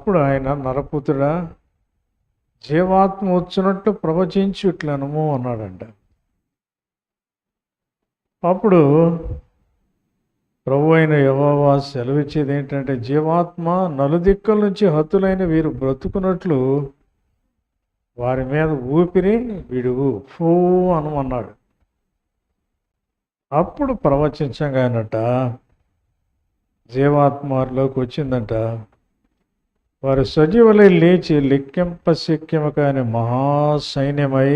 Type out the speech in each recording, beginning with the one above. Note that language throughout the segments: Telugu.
అప్పుడు ఆయన, నరపుత్రుడా, జీవాత్మ వచ్చినట్లు ప్రవచించు ఇట్లనము అన్నాడంట. అప్పుడు ప్రభు అయిన యెహోవా సెలవిచ్చేది ఏంటంటే, జీవాత్మ నలుదిక్కుల నుంచి హతులైన వీరు బ్రతుకున్నట్లు వారి మీద ఊపిరి విడువు, ఫూ అనమన్నాడు. అప్పుడు ప్రవచించగానట జీవాత్మ వారిలోకి వచ్చిందంట. వారు సజీవులై లేచి లెక్కింపశక్యము కాని మహాసైన్యమై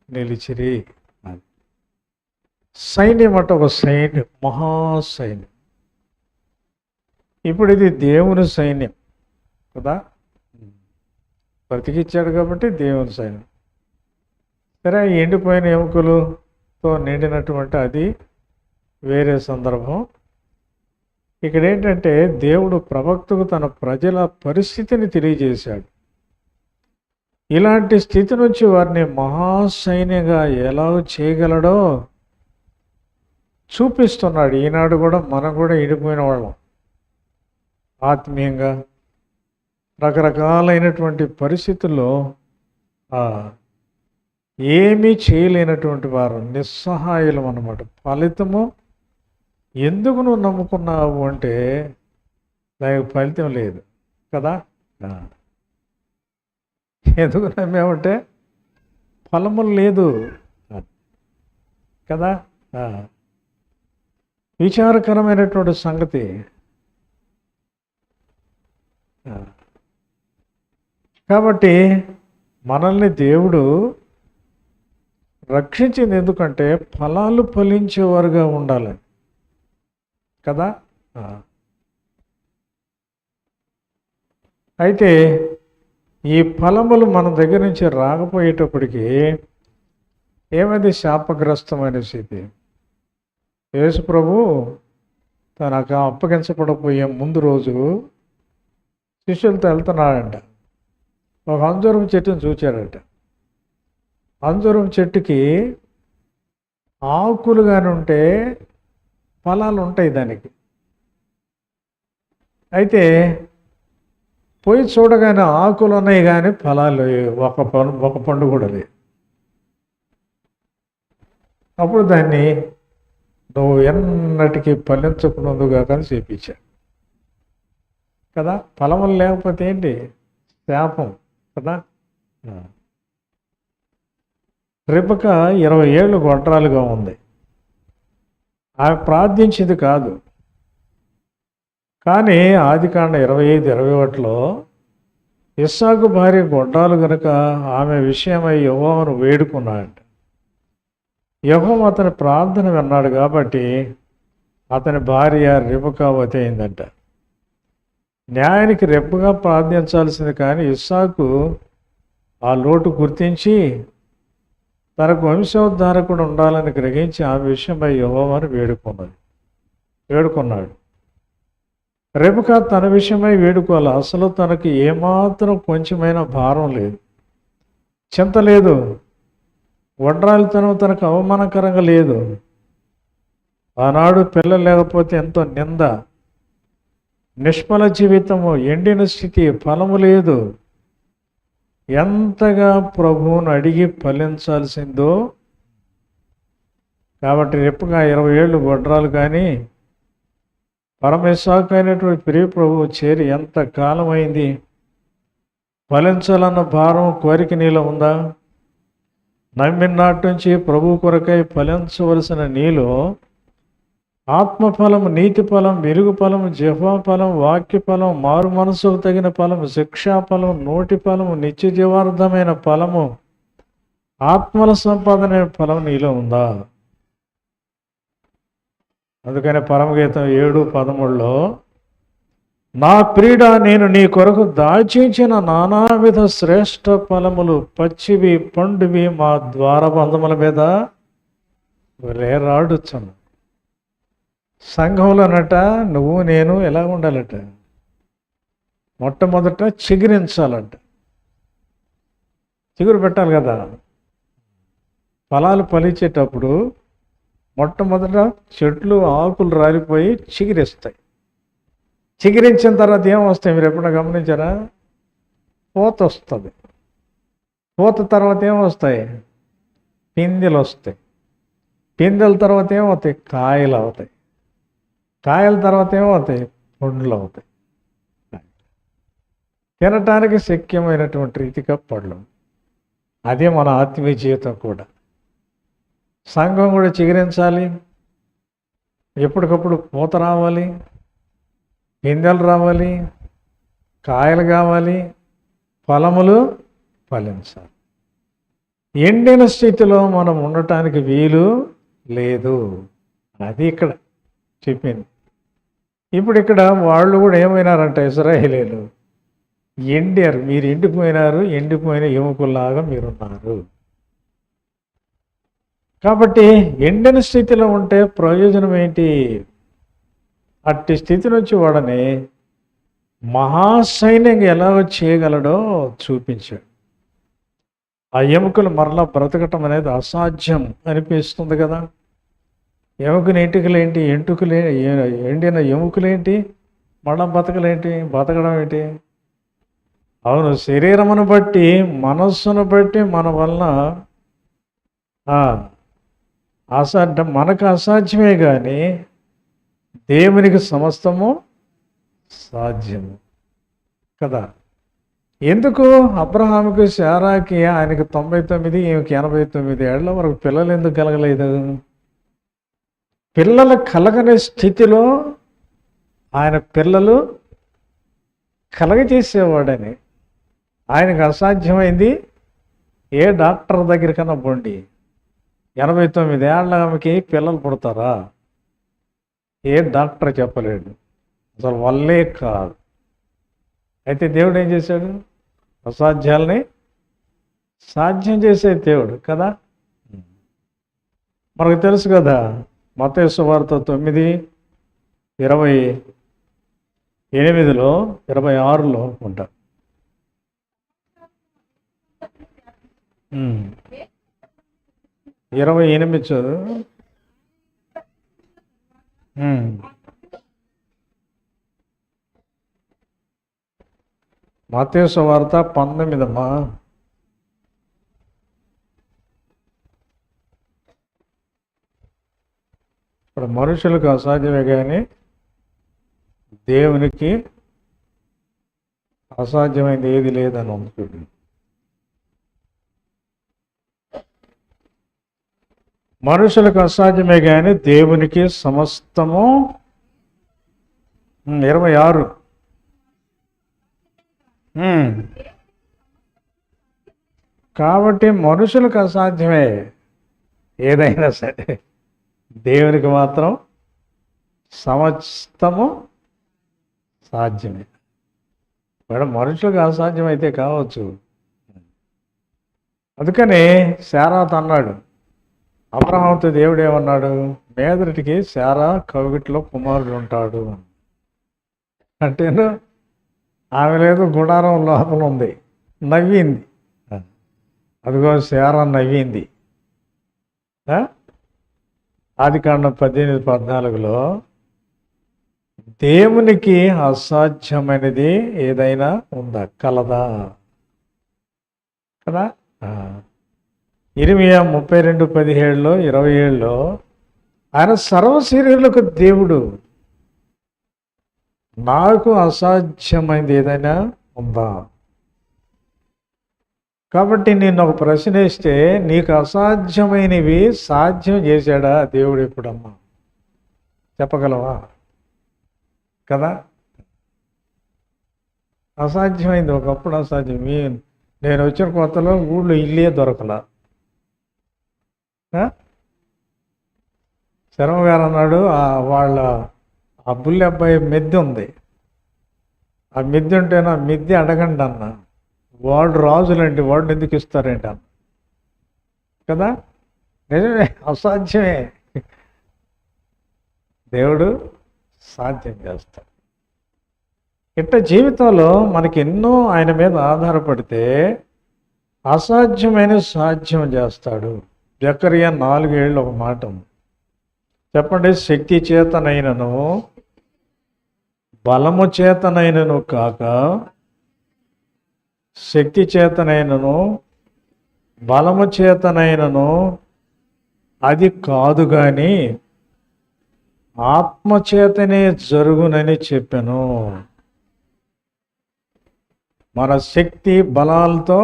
నిలిచిరి. సైన్యం అంటే ఒక సైన్యం, మహాసైన్యం. ఇప్పుడు ఇది దేవుని సైన్యం కదా, బ్రతికిచ్చాడు కాబట్టి దేవుని సైన్యం. సరే, ఎండిపోయిన ఎముకలతో నిండినటువంటి అది వేరే సందర్భం. ఇక్కడ ఏంటంటే దేవుడు ప్రవక్తకు తన ప్రజల పరిస్థితిని తెలియజేశాడు. ఇలాంటి స్థితి నుంచి వారిని మహాసైన్యంగా ఎలా చేయగలడో చూపిస్తున్నాడు. ఈనాడు కూడా మనం కూడా ఎండిపోయిన వాళ్ళం, ఆత్మీయంగా రకరకాలైనటువంటి పరిస్థితుల్లో ఏమీ చేయలేనటువంటి వారు, నిస్సహాయులం అన్నమాట. ఫలితము ఎందుకు నువ్వు నమ్ముకున్నావు అంటే దానికి ఫలితం లేదు కదా. ఎందుకు నమ్మామంటే ఫలములు లేదు కదా. విచారకరమైనటువంటి సంగతి. కాబట్టి మనల్ని దేవుడు రక్షించింది ఎందుకంటే ఫలాలు ఫలించేవారుగా ఉండాలని కదా. అయితే ఈ ఫలములు మన దగ్గర నుంచి రాకపోయేటప్పటికీ ఏమైంది? శాపగ్రస్తమైన స్థితి. యేసు ప్రభు తనకు అప్పగించబడపోయే ముందు రోజు శిష్యులతో వెళ్తున్నాడంట. ఒక అంజూరం చెట్టును చూచాడట. అంజూరం చెట్టుకి ఆకులు కానీ ఉంటే ఫలాలు ఉంటాయి దానికి. అయితే పోయి చూడగానే ఆకులు ఉన్నాయి కానీ ఫలాలు ఒక పండు కూడా లేదు. అప్పుడు దాన్ని నువ్వు ఎన్నటికీ ఫలించకున్నందుగా కానీ చేపించాడు కదా. ఫలములు లేకపోతే ఏంటి? శాపం కదా. రిబక 20 ఏళ్ళు గొడ్రాలుగా ఉంది. ఆమె ప్రార్థించింది కాదు, కానీ ఆదికాండ 25-21లో ఇస్సాకు భార్య గొడ్రాలు గనుక ఆమె విషయమై యెహోవాను వేడుకున్నాడంట. యెహోవా అతని ప్రార్థన విన్నాడు కాబట్టి అతని భార్య రిబకా వతి అయిందంట. న్యాయానికి రెప్పగా ప్రార్థించాల్సింది, కానీ ఇస్సాకు ఆ లోటు గుర్తించి తనకు వంశోద్ధారకుడు ఉండాలని గ్రహించి ఆ విషయమై యెహోవాను వేడుకున్నాడు. రెబెకా తన విషయమై వేడుకోవాలి. అసలు తనకు ఏమాత్రం కొంచెమైనా భారం లేదు, చింత లేదు, వడ్రాలితనం తనకు అవమానకరంగా లేదు. ఆనాడు పిల్లలు లేకపోతే ఎంతో నింద, నిష్ఫల జీవితము, ఎండిన స్థితి, ఫలము లేదు. ఎంతగా ప్రభువును అడిగి ఫలించాల్సిందో. కాబట్టి రెప్పగా 20 ఏళ్ళు గొడ్రాలు కానీ పరమేశ్వకు అయినటువంటి ప్రియ ప్రభువు చేరి ఎంత కాలం అయింది? ఫలించాలన్న భారం, కోరిక నీలో ఉందా? నమ్మినాటి నుంచి ప్రభు కొరకై ఫలించవలసిన నీలో ఆత్మఫలం, నీతి ఫలం, వెలుగు ఫలం, జిహ్వా ఫలం, వాక్య ఫలం, మారు మనసుకు తగిన ఫలం, శిక్షా ఫలం, నోటి ఫలము, నిత్య జీవార్థమైన ఫలము, ఆత్మల సంపాదన ఫలం నీలో ఉందా? అందుకని పరమగీతం 7:13లో నా ప్రియుడ, నేను నీ కొరకు దాచించిన నానావిధ శ్రేష్ఠ ఫలములు, పచ్చివి పండువి మా ద్వారబంధముల మీద వేలాడుచును. సంఘంలోనట నువ్వు నేను ఎలా ఉండాలట? మొట్టమొదట చిగురించాలంట. చిగురు పెట్టాలి కదా. ఫలాలు ఫలించేటప్పుడు మొట్టమొదట చెట్లు ఆకులు రాలిపోయి చిగురిస్తాయి. చిగురించిన తర్వాత ఏం వస్తాయి మీరు ఎప్పుడైనా గమనించారా? పూత వస్తుంది. పూత తర్వాత ఏం వస్తాయి? పిందెలు వస్తాయి. పిందెల తర్వాత ఏమవుతాయి? కాయలు అవుతాయి. కాయల తర్వాత ఏమవుతాయి? పండ్లు అవుతాయి. తినటానికి శక్యమైనటువంటి రీతిగా పళ్ళు. అదే మన ఆత్మీయ జీవితం కూడా. సంఘం కూడా చిగురించాలి, ఎప్పటికప్పుడు పూత రావాలి, పిందెలు రావాలి, కాయలు కావాలి, ఫలములు ఫలించాలి. ఎండిన స్థితిలో మనం ఉండటానికి వీలు లేదు. అది ఇక్కడ చెప్పింది. ఇప్పుడు ఇక్కడ వాళ్ళు కూడా ఏమైనారంట, ఇశ్రాయేలీయులు ఎండారు. మీరు ఎండిపోయినారు, ఎండిపోయిన ఎముకల్లాగా మీరున్నారు. కాబట్టి ఎండిన స్థితిలో ఉంటే ప్రయోజనం ఏంటి? అట్టి స్థితి నుంచి వాడని మహాసైన్యంగా ఎలాగో చేయగలడో చూపించాడు. ఆ ఎముకలు మరలా బ్రతకటం అనేది అసాధ్యం అనిపిస్తుంది కదా. ఎముకని ఎంటుకలేంటి, ఎండిన ఎముకలేంటి, మళ్ళా బతకలేంటి, బతకడం ఏంటి? అవును, శరీరమును బట్టి మనస్సును బట్టి మన వలన అసాధ్యం, మనకు అసాధ్యమే కానీ దేవునికి సమస్తము సాధ్యము కదా. ఎందుకు అబ్రహాముకి శారాకి ఆయనకి 99 ఈమెకి 89 ఏళ్ల వరకు పిల్లలు ఎందుకు కలగలేదు? పిల్లలు కలగని స్థితిలో ఆయన పిల్లలు కలగజేసేవాడని. ఆయనకు అసాధ్యమైంది ఏ డాక్టర్ దగ్గరికన్నా పోండి, 89 ఏళ్ళ ఆమెకి పిల్లలు పుడతారా? ఏ డాక్టర్ చెప్పలేడు, అసలు వల్లే కాదు. అయితే దేవుడు ఏం చేశాడు? అసాధ్యాలని సాధ్యం చేసే దేవుడు కదా. మనకు తెలుసు కదా, మత్తయి సువార్త 9:28లో 26లో ఉంటా. 28 చదువు. మత్తయి సువార్త 19 ఇప్పుడు మనుషులకు అసాధ్యమే కానీ దేవునికి అసాధ్యమైంది ఏది లేదని ఉంది. మనుషులకు అసాధ్యమే కానీ దేవునికి సమస్తము. 26 కాబట్టి మనుషులకు అసాధ్యమే ఏదైనా సరే, దేవునికి మాత్రం సమస్తము సాధ్యమే. మేడం మనుషులకు అసాధ్యమైతే కావచ్చు. అందుకని శారాతో అన్నాడు, అబ్రహాముతో దేవుడు ఏమన్నాడు? మేదటికి శారా కవిగిట్లో కుమారుడు ఉంటాడు అంటేను ఆమె లేదు, గుడారం లోపల ఉంది, నవ్వింది. అదిగో శారా నవ్వింది. ఆదికాండం 18:14లో దేవునికి అసాధ్యమైనది ఏదైనా ఉందా? కలదా? కదా. ఇర్మియా 32:17లో 27లో ఆయన సర్వశరీరులకు దేవుడు, నాకు అసాధ్యమైనది ఏదైనా ఉందా? కాబట్టి నేను ఒక ప్రశ్న వేస్తే, నీకు అసాధ్యమైనవి సాధ్యం చేశాడా దేవుడు ఎప్పుడమ్మా? చెప్పగలవా? కదా. అసాధ్యమైంది ఒకప్పుడు, అసాధ్యం. నేను వచ్చిన కొత్తలో ఊళ్ళో ఇల్లే దొరకలా. శర్మ గారు అన్నాడు, వాళ్ళ ఆ బుల్లి అబ్బాయి మిద్దె ఉంది, ఆ మిద్దె ఉంటేనా మిద్దె అడగండి అన్న, వాడు రాజులండి, వాడిని ఎందుకు ఇస్తారేంటి అన్న. కదా. నిజమే, అసాధ్యమే, దేవుడు సాధ్యం చేస్తాడు. ఇట్ట జీవితంలో మనకి ఎన్నో ఆయన మీద ఆధారపడితే అసాధ్యమైన సాధ్యం చేస్తాడు. జకరియా 4:7 ఒక మాట ఉంది, చెప్పండి. శక్తి చేతనైనను బలము చేతనైనను కాక శక్తి చేతనైనను బలము చేతనైనను అది కాదు గాని ఆత్మచేతనే జరుగునని చెప్పాను. మన శక్తి బలాలతో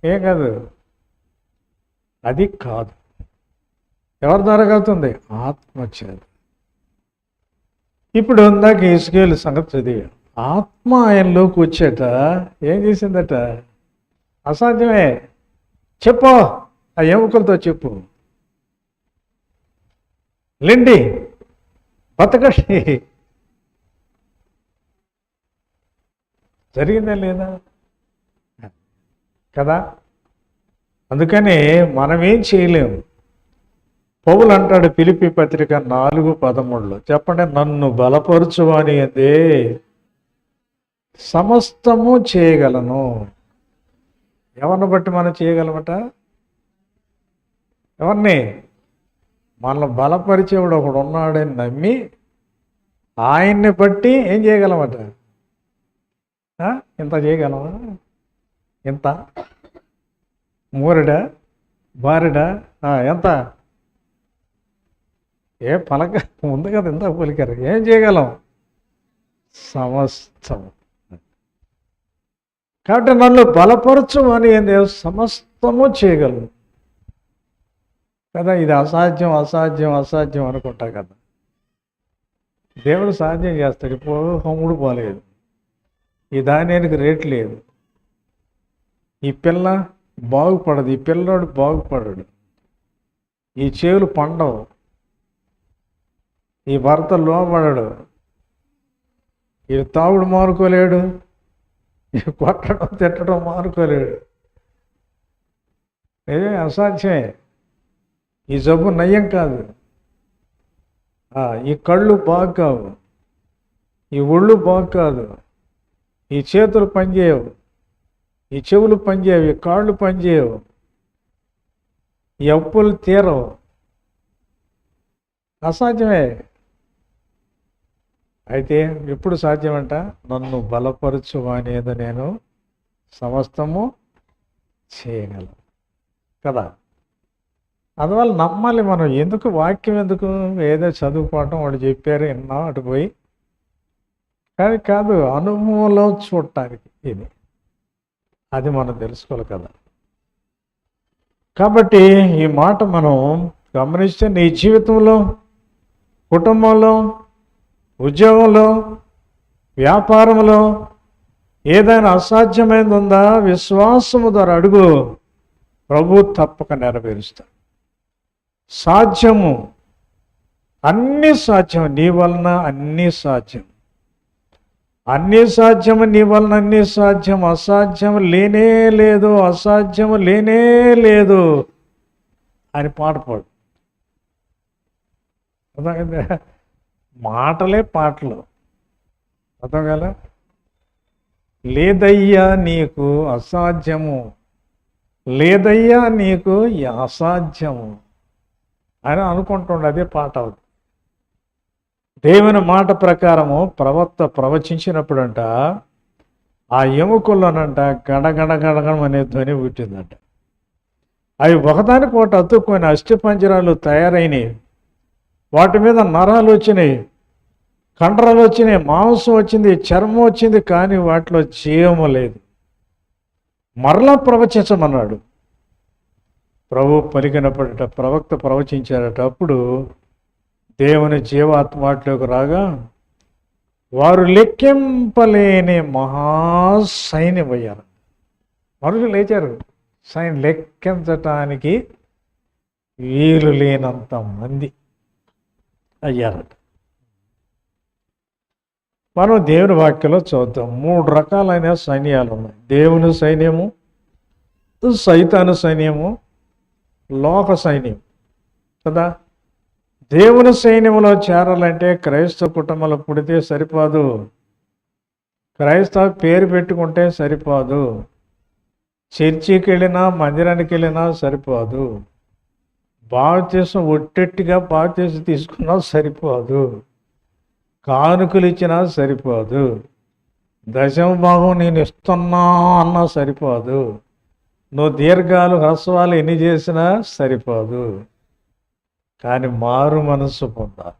ఏం కాదు, అది కాదు. ఎవరి ద్వారా కలుగుతుంది? ఆత్మచేత. ఇప్పుడు ఇందాక ఇసుకేలు సంగతి చదివి, ఆత్మ ఆయనలోకి వచ్చేట ఏం చేసిందట? అసాధ్యమే. చెప్పు, ఆ ఎముకలతో చెప్పు, లెండి బతకండి. జరిగిందా లేదా కదా? అందుకని మనం ఏం చేయలేము. పౌలు అంటాడు ఫిలిప్పీ పత్రిక 4:13, చెప్పండి, నన్ను బలపరుచువాని అందే సమస్తము చేయగలను. ఎవరిని బట్టి మనం చేయగలమట? ఎవరిని? మనల్ని బలపరిచేవాడు ఒకడు ఉన్నాడని నమ్మి ఆయన్ని బట్టి ఏం చేయగలమట? ఇంత చేయగలమా? ఇంత మూరెడా బారెడా ఎంత? ఏ పలక ఉంది కదా, ఎంత పలికారు. ఏం చేయగలం? సమస్తం. కాబట్టి నన్ను బలపరచు అని ఏంది? సమస్తము చేయగలను కదా. ఇది అసాధ్యం అసాధ్యం అసాధ్యం అనుకుంటా కదా. దేవుడు సాధ్యం చేస్తాడు. ఇప్పుడు హమ్ముడు పోలేదు, ఈ ధాన్యానికి రేట్ లేదు, ఈ పిల్ల బాగుపడదు, ఈ పిల్లోడు బాగుపడడు, ఈ చెవులు పండవు, ఈ భర్త లోపడడు, ఈ తాగుడు మారుకోలేడు, ఈ కొట్టడం తిట్టడం మారుకోలేడు. ఏదే అసాధ్యమే. ఈ జబ్బు నయ్యం కాదు, ఈ కళ్ళు బాగు కావు, ఈ ఒళ్ళు బాగు కాదు, ఈ చేతులు పనిచేయవు, ఈ చెవులు పనిచేయవు, ఈ కాళ్ళు పనిచేయవు, ఈ అప్పులు తీరవు. అసాధ్యమే. అయితే ఎప్పుడు సాధ్యమంట? నన్ను బలపరచు అనేది నేను సమస్తము చేయగలను కదా. అందువల్ల నమ్మాలి మనం. ఎందుకు వాక్యం? ఎందుకు ఏదో చదువుకోవటం, వాడు చెప్పారు విన్నాం అటు పోయి, కానీ కాదు, అనుభవంలో చూడటానికి ఇది, అది మనం తెలుసుకోవాలి కదా. కాబట్టి ఈ మాట మనం గమనిస్తే నీ జీవితంలో, కుటుంబంలో, ఉద్యోగంలో, వ్యాపారంలో ఏదైనా అసాధ్యమైనది ఉందా? విశ్వాసము ద్వారా అడుగు, ప్రభు తప్పక నెరవేరుస్తాడు. సాధ్యము, అన్నీ సాధ్యం నీ వలన, అన్నీ సాధ్యం, అన్నీ సాధ్యము నీ వలన, అన్నీ సాధ్యం. అసాధ్యం లేనే లేదు, అసాధ్యము లేనే లేదు అని పాట పాడు. అర్థమైందా? మాటలే పాటలు. అర్థం కదా? లేదయ్యా నీకు అసాధ్యము, లేదయ్యా నీకు అసాధ్యము అని అనుకుంటుండే, అదే పాట అవుతుంది. దేవుని మాట ప్రకారము ప్రవక్త ప్రవచించినప్పుడంట ఆ ఎముకల్లోనంట గడగడ గడగడం అనే ధ్వని పుట్టిందంట. అవి ఒకదానికి ఒకటి అతుక్కొని అస్థిపంజరాలు తయారైనవి, వాటి మీద నరాలు వచ్చినాయి, కండరాలు వచ్చినాయి, మాంసం వచ్చింది, చర్మం వచ్చింది, కానీ వాటిలో జీవము లేదు. మరలా ప్రవచించమన్నాడు. ప్రభు పలికినప్పుడట, ప్రవక్త ప్రవచించారట. అప్పుడు దేవుని జీవాత్మలోకి రాగా వారు లెక్కింపలేని మహాసైన్యమయ్యారు. మనుషులు లేచారు, లెక్కించటానికి వీలు లేనంత మంది అయ్యారట. మనం దేవుని వాక్యంలో చూద్దాం. 3 రకాలైన సైన్యాలు ఉన్నాయి. దేవుని సైన్యము, సైతాను సైన్యము, లోక సైన్యం కదా. దేవుని సైన్యంలో చేరాలంటే క్రైస్తవ కుటుంబంలో పుడితే సరిపోదు, క్రైస్తవ పేరు పెట్టుకుంటే సరిపోదు, చర్చికి వెళ్ళినా మందిరానికి వెళ్ళినా సరిపోదు, బాప్తిసం ఒట్టెట్టిగా బాప్తిసం తీసుకున్నా సరిపోదు. కానుకలు ఇచ్చినా సరిపోదు, దశమ భాగం నేను ఇస్తున్నా అన్నా సరిపోదు, నువ్వు దీర్ఘాలు హ్రస్వాలు ఎన్ని చేసినా సరిపోదు. కానీ మారు మనస్సు పొందాలి.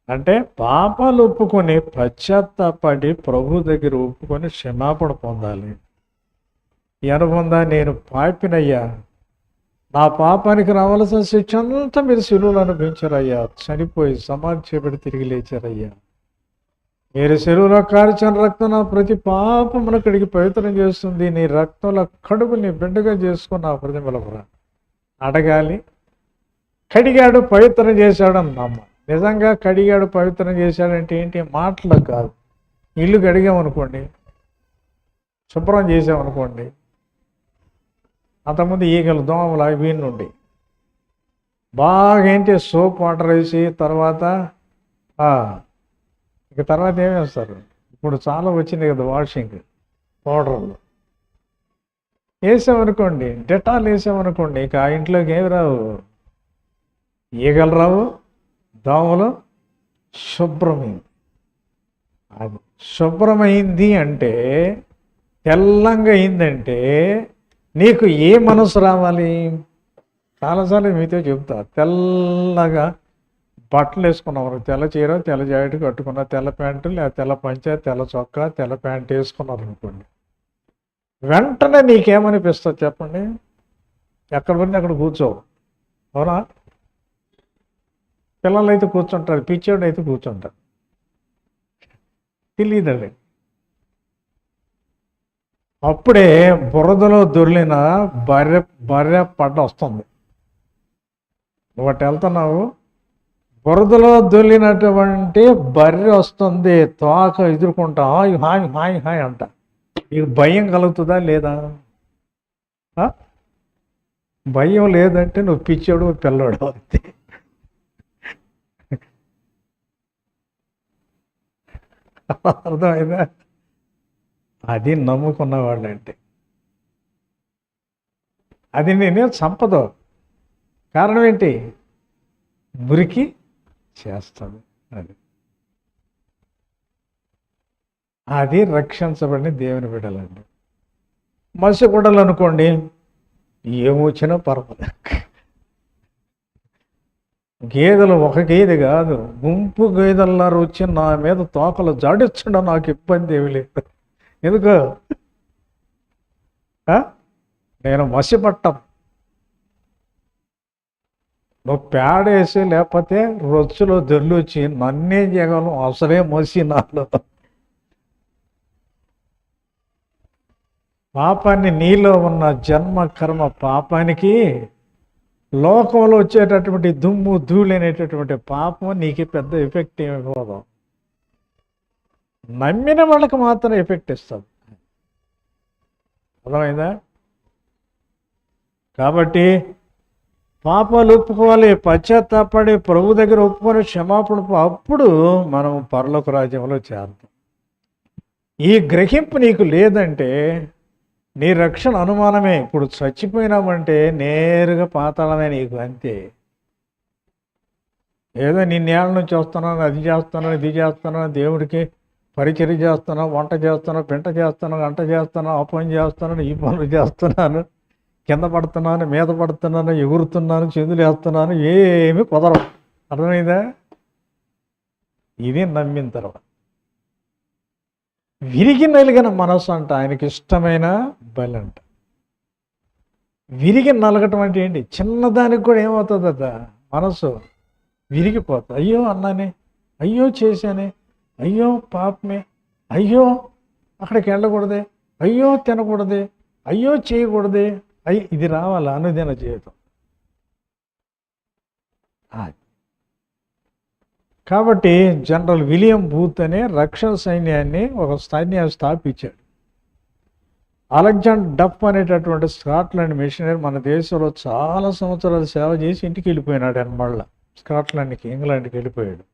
అంటే పాపాలు ఒప్పుకొని పశ్చాత్తాపడి ప్రభు దగ్గర ఒప్పుకొని క్షమాపణ పొందాలి. ఎనబొందా నేను పాపినయ్యా, నా పాపానికి రావాల్సిన శిక్ష అంతా మీరు శిలువలు అనుభవించారయ్యా, చనిపోయి సమాధి చేపడి తిరిగి లేచారయ్యా. మీరు శిలువలో కార్చిన రక్తం నా ప్రతి పాపమును కడిగి పవిత్రం చేస్తుంది, నీ రక్తంలో కడుగు నీ బిడ్డగా చేసుకుని నా ప్రతిమలపురా అడగాలి. కడిగాడు పవిత్రం చేశాడు అన్నమ్మ. నిజంగా కడిగాడు పవిత్రం చేశాడంటే ఏంటి? మాటలు కాదు. ఇల్లు కడిగామనుకోండి, శుభ్రం చేసామనుకోండి, అంతకుముందు ఈగలు దోమలు అవి నుండి బాగా ఏంటి సోప్ వాటర్ వేసి తర్వాత ఇక తర్వాత ఏం వేస్తారు? ఇప్పుడు చాలా వచ్చింది కదా వాషింగ్ పౌడర్లు వేసామనుకోండి, డెటాల్ వేసామనుకోండి, ఇక ఆ ఇంట్లోకి ఏమి రావు, ఈగలు రావు, దోమలు. శుభ్రమైంది. అది శుభ్రమైంది అంటే తెల్లంగా అయిందంటే నీకు ఏ మనసు రావాలి? చాలాసార్లు మీతో చెప్తా, తెల్లగా బట్టలు వేసుకున్నాం, తెల్ల చీర, తెల్ల జాకెట్ కట్టుకున్న, తెల్ల ప్యాంటు లేదా తెల్ల పంచ, తెల్ల చొక్కా, తెల్ల ప్యాంట్ వేసుకున్నారు అనుకోండి, వెంటనే నీకేమనిపిస్తుంది చెప్పండి? ఎక్కడ పడితే అక్కడ కూర్చోవు, అవునా? పిల్లలు అయితే కూర్చుంటారు, పిచ్చోడు అయితే కూర్చుంటారు, తెలియదండి. అప్పుడే బురదలో దొర్లిన బర్రె పడ్డ వస్తుంది. ఒకటి వెళ్తున్నావు, బురదలో దొర్లినటువంటి బర్రె వస్తుంది, తోక ఎదుర్కొంటా హాయ్ హాయ్ హాయ్ హాయ్ అంట. నీకు భయం కలుగుతుందా లేదా? భయం లేదంటే నువ్వు పిచ్చోడు పిల్లోడు అంతే. అర్థమైందా? అది నమ్ముకున్నవాళ్ళంటే అది నేనే సంపద. కారణం ఏంటి? మురికి చేస్తుంది. అది రక్షించబడిన దేవుని బిడ్డలండి. మసిగుడ్డలు అనుకోండి, ఏమొచ్చినా పర్వాలేదు. గేదెలు ఒక గేదె కాదు, గుంపు గేదెల్లారు వచ్చి నా మీద తోకలు జాడించడం నాకు ఇబ్బంది ఏమి లేదు. ఎందుకు? నేను మసిపట్టం. నువ్వు పేడేసి లేకపోతే రొచ్చులో దొర్లు వచ్చి నన్నేం చేయగలను? అసలే మసి నాలో. పాపాన్ని, నీలో ఉన్న జన్మ కర్మ పాపానికి లోకంలో వచ్చేటటువంటి దుమ్ము ధూళి అనేటటువంటి పాపం నీకు పెద్ద ఎఫెక్ట్ ఏమిపోదు. నమ్మిన వాళ్ళకి మాత్రం ఎఫెక్ట్ ఇస్తుంది. అర్థమైందా? కాబట్టి పాపాలు ఒప్పుకోవాలి, పశ్చాత్తాపడి ప్రభు దగ్గర ఒప్పుకొని క్షమాపణ, అప్పుడు మనం పరలోక రాజ్యంలో చేరుతాం. ఈ గ్రహింపు నీకు లేదంటే నీ రక్షణ అనుమానమే. ఇప్పుడు చచ్చిపోయినామంటే నేరుగా పాతాళమే నీకు, అంతే. ఏదో నిన్నేళ్ళ నుంచి వస్తున్నాను, అది చేస్తున్నాను, ఇది చేస్తున్నాను, దేవుడికి పరిచర్య చేస్తున్నాను, వంట చేస్తున్నాను, పెంట చేస్తున్నాను, గంట చేస్తున్నాను, ఆ పని చేస్తున్నాను, ఈ పనులు చేస్తున్నాను, కింద పడుతున్నాను, మీద పడుతున్నాను, ఎగురుతున్నాను, చెందులు వేస్తున్నాను, ఏమి కుదరవు. అర్థమైందా? ఇది నమ్మిన తర్వాత విరిగి నలిగిన మనసు అంట ఆయనకి ఇష్టమైన బలి అంట. విరిగి నలగటం అంటే ఏంటి? చిన్నదానికి కూడా ఏమవుతుందట, మనసు విరిగిపోతుంది. అయ్యో అన్నానే, అయ్యో చేశానే, అయ్యో పాపమే, అయ్యో అక్కడికి వెళ్ళకూడదే, అయ్యో తినకూడదే, అయ్యో చేయకూడదే, ఇది రావాలా అనుదిన జీవితం. కాబట్టి జనరల్ విలియం బూత్ అనే రక్షణ సైన్యాన్ని ఒక సైన్యాన్ని స్థాపించాడు. అలెగ్జాండర్ డఫ్ అనేటటువంటి స్కాట్లాండ్ మిషనరీ మన దేశంలో చాలా సంవత్సరాలు సేవ చేసి ఇంటికి వెళ్ళిపోయినాడు. ఆయన మళ్ళా స్కాట్లాండ్కి, ఇంగ్లాండ్కి వెళ్ళిపోయాడు.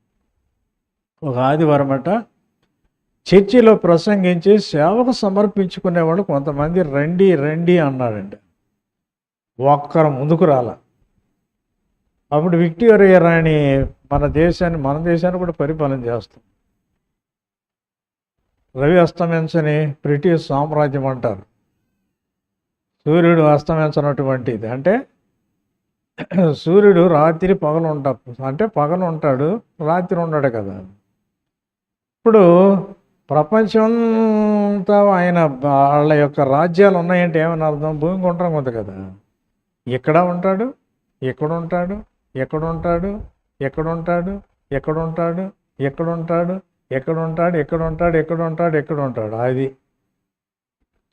ఒక ఆదివారం అట చర్చిలో ప్రసంగించి సేవకు సమర్పించుకునేవాళ్ళు కొంతమంది రండి రండి అన్నాడండి. ఒక్కరు ముందుకు రాల. అప్పుడు విక్టోరియా రాణి మన దేశాన్ని కూడా పరిపాలన చేస్తుంది. రవి అస్తమించని బ్రిటిష్ సామ్రాజ్యం అంటారు. సూర్యుడు అస్తమించినటువంటిది. అంటే సూర్యుడు రాత్రి పగలు అంటే పగలు ఉంటాడు, రాత్రి ఉండడు కదా. ఇప్పుడు ప్రపంచమంతా వాళ్ళ యొక్క రాజ్యాలు ఉన్నాయంటే ఏమని అర్థం? భూమి గుండ్రంగా ఉంది కదా. ఇక్కడ ఉంటాడు, ఎక్కడ ఉంటాడు, ఎక్కడ ఉంటాడు, ఎక్కడ ఉంటాడు, ఎక్కడ ఉంటాడు, ఎక్కడ ఉంటాడు, ఎక్కడ ఉంటాడు, ఎక్కడ ఉంటాడు, ఎక్కడ ఉంటాడు, ఎక్కడ ఉంటాడు. అది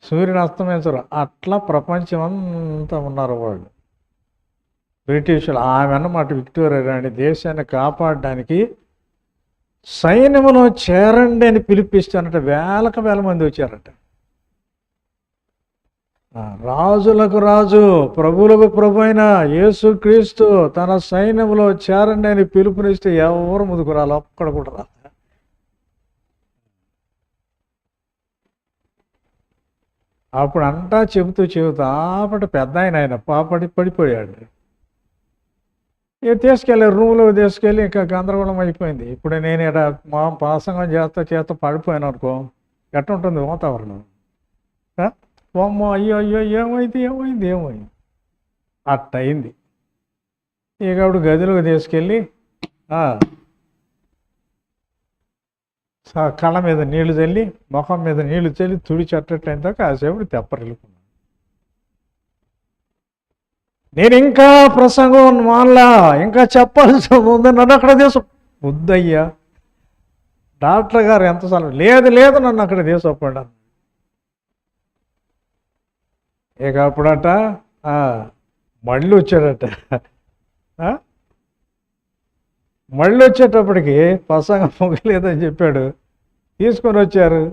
సూర్యుని అస్తమించరు. అట్లా ప్రపంచం అంతా ఉన్నారు వాళ్ళు, బ్రిటిషులు. ఆమె అన్నమాట విక్టోరియా రాణి దేశాన్ని కాపాడడానికి సైన్యంలో చేరండి అని పిలిపిస్తానట. వేలకు వేల మంది వచ్చారట. రాజులకు రాజు, ప్రభువులకు ప్రభు అయిన యేసుక్రీస్తు తన సైన్యంలో చేరండి అని పిలుపునిస్తే ఎవరు ముందుకు రాలి, ఒక్కడ కూడా రాలి. అప్పుడు అంతా చెబుతూ ఆపటి పెద్ద ఆయన పాపడి పడిపోయాడు. తీసుకెళ్ళి రూమ్లో తీసుకెళ్ళి ఇంకా గందరగోళం అయిపోయింది. ఇప్పుడు నేను ఇక్కడ మా ప్రసంగం చేస్తా పడిపోయాను అనుకో, ఎట్టుంటుంది వాతావరణం? అమ్మో, అయ్యో అయ్యో, ఏమైంది అట్టయింది. ఇక అప్పుడు గదిలోకి తీసుకెళ్ళి కళ్ళ మీద నీళ్లు చల్లి, ముఖం మీద నీళ్లు చల్లి తుడిచెట్టయితే కాసేపు తెప్పరిల్లుకున్నాను. నేను ఇంకా ప్రసంగం మానలా, ఇంకా చెప్పాల్సి ఉంది, నన్ను అక్కడ వద్దయ్యా డాక్టర్ గారు ఎంతసార్లు లేదు నన్ను అక్కడ తీసుకుపోండి. ఇక అప్పుడట మళ్ళీ వచ్చాడట. మళ్ళీ వచ్చేటప్పటికి ప్రసంగం పొగలేదని చెప్పాడు. తీసుకొని వచ్చారు.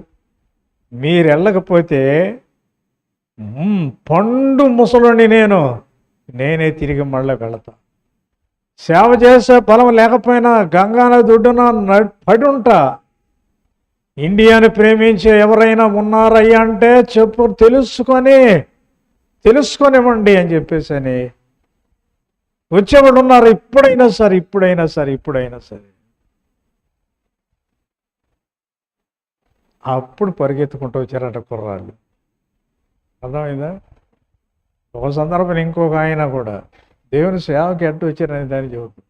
మీరు వెళ్ళకపోతే పండు ముసలుని నేనే తిరిగి మళ్ళీ వెళతా. సేవ చేసే బలం లేకపోయినా గంగానది ఒడ్డున పడి ఉంటా. ఇండియాని ప్రేమించే ఎవరైనా ఉన్నారయ్యా అంటే తెలుసుకొనివ్వండి అని చెప్పేసి అని వచ్చేవాడు ఉన్నారు. ఇప్పుడైనా సరే అప్పుడు పరిగెత్తుకుంటూ వచ్చారట కుర్రాళ్ళు. అర్థమైందా? ఒక సందర్భం ఇంకొక ఆయన కూడా దేవుని సేవకి ఎట్టు వచ్చారని దాన్ని చెబుతుంది.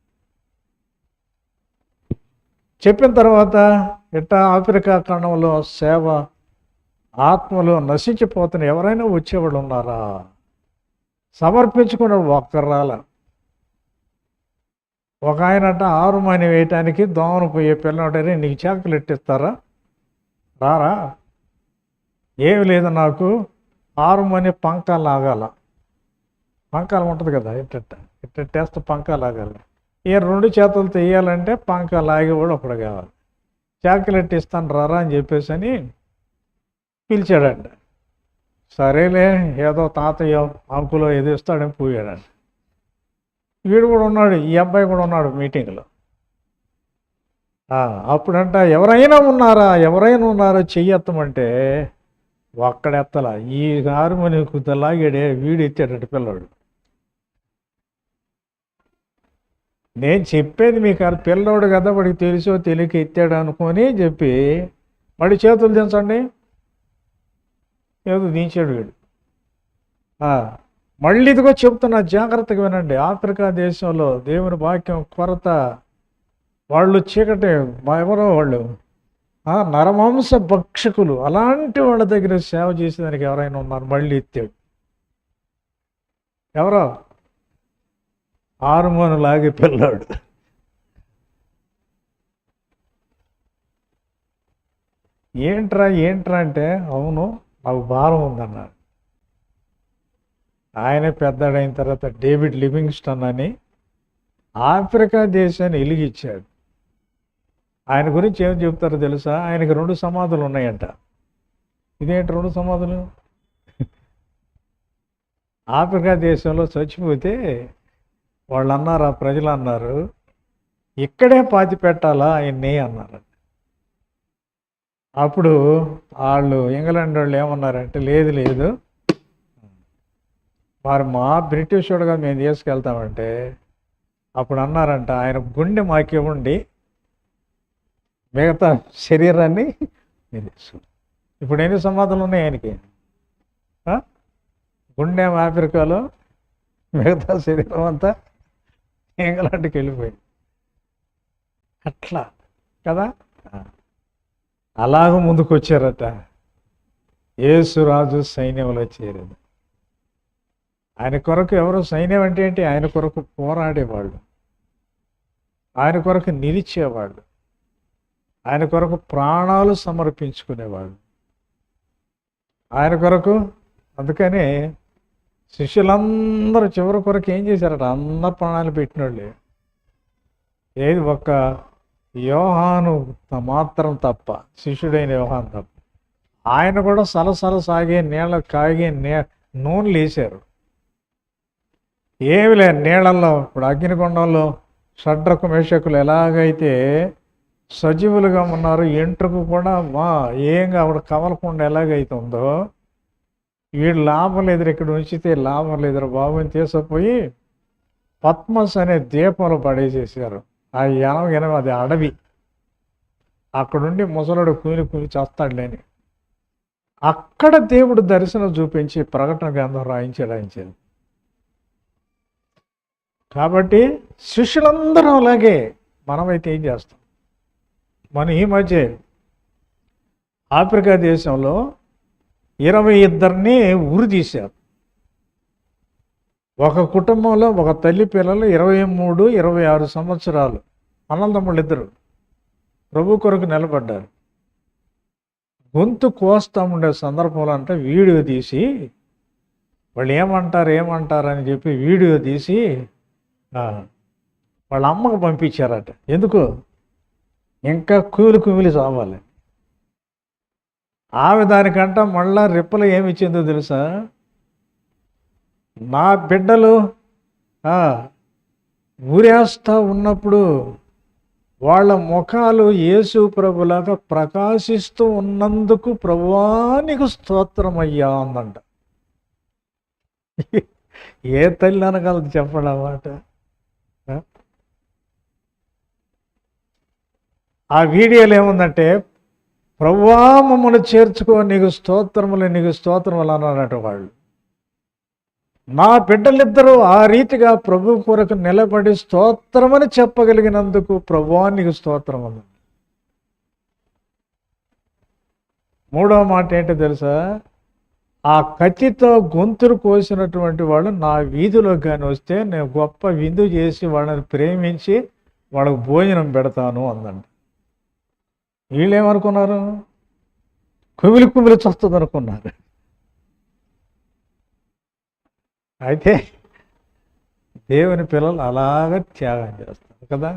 చెప్పిన తర్వాత ఇట్టా ఆఫ్రికా ఖండంలో సేవ ఆత్మలు నశించిపోతున్న ఎవరైనా వచ్చేవాళ్ళు ఉన్నారా? సమర్పించుకున్న ఒక్కరాల. ఒక ఆయనట 6 మని వేయటానికి దోమను పోయే పిల్లడే, నీకు చాక్లెట్ ఇస్తారా? రారా? ఏమి లేదు, నాకు 6 మని పంకాలు లాగాల. పంకాలు ఉంటుంది కదా, ఇట్టేస్తే పంకాలు లాగాలి. 2 చేతులతో వేయాలంటే పంకాలు లాగేవాడు ఒకడు కావాలి. చాక్లెట్ ఇస్తాను రారా అని చెప్పేసి అని పిలిచాడంట. సరేలే, ఏదో తాతయ్య అంకులో ఏదో ఇస్తాడని పోయాడంట. వీడు కూడా ఉన్నాడు, ఈ అబ్బాయి కూడా ఉన్నాడు మీటింగ్లో. అప్పుడంట ఎవరైనా ఉన్నారా చెయ్యెత్తమంటే ఒక్కడెత్తలా. ఈ హార్మోని లాగాడే వీడు ఎత్తాడట పిల్లవాడు. నేను చెప్పేది మీకు పిల్లవాడు కదా, వాడికి తెలుసో తెలియక ఎత్తాడు అనుకొని చెప్పి వాడి చేతులు దించండి, ఏదో దించాడు వీడు. మళ్ళీ ఇదిగో చెప్తున్నా, జాగ్రత్తగా వినండి. ఆఫ్రికా దేశంలో దేవుని వాక్యం కొరత, వాళ్ళు చీకటి ఎవరో వాళ్ళు నరమాంస భక్షకులు, అలాంటి వాళ్ళ దగ్గర సేవ చేసేదానికి ఎవరైనా ఉన్నారు? మళ్ళీ ఎత్తాడు. ఎవరో హార్మోన్ లాగే పిల్లాడు. ఏంట్రా అంటే, అవును నాకు భారం ఉందన్నాడు. ఆయన పెద్దడైన తర్వాత డేవిడ్ లివింగ్స్టన్ అని ఆఫ్రికా దేశాన్ని వెలిగిచ్చాడు. ఆయన గురించి ఏం చెప్తారో తెలుసా? ఆయనకి 2 సమాధులు ఉన్నాయంట. ఇదేంటి 2 సమాధులు? ఆఫ్రికా దేశంలో చచ్చిపోతే వాళ్ళు అన్నారు, ఆ ప్రజలు అన్నారు, ఇక్కడే పాతి పెట్టాలా ఆయన్ని అన్నారు. అప్పుడు వాళ్ళు ఇంగ్లాండ్ వాళ్ళు ఏమన్నారంటే, లేదు మరి మా బ్రిటిష్ వాడుగా మేము తీసుకెళ్తామంటే అప్పుడు అన్నారంట, ఆయన గుండె మాకివ్వండి, మిగతా శరీరాన్ని మీరు తీసుకోండి. ఇప్పుడు ఎన్ని సమాధులు ఉన్నాయి ఆయనకి? గుండె ఆఫ్రికాలో, మిగతా శరీరం అంతా ఇంగ్లాండ్కి వెళ్ళిపోయింది. అట్లా కదా, అలాగ ముందుకు వచ్చారట. యేసురాజు సైన్యంలో చేరింది. ఆయన కొరకు ఎవరు? సైన్యం అంటే ఏంటి? ఆయన కొరకు పోరాడేవాళ్ళు, ఆయన కొరకు నిలిచేవాళ్ళు, ఆయన కొరకు ప్రాణాలు సమర్పించుకునేవాళ్ళు, ఆయన కొరకు. అందుకని శిష్యులందరూ చివరి కొరకు ఏం చేశారట? అందరు ప్రాణాలు పెట్టినోళ్ళే. ఏది ఒక్క యోహాను మాత్రం తప్ప, శిష్యుడైన యోహాను తప్ప. ఆయన కూడా సలసల సాగే నీళ్ళ కాగే నూనెలు వేశారు. ఏమి లేదు నీళ్ళల్లో. ఇప్పుడు అగ్నికొండంలో షడ్రకు మేషకులు ఎలాగైతే సజీవులుగా ఉన్నారు, ఎంట్రుకు కూడా ఏంగా ఆవిడ కవలకుండా ఎలాగైతుందో, వీడు లాభం లేదురు, ఇక్కడ ఉంచితే లాభం లేదురు బాబు అని తీసుకుపోయి పద్మస్ అనే దీపంలో పడేసేసారు. ఆ ఎనవ అది అడవి. అక్కడుండి ముసలుడు కూలి చేస్తాడులేని అక్కడ దేవుడు దర్శనం చూపించి ప్రకటన గ్రంథం రాయించాడు. కాబట్టి శిష్యులందరూ అలాగే. మనమైతే ఏం చేస్తాం? మనం ఈ మధ్య ఆఫ్రికా దేశంలో 22 ఉరి తీశారు. ఒక కుటుంబంలో ఒక తల్లి పిల్లలు 23, 26 సంవత్సరాలు అన్నదమ్ముళ్ళు ఇద్దరు ప్రభు కొరకు నిలబడ్డారు. గొంతు కోస్తా ఉండే సందర్భంలో అంటే వీడియో తీసి, వాళ్ళు ఏమంటారు అని చెప్పి వీడియో తీసి వాళ్ళ అమ్మకు పంపించారట. ఎందుకు? ఇంకా కుమిలి చావాలి. ఆమె దానికంట మళ్ళా రెప్పలు ఏమి ఇచ్చిందో తెలుసా? నా బిడ్డలు ఊరేస్తా ఉన్నప్పుడు వాళ్ళ ముఖాలు యేసు ప్రభులాగా ప్రకాశిస్తూ ఉన్నందుకు ప్రభువానికి స్తోత్రమయ్యా అందంట. ఏ తల్లి అనగలదు చెప్పండి అన్నమాట. ఆ వీడియోలో ఏముందంటే, ప్రభువా మమ్మల్ని చేర్చుకో, నీకు స్తోత్రములు అన్నారట వాళ్ళు. నా బిడ్డలిద్దరూ ఆ రీతిగా ప్రభు కొరకు నిలబడి స్తోత్రమని చెప్పగలిగినందుకు ప్రభువా నీకు స్తోత్రం అన్నది. మూడవ మాట ఏంటో తెలుసా? ఆ కత్తితో గొంతులు కోసినటువంటి వాళ్ళు నా వీధిలోకి కానీ వస్తే నేను గొప్ప విందు చేసి వాళ్ళని ప్రేమించి వాళ్ళకు భోజనం పెడతాను అందంట. వీళ్ళేమనుకున్నారు? కుమిలి చస్తుంది అనుకున్నారు. అయితే దేవుని పిల్లలు అలాగ త్యాగం చేస్తారు కదా.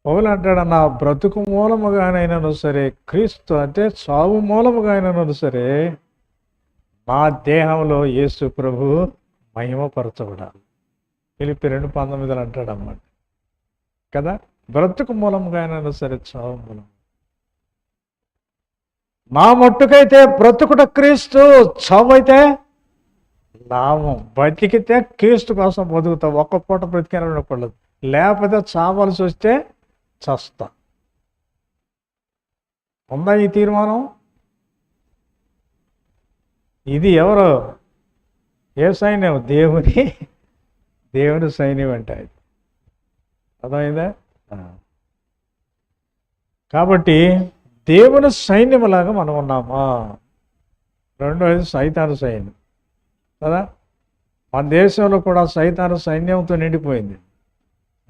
పౌలు అంటాడు, నా బ్రతుకు మూలముగానైనాను సరే, క్రీస్తు అంటే సావు మూలముగానైనాను సరే, నా దేహంలో యేసు ప్రభు మహిమపరచబడాలి. ఫిలిప్పీ 2:19 అంటాడు అన్నమాట కదా. బ్రతుకు మూలంగా అయినా సరే, చావు మూలం. నా మట్టుకైతే బ్రతుకుట క్రీస్తు, చావు అయితే లాభం. బతికితే క్రీస్తు కోసం బతుకుతా, ఒక్క పూట బ్రతికిన పడలేదు. లేకపోతే చావాల్సి వస్తే చస్తా. ఉందా ఈ తీర్మానం? ఇది ఎవరు? ఏ సైన్యం? దేవుని సైన్యం అంటే అది. అర్థమైందా? కాబట్టి దేవుని సైన్యంలాగా మనం ఉన్నామా? రెండోది సైతాను సైన్యం కదా. మన దేశంలో కూడా సైతాను సైన్యంతో నిండిపోయింది.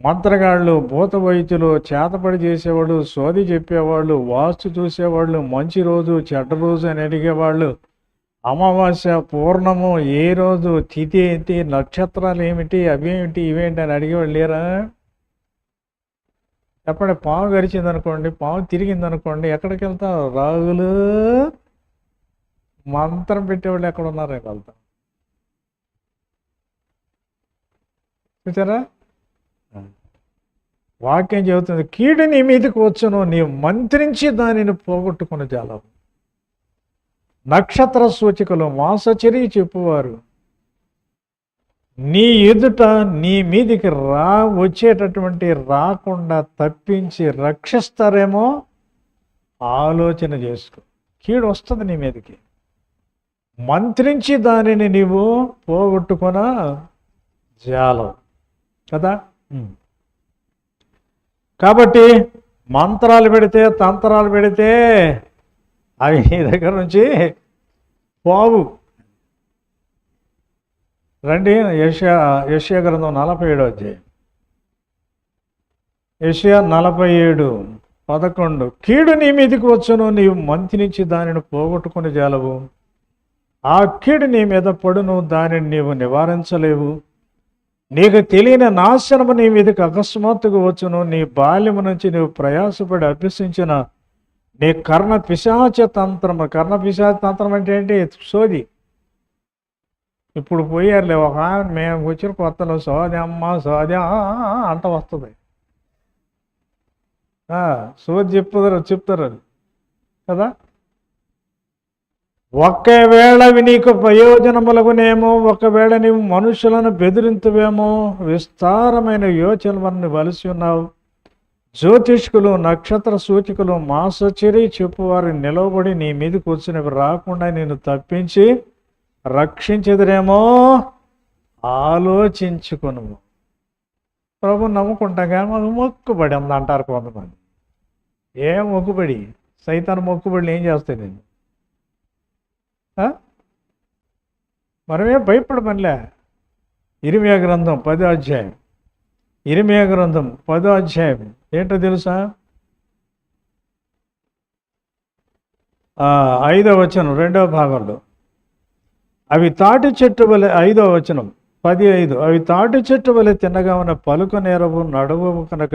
మంత్రగాళ్ళు, భూత వైద్యులు, చేతపడి చేసేవాళ్ళు, సోది చెప్పేవాళ్ళు, వాస్తు చూసేవాళ్ళు, మంచి రోజు చెడ్డ రోజు అని అడిగేవాళ్ళు, అమావాస్య పూర్ణము ఏ రోజు, తిథి ఏంటి, నక్షత్రాలు ఏమిటి, అవేమిటి ఇవేంటి అని అడిగేవాళ్ళు లేరా? చెప్పండి. పాము గరిచింది అనుకోండి, పాము తిరిగింది అనుకోండి, ఎక్కడికి వెళ్తాం? రాగులు మంత్రం పెట్టేవాళ్ళు ఎక్కడ ఉన్నారో వెళ్తాం. చూసారా? వాక్యం చెబుతుంది, కీడు నీ మీదకి వచ్చును, నీ మంత్రించి దానిని పోగొట్టుకుని జాలం. నక్షత్ర సూచికలు, మాసచర్య చెప్పువారు, నీ ఎదుట నీ మీదికి వచ్చేటటువంటి రాకుండా తప్పించి రక్షిస్తారేమో ఆలోచన చేసుకో. కీడు వస్తుంది నీ మీదకి, మంత్రించి దానిని నీవు పోగొట్టుకొన జాలం కదా. కాబట్టి మంత్రాలు పెడితే తంత్రాలు పెడితే అవి నీ దగ్గర నుంచి పోవు. రండి యెషయా గ్రంథం 47వ అధ్యాయం. యెషయా 47:11. కీడు నీ మీదకి వచ్చును, నీవు మంత్రించి దానిని పోగొట్టుకుని జాలవు. ఆ కీడు నీ మీద పడును, దానిని నీవు నివారించలేవు. నీకు తెలియని నాశనము నీ మీదకి అకస్మాత్తుగా వచ్చును. నీ బాల్యము నుంచి నీవు ప్రయాసపడి అభ్యసించిన నీ కర్ణ పిశాచ తంత్రము. కర్ణ పిశాచ తంత్రం అంటే ఏంటి? సోది. ఇప్పుడు పోయారులే ఒక మేము వచ్చిన కొత్తలో సోది అమ్మ సోది అంట వస్తుంది. సోది చెప్తారు కదా. ఒకవేళ నీకు ప్రయోజనములగునేమో, ఒకవేళ నీవు మనుషులను బెదిరింతువేమో, విస్తారమైన యోచనలను వలసి ఉన్నావు. జ్యోతిష్కులు, నక్షత్ర సూచికలు, మాసచరి చెప్పువారు నిలవబడి నీ మీద కూర్చునివి రాకుండా నేను తప్పించి రక్షించదురేమో ఆలోచించుకును. ప్రభు నమ్ముకుంటాం కానీ మాకు మొక్కుబడి అంటారు కొంతమంది. ఏం మొక్కుబడి? సైతాన్ మొక్కుబడిని ఏం చేస్తాయి? నేను మనమే భయపడమనిలే. ఇర్మీయా గ్రంథం 10వ అధ్యాయం. ఇర్మీయా గ్రంథం 10వ అధ్యాయం ఏంటో తెలుసా? 5వ వచనం 2వ భాగంలో, అవి తాటి చెట్టు వలె, 5వ వచనం 10:5, అవి తాటి చెట్టు వలె తిన్నగా ఉన్న పలుక నేరవు నడువవు కనుక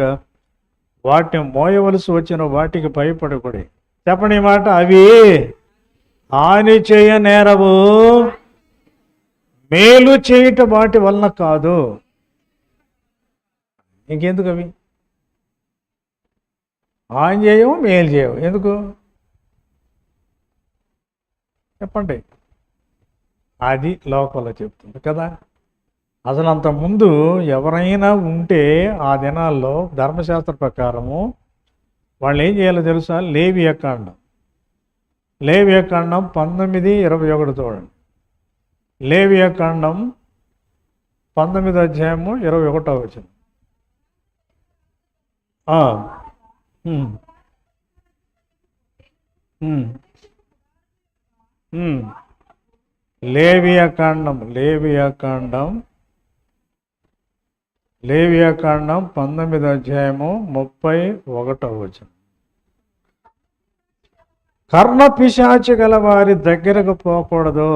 వాటిని మోయవలసి వచ్చిన వాటికి భయపడకూడే. చెప్పండి మాట. అవి హాని చేయ నేరవు, మేలు చేయట వాటి వలన కాదు. ఇంకెందుకు అవి? హాని చేయవు, మేలు చేయవు, ఎందుకు చెప్పండి? అది లోకంలో చెప్తుంది కదా. అసలు అంతకుముందు ఎవరైనా ఉంటే ఆ దినాల్లో ధర్మశాస్త్ర ప్రకారము వాళ్ళు ఏం చేయాలో తెలుసా? లేవియాకాండం 19:21 చూడండి. లేవియాకాండం 19వ అధ్యాయము 21వ వచనం. లేవియాకాండం 19వ అధ్యాయము 31వ వచనం. కర్ణ పిశాచి గల వారి దగ్గరకు పోకూడదు,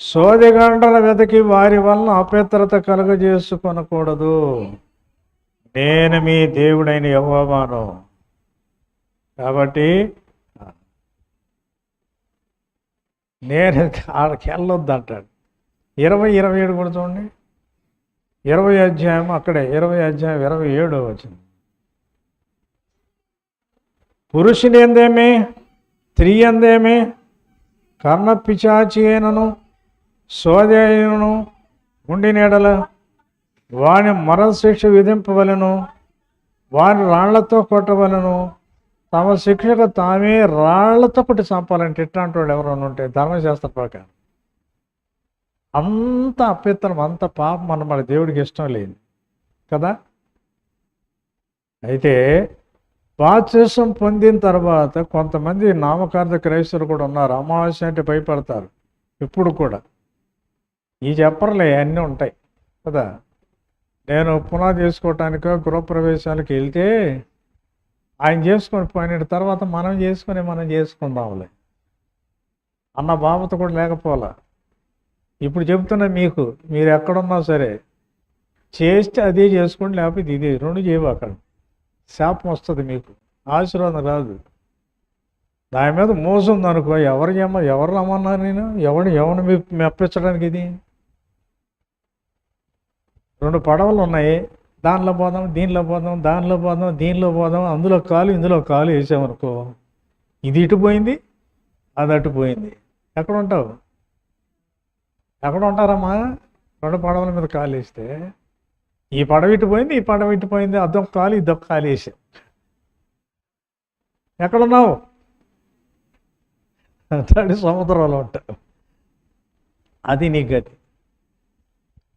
సోదిగంటల వెతకి వారి వలన అపవిత్రత కలుగజేసుకొనకూడదు. నేను మీ దేవుడైన యెహోవాను. కాబట్టి నేను ఆడికి వెళ్ళొద్దు అంటాడు. 20:27 కూడా చూడండి. 20వ అధ్యాయం అక్కడే 20వ అధ్యాయం 27వ వచనం. పురుషుని ఎందేమి, స్త్రీ ఎందేమి, కర్ణ పిశాచి అయినను సోది అయినను ఉండి నీడల వాని మరణశిక్ష విధింపవలను, వాని రాళ్లతో కొట్టవలను. తమ శిక్షకు తామే రాళ్లతో కొట్టి చంపాలంటే ఇట్లాంటి వాడు ఎవరైనా ఉంటే ధర్మశాస్త్ర ప్రకారం అంత అపవిత్రం, అంత పాపం మన దేవుడికి ఇష్టం లేదు కదా. అయితే బాప్తిసం పొందిన తర్వాత కొంతమంది నామకార్థ క్రైస్తవులు కూడా ఉన్నారు. అమావాస్య అంటే భయపడతారు. ఇప్పుడు కూడా ఈ చెప్పర్లే అన్నీ ఉంటాయి కదా. నేను పునాది చేసుకోవటానికో గృహప్రవేశాలకు వెళ్తే ఆయన చేసుకొని పోయిన తర్వాత మనం చేసుకుందాంలే అన్న బాబత కూడా లేకపోలే. ఇప్పుడు చెప్తున్నా మీకు, మీరు ఎక్కడున్నా సరే చేస్తే అదే చేసుకోండి, లేకపోతే ఇదే, రెండు చేయబాకండి. శాపం వస్తుంది మీకు, ఆశీర్వాదం రాదు. దాని మీద మోసం ఉందనుకో, ఎవరు రమ్మన్నారు? నేను ఎవరిని మెప్పించడానికి? ఇది 2 పడవలు ఉన్నాయి, దానిలో పోదాం, దీనిలో పోదాం, దీనిలో పోదాం, అందులో కాలు ఇందులో కాలు వేసామనుకో, ఇది ఇటు పోయింది, అది అటు పోయింది. ఎక్కడ ఉంటావు? ఎక్కడ ఉంటారమ్మా? రెండు పడవల మీద కాలు వేస్తే ఈ పడవ ఇటు పోయింది, ఈ పడవ ఇటు పోయింది, అదొక కాలు ఇదొక కాలు వేసి ఎక్కడున్నావు? తడి సముద్రంలో ఉంటావు. అది నీ గతి.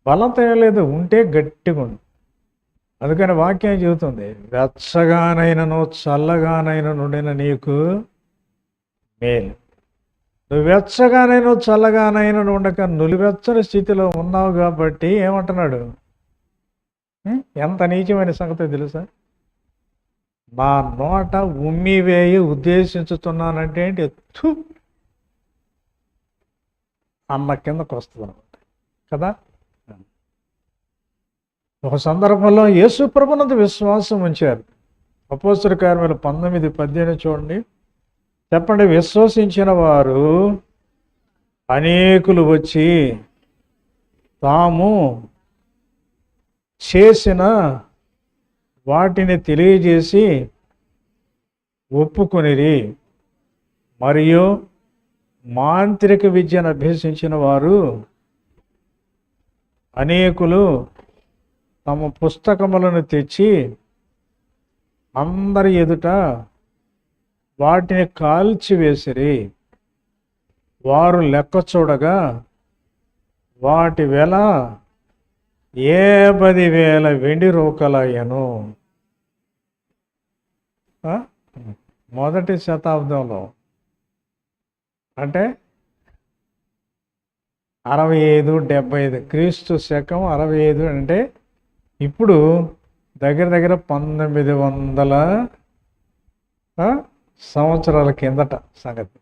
బలంతో ఏం లేదు, ఉంటే గట్టిగా ఉండు. అందుకని వాక్యం చెబుతుంది, వెచ్చగానైనను చల్లగానైనా నుండిన నీకు మేలు. నువ్వు వెచ్చగానైనా చల్లగానైనా ఉండక నులివెచ్చని స్థితిలో ఉన్నావు కాబట్టి ఏమంటున్నాడు? ఎంత నీచమైన సంగతి తెలుసా? నా నోట ఉమ్మి వేయి ఉద్దేశించుతున్నానంటే ఏంటి? అన్న కిందకు వస్తుంది అనమాట కదా. ఒక సందర్భంలో యేసు ప్రభునందు విశ్వాసం ఉంచారు. అపోస్తలుల కార్యములు 19:18 చూడండి. చెప్పండి. విశ్వసించిన వారు అనేకులు వచ్చి తాము చేసిన వాటిని తెలియజేసి ఒప్పుకొనిరి. మరియు మాంత్రిక విద్యను అభ్యసించిన వారు అనేకులు తమ పుస్తకములను తెచ్చి అందరి ఎదుట వాటిని కాల్చివేసిరి. వారు లెక్క చూడగా వాటి వెల 70,000 వెండి రూకలయ్యను. మొదటి శతాబ్దంలో అంటే 65-75 క్రీస్తు శకం 65 అంటే ఇప్పుడు దగ్గర దగ్గర 1900 సంవత్సరాల కిందట సంగతి.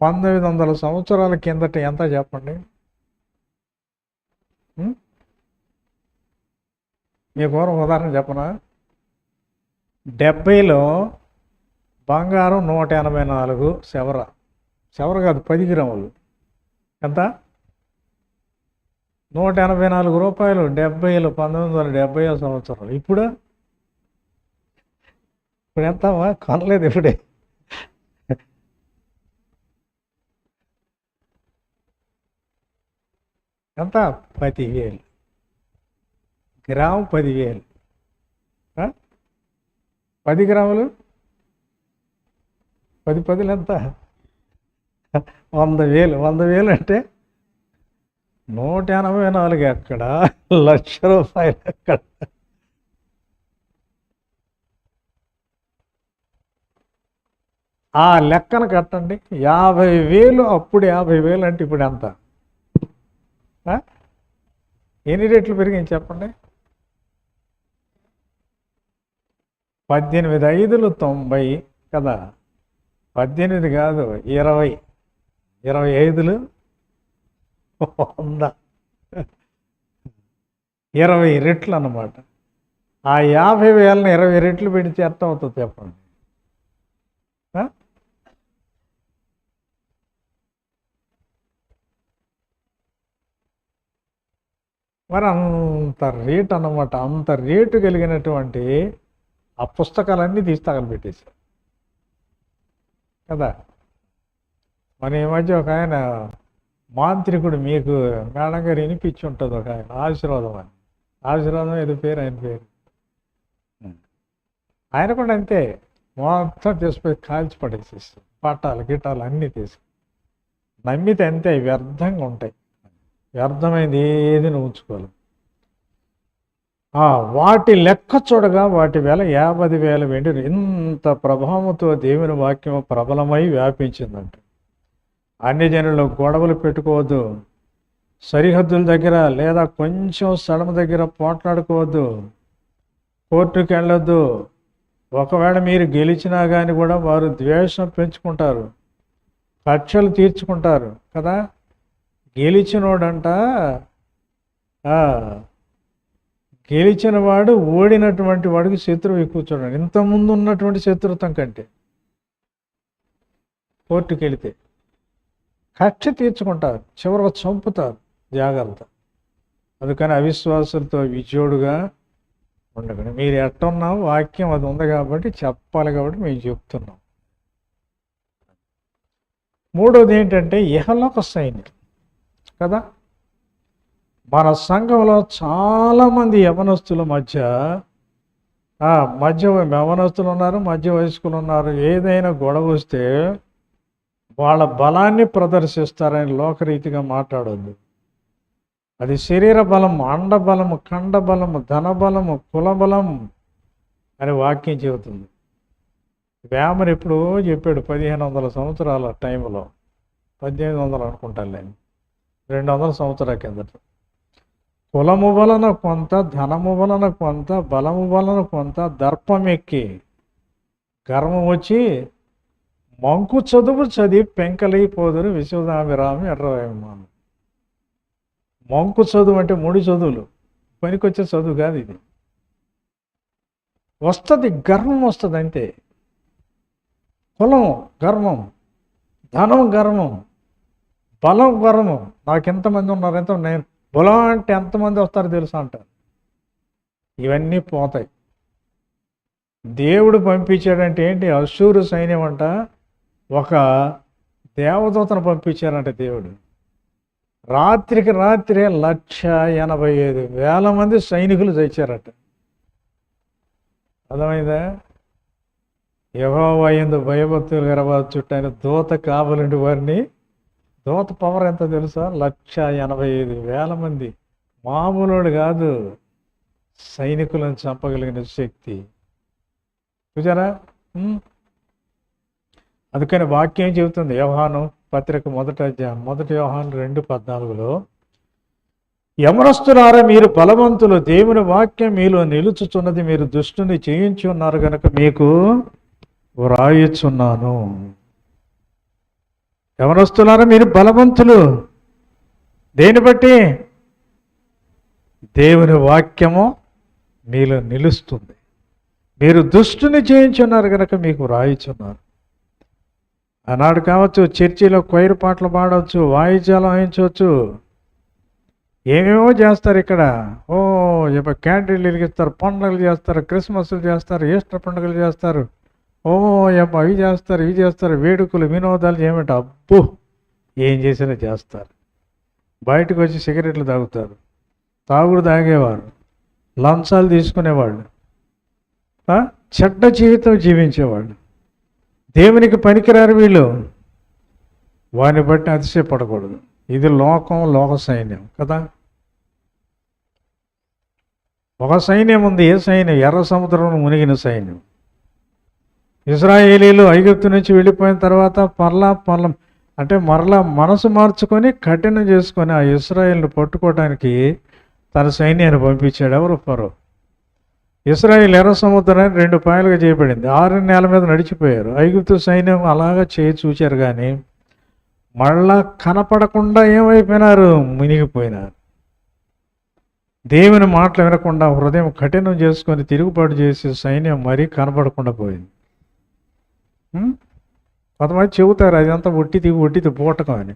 1900 సంవత్సరాల కిందట ఎంత చెప్పండి? మీకు ఉదాహరణ చెప్పనా? 70లో బంగారం 184 సెవర కాదు 10 గ్రాములు. ఎంత? 184 రూపాయలు 70లో, 1970 సంవత్సరాలు. ఇప్పుడు ఎంత? కొనలేదు ఇప్పుడే. ఎంత? 10,000 గ్రాము. 10,000 10 గ్రాములు 10 ఎంత? 100,000. 100,000 అంటే 184 ఎక్కడ? ₹1,00,000 ఎక్కడ? ఆ లెక్కన కట్టండి. 50,000 అప్పుడు 50,000 అంటే ఇప్పుడు ఎంత? ఎన్ని రేట్లు పెరిగాయి చెప్పండి? 18 5లు 90 కదా. 18 కాదు 20, 25లు 100, 20 రెట్లు అన్నమాట. ఆ 50,000ని 20 రెట్లు పెడితే ఎంత అవుతుంది చెప్పండి? మరి అంత రేటు అన్నమాట. అంత రేటు కలిగినటువంటి ఆ పుస్తకాలన్నీ తీసి తగలబెట్టేశారు కదా. మన ఈ మధ్య ఒక ఆయన మాంత్రికుడు, మీకు మేడం గారు వినిపించి ఉంటుంది, ఒక ఆయన ఆశీర్వాదం ఏదో పేరు, ఆయన పేరు. ఆయన కూడా అంతే, మొత్తం తీసుకుపోయి కాల్చి పడేసేస్తారు. పట్టాలు గిట్టాలు అన్నీ తీసి నమ్మితే అంతే, వ్యర్థంగా ఉంటాయి. వ్యర్థమైంది ఏది నువ్వు ఉంచుకోవాలి. వాటి లెక్క చూడగా వాటి వెల 50,000 వెండి. ఇంత ప్రభావంతో దేవుని వాక్యం ప్రబలమై వ్యాపించిందంట. అన్ని జనులు గొడవలు పెట్టుకోవద్దు, సరిహద్దుల దగ్గర లేదా కొంచెం సడమ దగ్గర పోట్లాడుకోవద్దు, కోర్టుకు వెళ్ళొద్దు. ఒకవేళ మీరు గెలిచినా కానీ కూడా వారు ద్వేషం పెంచుకుంటారు, కక్షలు తీర్చుకుంటారు కదా. గెలిచినోడంట, గెలిచిన వాడు ఓడినటువంటి వాడికి శత్రువు ఎక్కువ. చూడండి, ఇంతకుముందు ఉన్నటువంటి శత్రుత్వం కంటే కోర్టుకు వెళితే కక్ష తీర్చుకుంటారు, చివరికి చంపుతారు. జాగ్రత్త. అందుకని అవిశ్వాసులతో విజయుడుగా ఉండకండి. మీరు ఎట్టున్నాం, వాక్యం అది ఉంది కాబట్టి చెప్పాలి, కాబట్టి మేము చెప్తున్నాం. మూడోది ఏంటంటే ఇహలోక సైన్యం కదా. మన సంఘంలో చాలామంది యవనస్తుల మధ్య యవనస్తులు ఉన్నారు, మధ్య వయస్కులు ఉన్నారు. ఏదైనా గొడవ వస్తే వాళ్ళ బలాన్ని ప్రదర్శిస్తారని లోకరీతిగా మాట్లాడొద్దు. అది శరీర బలం, అండబలము, ఖండబలము, ధనబలము, కులబలం అని వాక్యం చెబుతుంది. వేమని ఎప్పుడో చెప్పాడు 1500 సంవత్సరాల టైంలో, 1800 అనుకుంటాను నేను, 200 సంవత్సరాల కిందట. కులము వలన కొంత, ధనము వలన కొంత, బలము వలన కొంత, దర్పం ఎక్కి గర్వం వచ్చి మంకు చదువు చదివి పెంకలైపోదురు విశ్వదాభిరామి ఎర్రవేమాను. మంకు చదువు అంటే 3 చదువులు, పనికొచ్చే చదువు కాదు ఇది. వస్తుంది, గర్వం వస్తుంది అంతే. కులం గర్వం, ధనం గర్వం, బలం గర్వం. నాకు ఎంతమంది ఉన్నారు, నేను బలం అంటే ఎంతమంది వస్తారో తెలుసా అంటారు. ఇవన్నీ పోతాయి. దేవుడు పంపించాడంటే ఏంటి? అశూరు సైన్యం అంట ఒక దేవదూతను పంపించారంట దేవుడు. రాత్రికి రాత్రే 185,000 మంది సైనికులు తెచ్చారట. అర్థమైందా? యెహోవా యందు భయభక్తులు గలవారు ఆయన దూత కావలండి వారిని. దూత పవర్ ఎంత తెలుసా? 185,000 మంది. మామూలుడు కాదు, సైనికులను చంపగలిగిన శక్తి. చూసారా? అందుకని వాక్యం చెబుతుంది యోహాను పత్రిక 1 యోహాను 2:14 యవనస్తులారా, మీరు బలవంతులు, దేవుని వాక్యం మీలో నిలుచుచున్నది, మీరు దుష్టుని చేయించి ఉన్నారు కనుక మీకు వ్రాయుచున్నాను. యవనస్తులారా, మీరు బలవంతులు. దేని బట్టి? దేవుని వాక్యము మీలో నిలుస్తుంది. మీరు దుష్టుని చేయించున్నారు కనుక మీకు వ్రాయిచున్నారు. ఆనాడు కావచ్చు చర్చిలో కొయిరు పాటలు పాడవచ్చు, వాయిద్యాలు వాయించవచ్చు, ఏమేమో చేస్తారు. ఇక్కడ క్యాండిల్ వెలిగిస్తారు, పండుగలు చేస్తారు, క్రిస్మస్లు చేస్తారు, ఈస్టర్ పండుగలు చేస్తారు, అవి చేస్తారు, ఇవి చేస్తారు, వేడుకలు, వినోదాలు చేయమంటే అబ్బో ఏం చేసినా చేస్తారు. బయటకు వచ్చి సిగరెట్లు తాగుతారు, తాగుడు తాగేవారు, లంచాలు తీసుకునేవాళ్ళు, చెడ్డ జీవితం జీవించేవాళ్ళు. దేవునికి పనికిరారు వీళ్ళు. వారిని బట్టి అతిశయపడకూడదు. ఇది లోక సైన్యం కదా. ఒక సైన్యం ఉంది. ఏ సైన్యం? ఎర్ర సముద్రంలో మునిగిన సైన్యం. ఇశ్రాయేలీలు ఐగుప్తు నుంచి వెళ్ళిపోయిన తర్వాత మరలా మనసు మార్చుకొని కఠినం చేసుకొని ఆ ఇశ్రాయేలును పట్టుకోవడానికి తన సైన్యాన్ని పంపించాడు. ఎవరు? ఫరో. ఇశ్రాయేల్ ఎర్ర సముద్రాన్ని 2 పాయలుగా చేయబడింది. 6 నేల మీద నడిచిపోయారు. ఐగుప్తు సైన్యం అలాగా చూచారు, కానీ మళ్ళా కనపడకుండా ఏమైపోయినారు? మునిగిపోయినారు. దేవుని మాటలు వినకుండా హృదయం కఠినం చేసుకొని తిరుగుబాటు చేసి సైన్యం మరీ కనపడకుండా పోయింది. కొంతమంది చెబుతారు అదంతా ఒట్టిది పూటకం అని.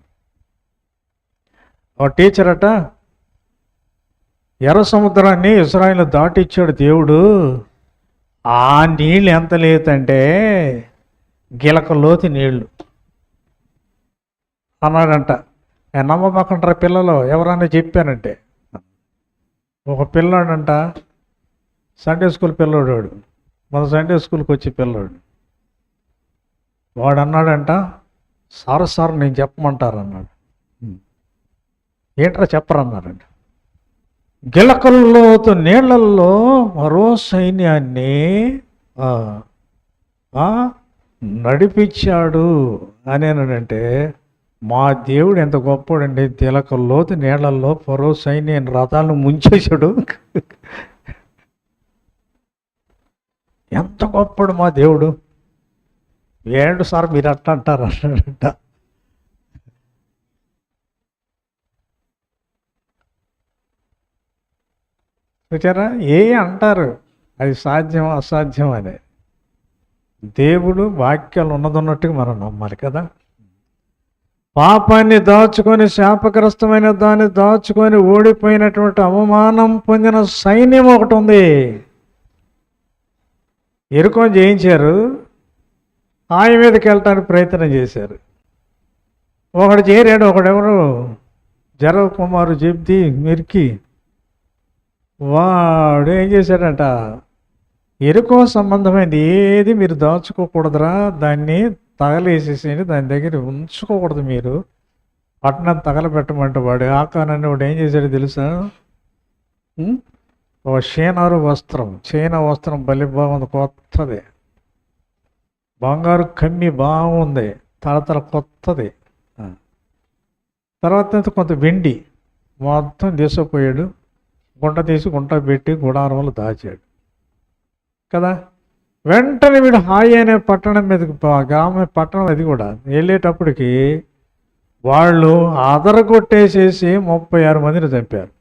ఒక టీచర్ అట ఎర్ర సముద్రాన్ని ఇశ్రాయేలు దాటిచ్చాడు దేవుడు. ఆ నీళ్ళు ఎంత లేదంటే గిలక లోతు నీళ్లు అన్నాడంట. నమ్మకంటారా పిల్లలు? ఎవరన్నా చెప్పానంటే ఒక పిల్లాడంట, సండే స్కూల్ పిల్లోడు, మన సండే స్కూల్కి వచ్చే పిల్లోడు, వాడు అన్నాడంట, సార్ నేను చెప్పమంటారు అన్నాడు. ఏంట్రా చెప్పరన్నాడంట. గిలకల్లోతు నీళ్లల్లో మరో సైన్యాన్ని నడిపించాడు అని అన్నాడంటే, మా దేవుడు ఎంత గొప్పడండి. గిలకల్లోతు నీళ్లల్లో మరో సైన్యాన్ని రథాలను ముంచేశాడు. ఎంత గొప్పడు మా దేవుడు. ఏంటి సార్ మీరు అట్లా అంటారు అన్నాడంట. చూచారా? అంటారు అది సాధ్యం అసాధ్యం అని. దేవుడు వాక్యాలు ఉన్నదన్నట్టుగా మనం నమ్మాలి కదా. పాపాన్ని దాచుకొని, శాపగ్రస్తమైన దాన్ని దాచుకొని ఓడిపోయినటువంటి అవమానం పొందిన సైన్యం ఒకటి ఉంది. ఎరుకొని జయించారు, ఆయన మీదకి వెళ్ళటానికి ప్రయత్నం చేశారు. ఒకడు చేరాడు, ఒకడెవరు జరవ కుమారు జబ్ది మిర్కి వాడు ఏం చేశాడంట, ఎరుకో సంబంధమైంది ఏది మీరు దాచుకోకూడదురా, దాన్ని తగలేసేసేయండి, దాని దగ్గర ఉంచుకోకూడదు, మీరు పట్టణం తగలబెట్టమంటే వాడు ఆకానాన్ని వాడు ఏం చేశాడు తెలుసా, ఒక షేనారు వస్త్రం, చైనా వస్త్రం భలే బాగుంది, కొత్తది, బంగారు కమ్మి బాగుంది, తల కొత్తది, తర్వాత కొంత వెండి మొత్తం తీసుకుపోయాడు, గుంట తీసి గుంట పెట్టి గుడారంలో దాచాడు కదా. వెంటనే వీడు హాయి అనే పట్టణం మీదకి గ్రామ పట్టణం అది కూడా వెళ్ళేటప్పటికి వాళ్ళు అదరగొట్టేసేసి 36 మందిని చంపారు.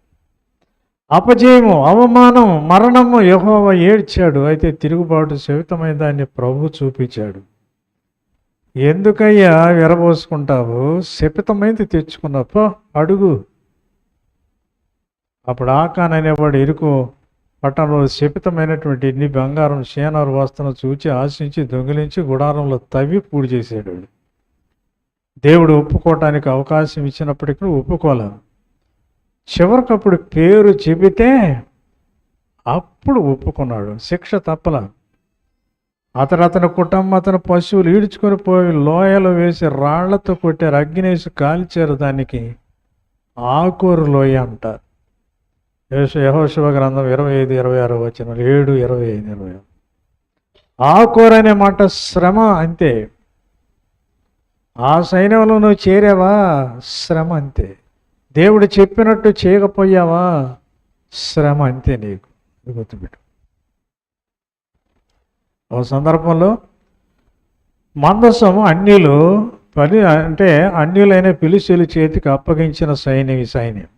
అపజయము, అవమానం, మరణము యెహోవా ఏడ్చాడు. అయితే తిరుగుబాటు శవితమైన దాన్ని ప్రభు చూపించాడు. ఎందుకయ్యా విరబోసుకుంటావు, శపితమైంది తెచ్చుకున్నప్ప అడుగు. అప్పుడు ఆకాన్ అనేవాడు ఎరుకో పట్టణంలో శపితమైనటువంటి ఎన్ని బంగారం షేనారు వస్త్రం చూచి ఆశించి దొంగిలించి గుడారంలో తవ్వి పూడి చేశాడు. దేవుడు ఒప్పుకోవటానికి అవకాశం ఇచ్చినప్పటికీ ఒప్పుకోలే. చివరికప్పుడు పేరు చెబితే అప్పుడు ఒప్పుకున్నాడు. శిక్ష తప్పల. అతని కుటుంబం, అతని పశువులు ఈడ్చుకొని పోయి లోయలో వేసి రాళ్లతో కొట్టారు, అగ్నేసి కాల్చారు. దానికి ఆకోరు లోయ అంటారు. యెహోషువ గ్రంథం 25-26 వచనాలు, 7:25-26. ఆకోరు అనే మాట శ్రమ అంతే. ఆ సైన్యంలో నువ్వు చేరావా, శ్రమ అంతే. దేవుడు చెప్పినట్టు చేయకపోయావా, శ్రమ అంతే. నీకు గుర్తుపెట్టు. ఒక సందర్భంలో మందసం అన్యులు అన్యులైన ఫిలిష్తీయుల చేతికి అప్పగించిన సైన్యం.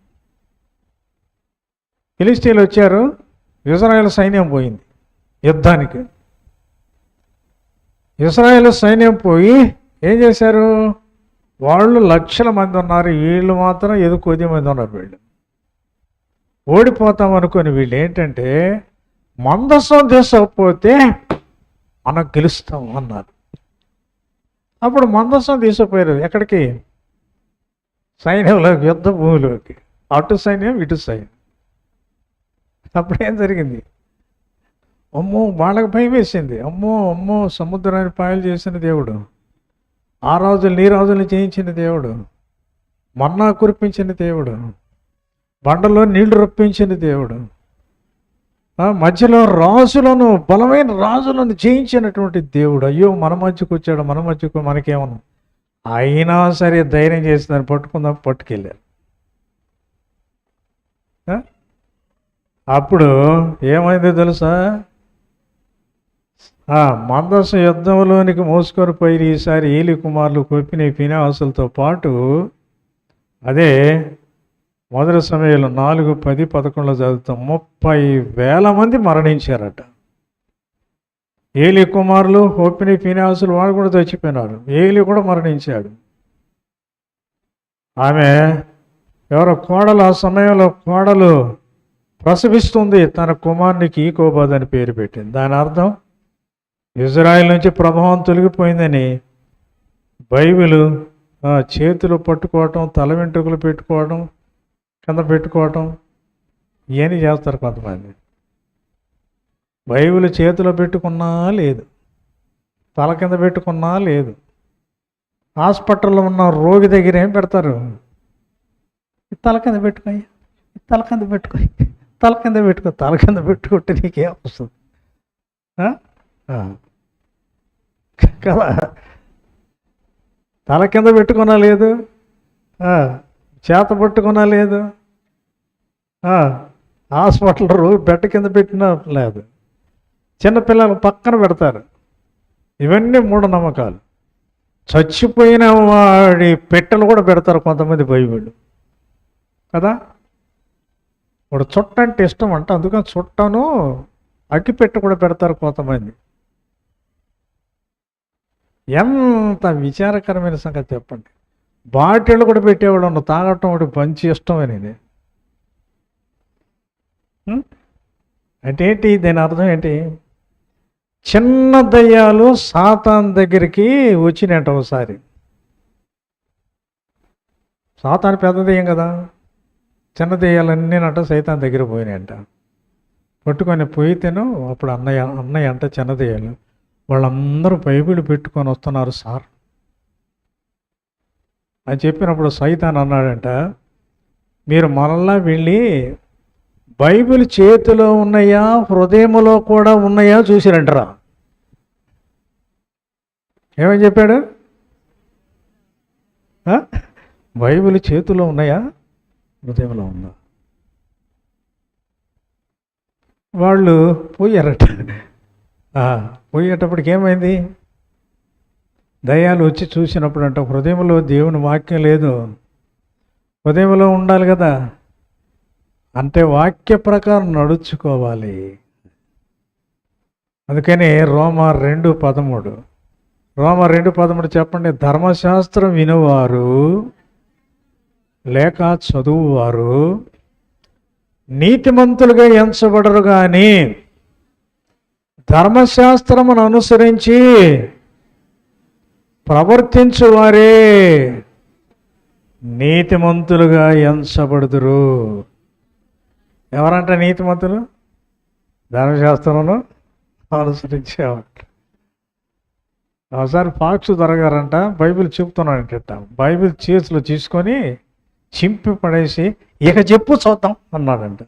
ఫిలిష్తీయులు వచ్చారు, ఇశ్రాయేలు సైన్యం పోయింది యుద్ధానికి. ఇశ్రాయేలు సైన్యం పోయి ఏం చేశారు, వాళ్ళు లక్షల మంది ఉన్నారు, వీళ్ళు మాత్రం ఏదో కొద్ది మంది ఉన్నారు. వీళ్ళు ఓడిపోతాం అనుకుని వీళ్ళు ఏంటంటే మందసం తీసుకపోతే మనం గెలుస్తాం అన్నారు. అప్పుడు మందసం తీసుకుపోయారు ఎక్కడికి, సైన్యంలోకి, యుద్ధ భూమిలోకి. అటు సైన్యం ఇటు సైన్యం. అప్పుడు ఏం జరిగింది, అమ్మో వాళ్ళకి భయం వేసింది. అమ్మో సముద్రాన్ని పాయలు చేసిన దేవుడు, ఆ రాజులు నీ రాజుల్ని చేయించిన దేవుడు, మన్నా కురిపించిన దేవుడు, బండలో నీళ్లు రప్పించిన దేవుడు, మధ్యలో రాజులను, బలమైన రాజులను జయించినటువంటి దేవుడు, అయ్యో మన మధ్యకు వచ్చాడు, మన మధ్యకు మనకేమన్నా. అయినా సరే ధైర్యం చేసి దాన్ని పట్టుకెళ్ళారు. అప్పుడు ఏమైందో తెలుసా, మందసం యుద్ధంలోనికి మోసుకొని పోయి ఈసారి ఏలి కుమారులు కొప్పిన ఫినెహాసులతో పాటు, అదే మొదటి సమయంలో 4:10-11 చదువుతాం, 30,000 మంది మరణించారట. ఏలి కుమారులు హోపిని ఫినెహాసులు వాళ్ళు కూడా చచ్చిపోయినారు. ఏలి కూడా మరణించాడు. ఆమె ఎవరో కోడలు, ఆ సమయంలో కోడలు ప్రసవిస్తుంది, తన కుమారునికి ఈకోబాద్ అని పేరు పెట్టింది. దాని అర్థం ఇజ్రాయెల్ నుంచి ప్రభావం తొలగిపోయిందని. బైబిలు చేతులు పట్టుకోవటం, తల వెంట్రుకలు పెట్టుకోవడం, కింద పెట్టుకోవటం ఇవన్నీ చేస్తారు కొంతమంది. బైబిల్ చేతిలో పెట్టుకున్నా లేదు, తల కింద పెట్టుకున్నా లేదు. హాస్పిటల్లో ఉన్న రోగి దగ్గర ఏం పెడతారు, తల కింద పెట్టుకోయి, తల కింద పెట్టుకోయి, తల కింద పెట్టుకో, తల కింద పెట్టుకుంటే నీకేం వస్తుంది కదా. తల కింద పెట్టుకున్నా లేదు, చేత పట్టుకున్నా లేదు, హాస్పిటల్ బెడ్ కింద పెట్టినా లేదు. చిన్నపిల్లలు పక్కన పెడతారు. ఇవన్నీ మూఢనమ్మకాలు. చచ్చిపోయిన వాడి పెట్టెలు కూడా పెడతారు కొంతమంది బైబిళ్ళు కదా. వాడు చుట్ట అంటే ఇష్టం అంట, అందుకని చుట్టను అగ్గిపెట్ట కూడా పెడతారు కొంతమంది. ఎంత విచారకరమైన సంగతి చెప్పండి. బాటిళ్ళు కూడా పెట్టేవాడు ఉన్న, తాగటం వాడు మంచి ఇష్టమని. అంటే ఏంటి, దీని అర్థం ఏంటి, చిన్న దయ్యాలు సాతాన్ దగ్గరికి వచ్చినట్టు ఒకసారి. సాతాను పెద్ద దెయ్యం కదా, చిన్న దెయ్యాలన్నీనంట సైతాన్ దగ్గర పోయినాయంట. పట్టుకొని పోయితేను అప్పుడు అన్నయ్య అంట చిన్న దెయ్యాలు వాళ్ళందరూ బైబిల్ పెట్టుకొని వస్తున్నారు సార్ అని చెప్పినప్పుడు సైతాన్ అన్నాడంట, మీరు మరలా వెళ్ళి బైబిల్ చేతిలో ఉన్నాయా హృదయంలో కూడా ఉన్నాయా చూసిరంటరా. ఏమని చెప్పాడు? బైబిల్ చేతిలో ఉన్నాయా హృదయంలో ఉందా? వాళ్ళు పోయారట. పోయేటప్పటికి ఏమైంది? దయ్యాలు వచ్చి చూసినప్పుడు అంట హృదయంలో దేవుని వాక్యం లేదు, హృదయంలో ఉండాలి కదా, అంటే వాక్య ప్రకారం నడుచుకోవాలి. అందుకని రోమా 2:13 చెప్పండి. ధర్మశాస్త్రం వినువారు లేక చదువువారు నీతిమంతులుగా ఎంచబడరు కానీ ధర్మశాస్త్రమును అనుసరించి ప్రవర్తించువారే నీతిమంతులుగా ఎంచబడుదురు. ఎవరంట నీతిమంతులు? ధర్మశాస్త్రమును అనుసరించేవారు. ఒకసారి పాక్షు దొరగారంట బైబిల్ చెప్తున్నాడంట. బైబిల్ చేతిలో తీసుకొని చింపి పడేసి ఇక చెప్పు చూద్దాం అన్నాడంట.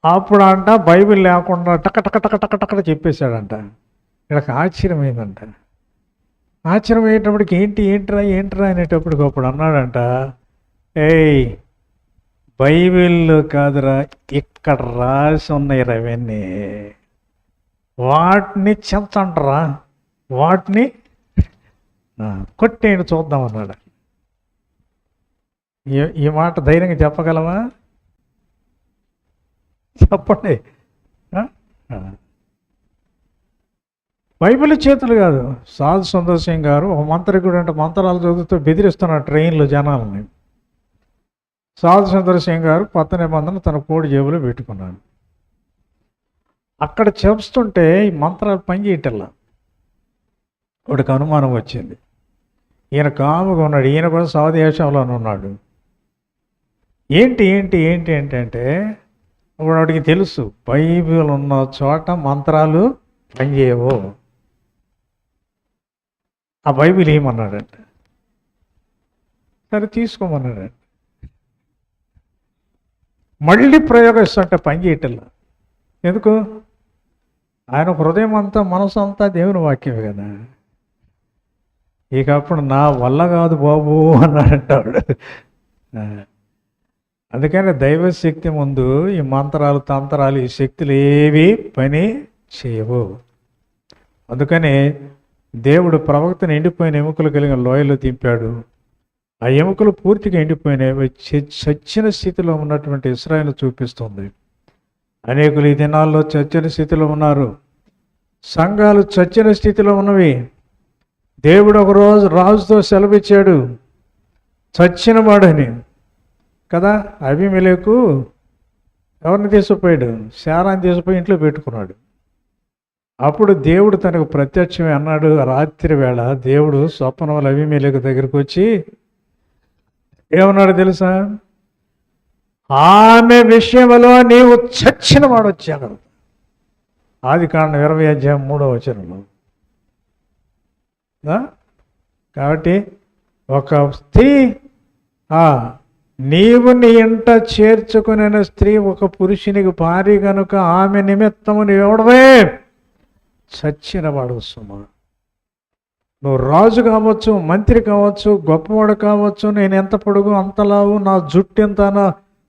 అప్పుడు అంట బైబిల్ లేకుండా టక టక టక టక టక చెప్పేశాడంట. వీళ్ళకి ఆశ్చర్యమైందంట. ఆశ్చర్యం అయ్యేటప్పటికి ఏంట్రా అనేటప్పటికి అప్పుడు అన్నాడంట, ఏయ్ బైబిల్ కాదురా, ఇక్కడ రాసి ఉన్నాయి అవన్నీ, వాటిని చెంచంటరా, వాటిని కొట్టేయండి చూద్దాం అన్నాడు. ఈ మాట ధైర్యంగా చెప్పగలవా? చెప్పండి. బైబిల్ చేతులు కాదు. సాధు సుందర్ సింగ్ గారు ఒక మంత్రికుడు అంటే మంత్రాలు చదువుతూ బెదిరిస్తున్నారు ట్రైన్లో జనాలని. సాధు సుందర్ సింగ్ గారు కొత్త నిబంధన తన కోడి జేబులో పెట్టుకున్నాడు. అక్కడ చెప్తుంటే ఈ మంత్రాలు పనిచేయటల్లా. వాడికి అనుమానం వచ్చింది. ఈయన కాముగా ఉన్నాడు, ఈయన కూడా స్వదేశంలోనే ఉన్నాడు. ఏంటి అంటే వాడికి తెలుసు బైబిల్ ఉన్న చోట మంత్రాలు పనిచేయవు. ఆ బైబిల్ ఏమన్నాడంట, సరే తీసుకోమన్నాడంట. మళ్ళీ ప్రయోగిస్తుంటే పని చేయటల్లా. ఎందుకు? ఆయన హృదయం అంతా మనసు అంతా దేవుని వాక్యమే కదా. ఇక అప్పుడు నా వల్ల కాదు బాబు అన్నాడంటాడు. అందుకని దైవశక్తి ముందు ఈ మంత్రాలు తంత్రాలు ఈ శక్తులు ఏవి పని చేయవు. అందుకని దేవుడు ప్రవక్తను ఎండిపోయిన ఎముకలు కలిగిన లోయలో దింపాడు. ఆ ఎముకలు పూర్తిగా ఎండిపోయినాయి. చచ్చిన స్థితిలో ఉన్నటువంటి ఇశ్రాయేలు చూపిస్తుంది. అనేకులు ఈ దినాల్లో చచ్చిన స్థితిలో ఉన్నారు. సంఘాలు చచ్చిన స్థితిలో ఉన్నవి. దేవుడు ఒకరోజు రాజుతో సెలవిచ్చాడు, చచ్చిన వాడని కదా. అబీమెలెకు ఎవరిని తీసుకుపోయాడు? శారాన్ని తీసుకుపోయి ఇంట్లో పెట్టుకున్నాడు. అప్పుడు దేవుడు తనకు ప్రత్యక్షమే అన్నాడు. రాత్రి వేళ దేవుడు స్వప్నంలో అబీమెలెకు దగ్గరికి వచ్చి ఏమన్నాడు తెలుసా? ఆమె విషయంలో నీవు చచ్చిన వాడు వచ్చాడు. ఆదికాండం 20:3 కాబట్టి ఒక స్త్రీ నీవు నీ ఇంట చేర్చుకునే స్త్రీ ఒక పురుషునికి భార్య కనుక ఆమె నిమిత్తము నీవెవడవే చచ్చినవాడు సుమా. నువ్వు రాజు కావచ్చు, మంత్రి కావచ్చు, గొప్పవాడు కావచ్చు, నేను ఎంత పొడుగు అంతలావు, నా జుట్టు ఎంతనా,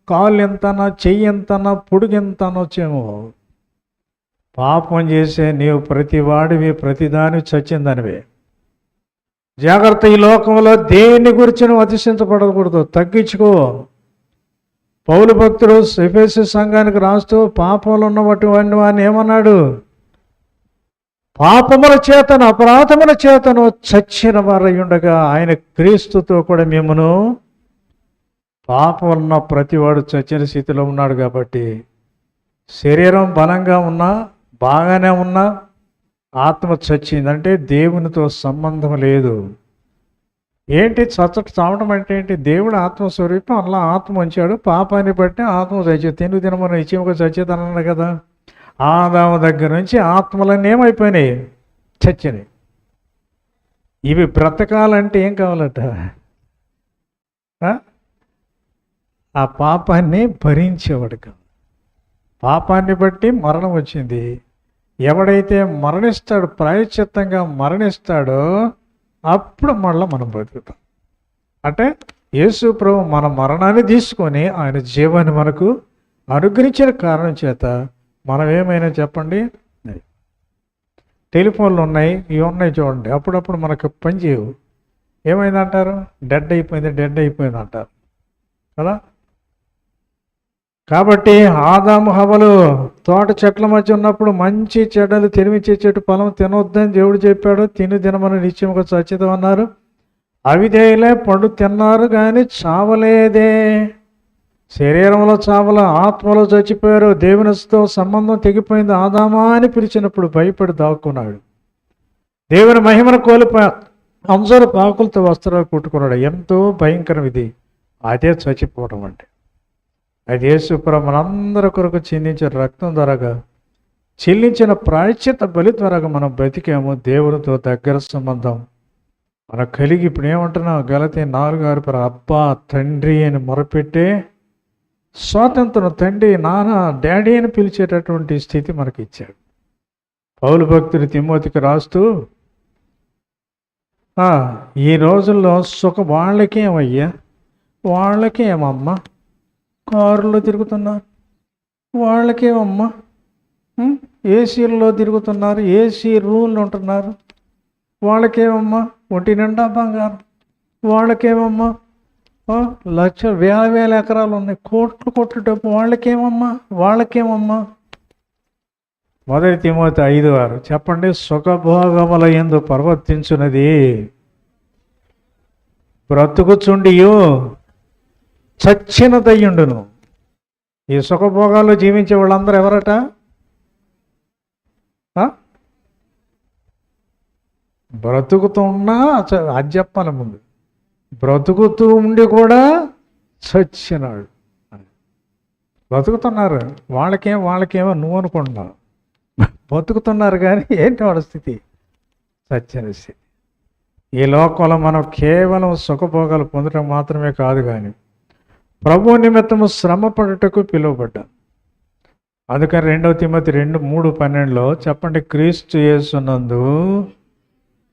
కాళ్ళు ఎంతనా, చెయ్యి ఎంతనా, పొడుగు ఎంతనో వచ్చేమో. పాపం చేసే నీవు ప్రతి వాడివి, ప్రతిదాని చచ్చిందనివే. జాగ్రత్త. ఈ లోకంలో దేని గురించి నువ్వు అతిశించబడకూడదు, తగ్గించుకో. పౌలు భక్తుడు ఎఫెసు సంఘానికి రాస్తూ పాపంలో ఉన్నటువంటి వాడిని ఏమన్నాడు? పాపముల చేతను అపరాధముల చేతను చచ్చిన వారై ఉండగా ఆయన క్రీస్తుతో కూడా మిమ్మను, పాపం ఉన్న ప్రతివాడు చచ్చిన స్థితిలో ఉన్నాడు. కాబట్టి శరీరం బలంగా ఉన్నా, బాగానే ఉన్నా, ఆత్మ చచ్చిందంటే దేవునితో సంబంధం లేదు. ఏంటి చచ్చట చావడం అంటే ఏంటి? దేవుడు ఆత్మస్వరూపం, అలా ఆత్మ ఉంచాడు, పాపాన్ని బట్టి ఆత్మ చచ్చేది. తిను తినమని ఇచ్చేమో చచ్చేదన్నాడు కదా. ఆదాము దగ్గర నుంచి ఆత్మలన్నీ ఏమైపోయినాయి? చచ్చినాయి. ఇవి బ్రతకాలంటే ఏం కావాలట? ఆ పాపాన్ని భరించేవాడు కాదు. పాపాన్ని బట్టి మరణం వచ్చింది. ఎవడైతే మరణిస్తాడో, ప్రాయశ్చిత్తంగా మరణిస్తాడో, అప్పుడు మళ్ళీ మనం బతుకుతాం. అంటే యేసు ప్రభు మన మరణాన్ని తీసుకొని ఆయన జీవాన్ని మనకు అనుగ్రహించిన కారణం చేత మనం ఏమైనా చెప్పండి, టెలిఫోన్లు ఉన్నాయి, ఇవి ఉన్నాయి చూడండి, అప్పుడప్పుడు మనకు పని చేయవు. ఏమైందంటారు? డెడ్ అయిపోయింది అంటారు కదా. కాబట్టి ఆదాము హవ్వలు తోట చెట్ల మధ్య ఉన్నప్పుడు మంచి చెడ్డలు తెలివించే చెట్టు ఫలం తినొద్దని దేవుడు చెప్పాడు. తినమని నిత్యముగా చచ్చితం అన్నారు. అవిధేయులే పండు తిన్నారు కానీ చావలేదే. శరీరంలో చావల, ఆత్మలో చచ్చిపోయారు. దేవునితో సంబంధం తెగిపోయింది. ఆదామా అని పిలిచినప్పుడు భయపడి దాక్కున్నాడు. దేవుని మహిమను కోల్పోయా, అంజరు పాకులతో వస్త్రాలు కుట్టుకున్నాడు. ఎంతో భయంకరం ఇది. అదే చచ్చిపోవడం అంటే. అది యేసు ప్రభు మనందరి కొరకు చెందించిన రక్తం ద్వారాగా, చెల్లించిన ప్రాయశ్చిత్త బలి ద్వారాగా మనం బ్రతికాము. దేవుడితో దగ్గర సంబంధం మనకు కలిగి ఇప్పుడు ఏమంటున్నాం? గలతీ 4:6 అబ్బా తండ్రి అని మొరపెట్టే స్వాతంత్రం, తండ్రి నాన్న డాడీ అని పిలిచేటటువంటి స్థితి మనకి ఇచ్చాడు. పౌలు భక్తుడు తిమోతికి రాస్తూ, ఈ రోజుల్లో వాళ్ళకేమయ్యా, వాళ్ళకేమమ్మా కారులో తిరుగుతున్నారు, వాళ్ళకేమమ్మా ఏసీల్లో తిరుగుతున్నారు, ఏసీ రూమ్లు ఉంటున్నారు, వాళ్ళకేమమ్మా ఒంటి నిండా బంగారం, వాళ్ళకేమమ్మా వేల ఎకరాలు ఉన్నాయి, కోట్లు డబ్బు, వాళ్ళకేమమ్మా. 1 తిమోతి 5:6 చెప్పండి. సుఖభోగముల యందు ప్రవర్తించున్నది బ్రతుకుచుండియు చచ్చిన దయ్యుండును. ఈ సుఖభోగాల్లో జీవించే వాళ్ళందరూ ఎవరట? బ్రతుకుతున్నా, అది చెప్పాలి ముందు, బ్రతుకుతూ ఉండి కూడా చచ్చినాడు. బ్రతుకుతున్నారు, వాళ్ళకేమో నువ్వు అనుకుంటున్నావు. బతుకుతున్నారు కానీ ఏంటి వాళ్ళ స్థితి? చచ్చిన స్థితి. ఈ లోకంలో మనం కేవలం సుఖభోగాలు పొందడం మాత్రమే కాదు, కానీ ప్రభు నిమిత్తము శ్రమ పడుటకు పిలువబడ్డాం. అందుకని 2 తిమోతి 2:3-12 చెప్పండి. క్రీస్తు యేసునందు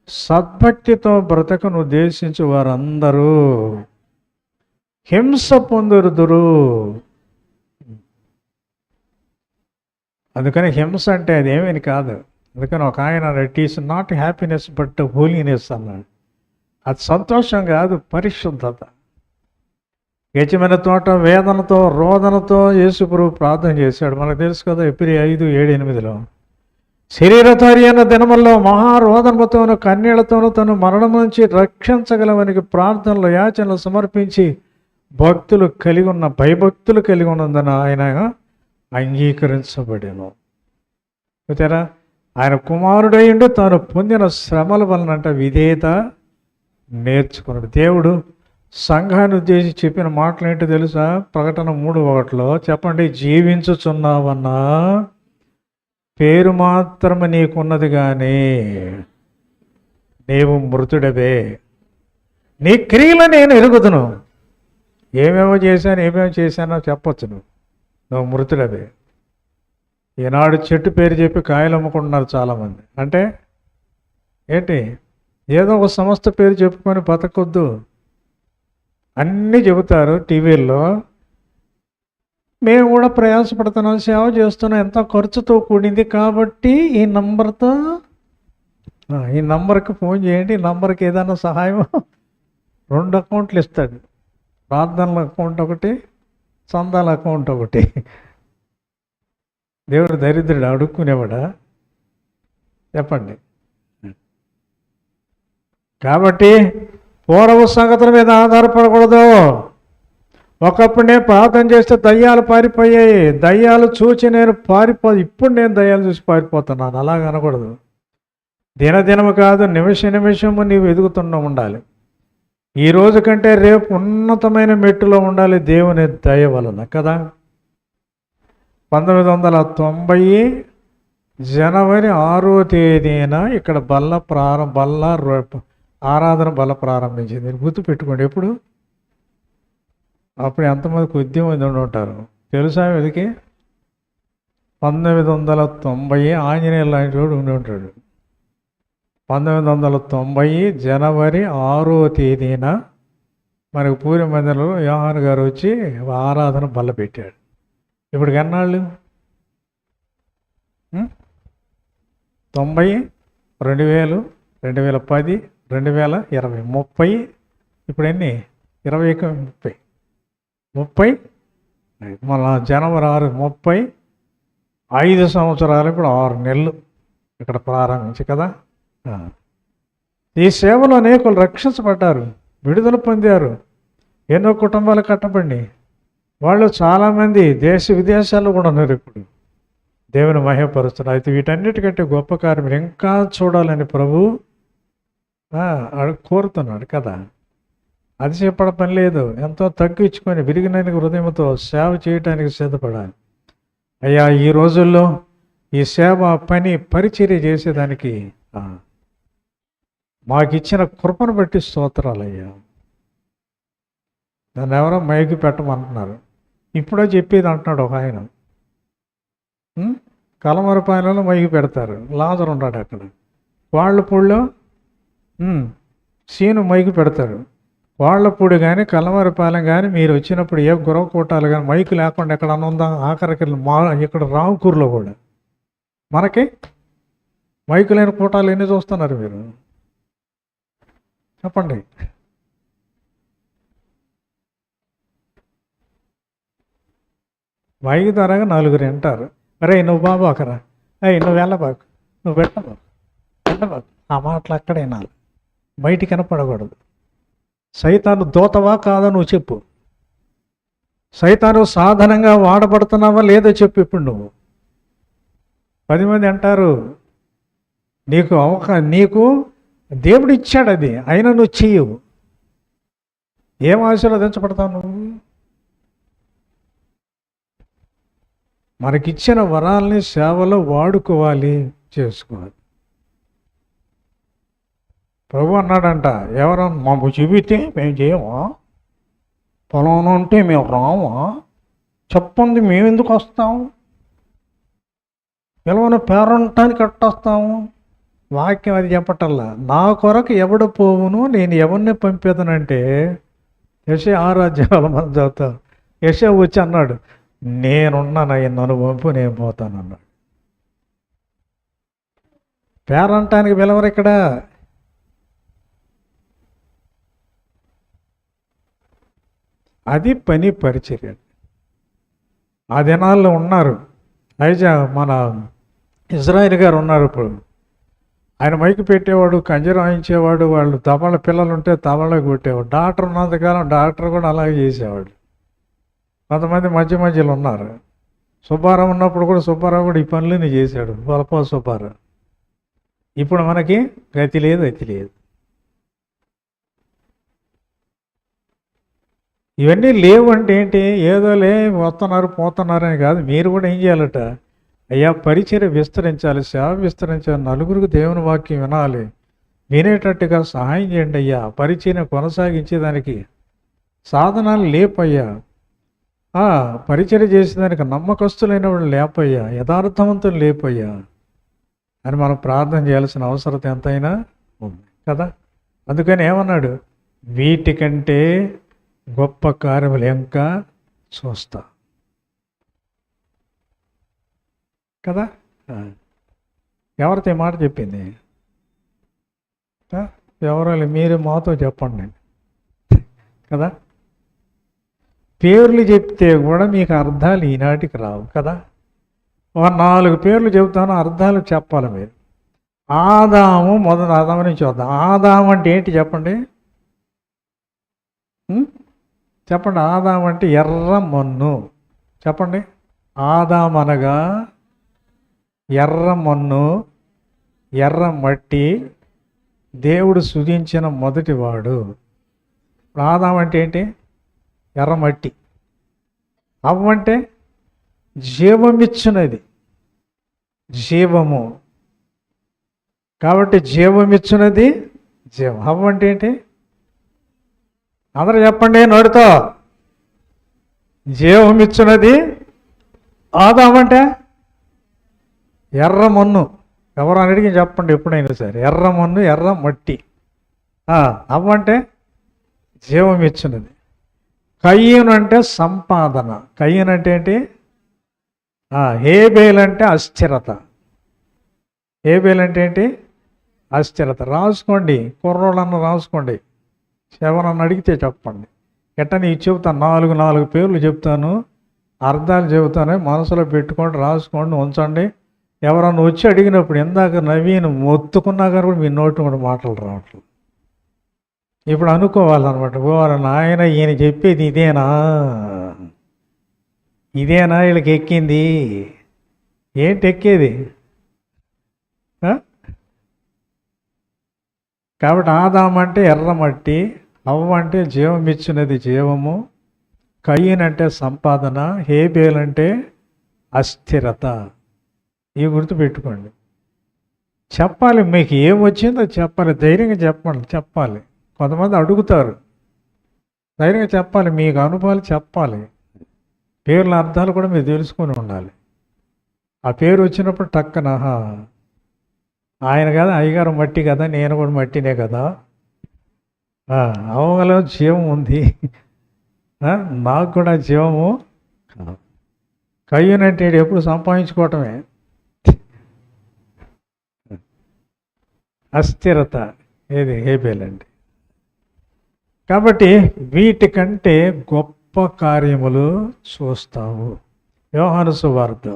సద్భక్తితో బ్రతకను ఉద్దేశించు వారందరూ హింస పొందురుదురు. అందుకని హింస అంటే అదేమీ కాదు. అందుకని ఒక ఆయన it is not happiness but holiness అన్నాడు. అది సంతోషం కాదు, పరిశుద్ధత. గెచ్చమైన తోట వేదనతో రోదనతో యేసుప్రభు ప్రార్థన చేశాడు. మనకు తెలుసు కదా, ఎబ్రీ 5:7-8 శరీరధారి అన్న దినముల్లో మహారోదనతోనూ కన్నీళ్లతోనూ తను మరణం నుంచి రక్షించగలవనికి ప్రార్థనలు యాచనలు సమర్పించి భయభక్తులు కలిగి ఉన్నందున ఆయన అంగీకరించబడేను. చూచారా, ఆయన కుమారుడయ్యుండి తాను పొందిన శ్రమల వలనంట విధేయత నేర్చుకున్నాడు. దేవుడు సంఘాన్ని ఉద్దేశించి చెప్పిన మాటలు ఏంటో తెలుసా? ప్రకటన 3:1 చెప్పండి. జీవించుచున్నావన్నా పేరు మాత్రమే నీకున్నది కానీ నీవు మృతుడవే. నీ క్రియలు నేను ఎరుగుదును. ఏమేమో చేశానో చెప్పొచ్చు. నువ్వు మృతుడవే. ఈనాడు చెట్టు పేరు చెప్పి కాయలు అమ్ముకుంటున్నారు చాలామంది. అంటే ఏంటి? ఏదో ఒక సంస్థ పేరు చెప్పుకొని బతకొద్దు. అన్నీ చెబుతారు టీవీల్లో. మేము కూడా ప్రయాసపడుతున్నాం, సేవ చేస్తున్నాం, ఎంతో ఖర్చుతో కూడింది కాబట్టి ఈ నంబర్కి ఫోన్ చేయండి, ఈ నంబర్కి ఏదైనా సహాయం. 2 అకౌంట్లు ఇస్తాడు. ప్రార్థనల అకౌంట్ ఒకటి, చందాల అకౌంట్ ఒకటి. దేవుడు దరిద్రుడు అడుక్కునేవాడా? చెప్పండి. కాబట్టి పూర్వ సంగతుల మీద ఆధారపడకూడదు. ఒకప్పుడు నేను ప్రార్థన చేస్తే దయ్యాలు పారిపోయాయి, దయ్యాలు చూచి నేను ఇప్పుడు నేను దయ్యాలు చూసి పారిపోతున్నాను అలాగ అనకూడదు. దినదినము కాదు, నిమిషము నీవు ఎదుగుతున్నా ఉండాలి. ఈ రోజు కంటే రేపు ఉన్నతమైన మెట్టులో ఉండాలి దేవుని దయ వలన కదా. 1990 జనవరి 6వ తేదీన ఇక్కడ ఆరాధన బల్ల ప్రారంభించింది. గుర్తు పెట్టుకోండి. ఎప్పుడు? అప్పుడు ఎంతమంది? కొద్ది మంది ఉండి ఉంటారు. తెలుసా వీళ్ళకి? 1990 ఆంజనేయులు లాంటి వాడు ఉండి ఉంటాడు. 1990 జనవరి 6వ తేదీన మనకు పూరి మందిరంలో యోహాను గారు వచ్చి ఆరాధన బల్ల పెట్టాడు. ఇప్పటికి ఎన్నాళ్ళు? 90, 2000, 2010, 2020, 30. ఇప్పుడు ఎన్ని? 20, 30. మళ్ళా జనవరి 6, 30. 5 సంవత్సరాలు. ఇప్పుడు 6 నెలలు ఇక్కడ ప్రారంభించి కదా. ఈ సేవలో అనేకులు రక్షించబడ్డారు, విడుదల పొందారు. ఎన్నో కుటుంబాలు కట్టబడి వాళ్ళు చాలామంది దేశ విదేశాల్లో కూడా ఉన్నారు. ఇప్పుడు దేవుని మహిమపరుస్తున్నారు. అయితే వీటన్నిటికంటే గొప్ప కార్యం ఇంకా చూడాలని ప్రభు కోరుతున్నాడు కదా. అది చెప్పడం పని లేదు. ఎంతో తగ్గించుకొని విరిగిన హృదయంతో సేవ చేయడానికి సిద్ధపడాలి. అయ్యా, ఈ రోజుల్లో ఈ సేవ పని పరిచర్య చేసేదానికి మాకిచ్చిన కృపను బట్టి స్తోత్రాలయ్యా. నన్ను ఎవరో మైకి పెట్టమంటున్నారు. ఇప్పుడో చెప్పేది అంటున్నాడు ఒక ఆయన. కలమరపాయలలో మైకి పెడతారు. లాజరు ఉన్నాడు అక్కడ. వాళ్ళపూడిలో సీను మైకి పెడతారు. వాళ్ళపూడి కానీ కలమరపాలెం కానీ మీరు వచ్చినప్పుడు ఏ గురవ కూటాలు కానీ మైకు లేకుండా ఎక్కడన్నా ఉందా? ఆఖరికి ఇక్కడ రావుకూరులో కూడా మనకి మైకు లేని కూటాలు ఎన్ని చూస్తున్నారు మీరు? చెప్పండి. మైకు ద్వారాగా 4 వింటారు. అరే నువ్వు బాబు అక్కరా, నువ్వు వెళ్ళబాకు, నువ్వు వెళ్ళబాకు. ఆ మాటలు అక్కడే వినాలి, బయటికి కనపడకూడదు. సైతాను దోతవా కాదా నువ్వు చెప్పు. సైతాను సాధనంగా వాడబడుతున్నావా లేదో చెప్పు. ఇప్పుడు నువ్వు 10 మంది అంటారు నీకు దేవుడు ఇచ్చాడు అది, అయినా నువ్వు చెయ్యవు. ఏం ఆశీర్వదించబడతావు నువ్వు? మనకిచ్చిన వరాల్ని సేవలో వాడుకోవాలి, చేసుకోవాలి. ప్రభు అన్నాడంట, ఎవరన్నా మాకు చెబితే మేము చేయమా? పొలం ఉంటే మేము రామా? చెప్పండి, మేము ఎందుకు వస్తాము? పిలవని పేరంటానికి ఎట్టొస్తాము? వాక్యం అది చెప్పటల్లా. నా కొరకు ఎవడు పోవును, నేను ఎవరిని పంపేదనంటే యెషయా 6 మంది చదువుతాను. యెషయా వచ్చి అన్నాడు, నేనున్నానయ్య, నన్ను పంపు, నేను పోతాను అన్నాడు. పేరంటానికి పిలవరు ఇక్కడ. అది పని పరిచర్య. ఆ దినాల్లో ఉన్నారు. అయితే మన ఇజ్రాయిల్ గారు ఉన్నారు. ఇప్పుడు ఆయన మైకి పెట్టేవాడు, కంజర వాయించేవాడు. వాళ్ళు తబల పిల్లలు ఉంటే తబల కొట్టేవాడు. డాక్టర్ ఉన్నంతకాలం డాక్టర్ కూడా అలాగే చేసేవాడు. కొంతమంది మధ్యలో ఉన్నారు. సుబ్బారావు ఉన్నప్పుడు కూడా సుబ్బారావు కూడా ఈ పనులన్నీ చేశాడు, వలప సుబ్బారావు. ఇప్పుడు మనకి గతి లేదు, అతి లేదు. ఇవన్నీ లేవు అంటే ఏంటి? ఏదో వస్తున్నారు పోతున్నారు అని కాదు. మీరు కూడా ఏం చేయాలట? అయ్యా, పరిచర్య విస్తరించాలి, సేవ విస్తరించాలి, నలుగురికి దేవుని వాక్యం వినాలి, వినేటట్టుగా సహాయం చేయండి అయ్యా. పరిచర్య కొనసాగించేదానికి సాధనాలు లేపయ్యా. పరిచర్య చేసేదానికి నమ్మకస్తులైన వాళ్ళు లేపయ్యా, యథార్థవంతులు లేపయ్యా అని మనం ప్రార్థన చేయాల్సిన అవసరం ఎంతైనా ఉంది కదా. అందుకని ఏమన్నాడు? వీటికంటే గొప్ప కార్యములు ఇంకా చూస్తా కదా. ఎవరితో మాట చెప్పింది? ఎవరో మీరు మాతో చెప్పండి కదా. పేర్లు చెప్తే కూడా మీకు అర్థాలు ఈనాటికి రావు కదా. 4 పేర్లు చెబుతాను, అర్థాలు చెప్పాలి మీరు. ఆదాము, మొదటి ఆదాము నుంచి వద్దాం. ఆదాము అంటే ఏంటి చెప్పండి? చెప్పండి. ఆదాము అంటే ఎర్ర మన్ను. చెప్పండి. ఆదాము అనగా ఎర్ర మన్ను, ఎర్ర మట్టి, దేవుడు సృజించిన మొదటివాడు. ఇప్పుడు ఆదాం అంటే ఏంటి? ఎర్రమట్టి. అవ్వ అంటే జీవమిచ్చినది, జీవము. కాబట్టి జీవమిచ్చినది జీవం. అవ్వ అంటే ఏంటి? అందరూ చెప్పండి నోటితో. జీవమిచ్చినది. ఆదాం అంటే ఎర్రమన్ను. ఎవరు అని అడిగి చెప్పండి ఎప్పుడైనా సరే. ఎర్రమన్ను, ఎర్ర మట్టి. అవ్వ అంటే జీవం ఇచ్చినది. కయ్యను అంటే సంపాదన. కయ్యను అంటే ఏంటి? హేబేల్ అంటే అస్థిరత. హేబేల్ అంటే ఏంటి? అస్థిరత. రాసుకోండి, కుర్రోళ్ళన్న రాసుకోండి. ఎవరన్నా అడిగితే చెప్పండి. ఎట్ట నీకు చెబుతాను, నాలుగు పేర్లు చెప్తాను, అర్థాలు చెబుతాను, మనసులో పెట్టుకోండి, రాసుకోండి, ఉంచండి. ఎవరన్నా వచ్చి అడిగినప్పుడు ఇందాక నవీన్ మొత్తుకున్నా కానీ కూడా మీ నోటి కూడా మాటలు రావట్లేదు. ఇప్పుడు అనుకోవాలన్నమాట, నాయన ఈయన చెప్పేది ఇదేనా వీళ్ళకి ఎక్కింది? ఏంటి ఎక్కేది? కాబట్టి ఆదాం అంటే ఎర్రమట్టి, అవ్వ అంటే జీవం ఇచ్చినది, జీవము. కయ్యన్ అంటే సంపాదన, హేబేల్ అంటే అస్థిరత. ఇవి గుర్తుపెట్టుకోండి. చెప్పాలి, మీకు ఏం వచ్చిందో చెప్పాలి, ధైర్యంగా చెప్పాలి. కొంతమంది అడుగుతారు, ధైర్యంగా చెప్పాలి, మీకు అనుభవాలు చెప్పాలి. పేర్ల అర్థాలు కూడా మీరు తెలుసుకొని ఉండాలి. ఆ పేరు వచ్చినప్పుడు టక్కన ఆయన కదా, అయ్యగారు మట్టి కదా, నేను కూడా మట్టినే కదా, అవగలో జీవం ఉంది, నాకు కూడా జీవము. కయ్యనంటే ఎప్పుడు సంపాదించుకోవటమే. అస్థిరత ఏది? హేబేల్ అండి. కాబట్టి వీటికంటే గొప్ప కార్యములు చూస్తావు. యోహాను సువార్త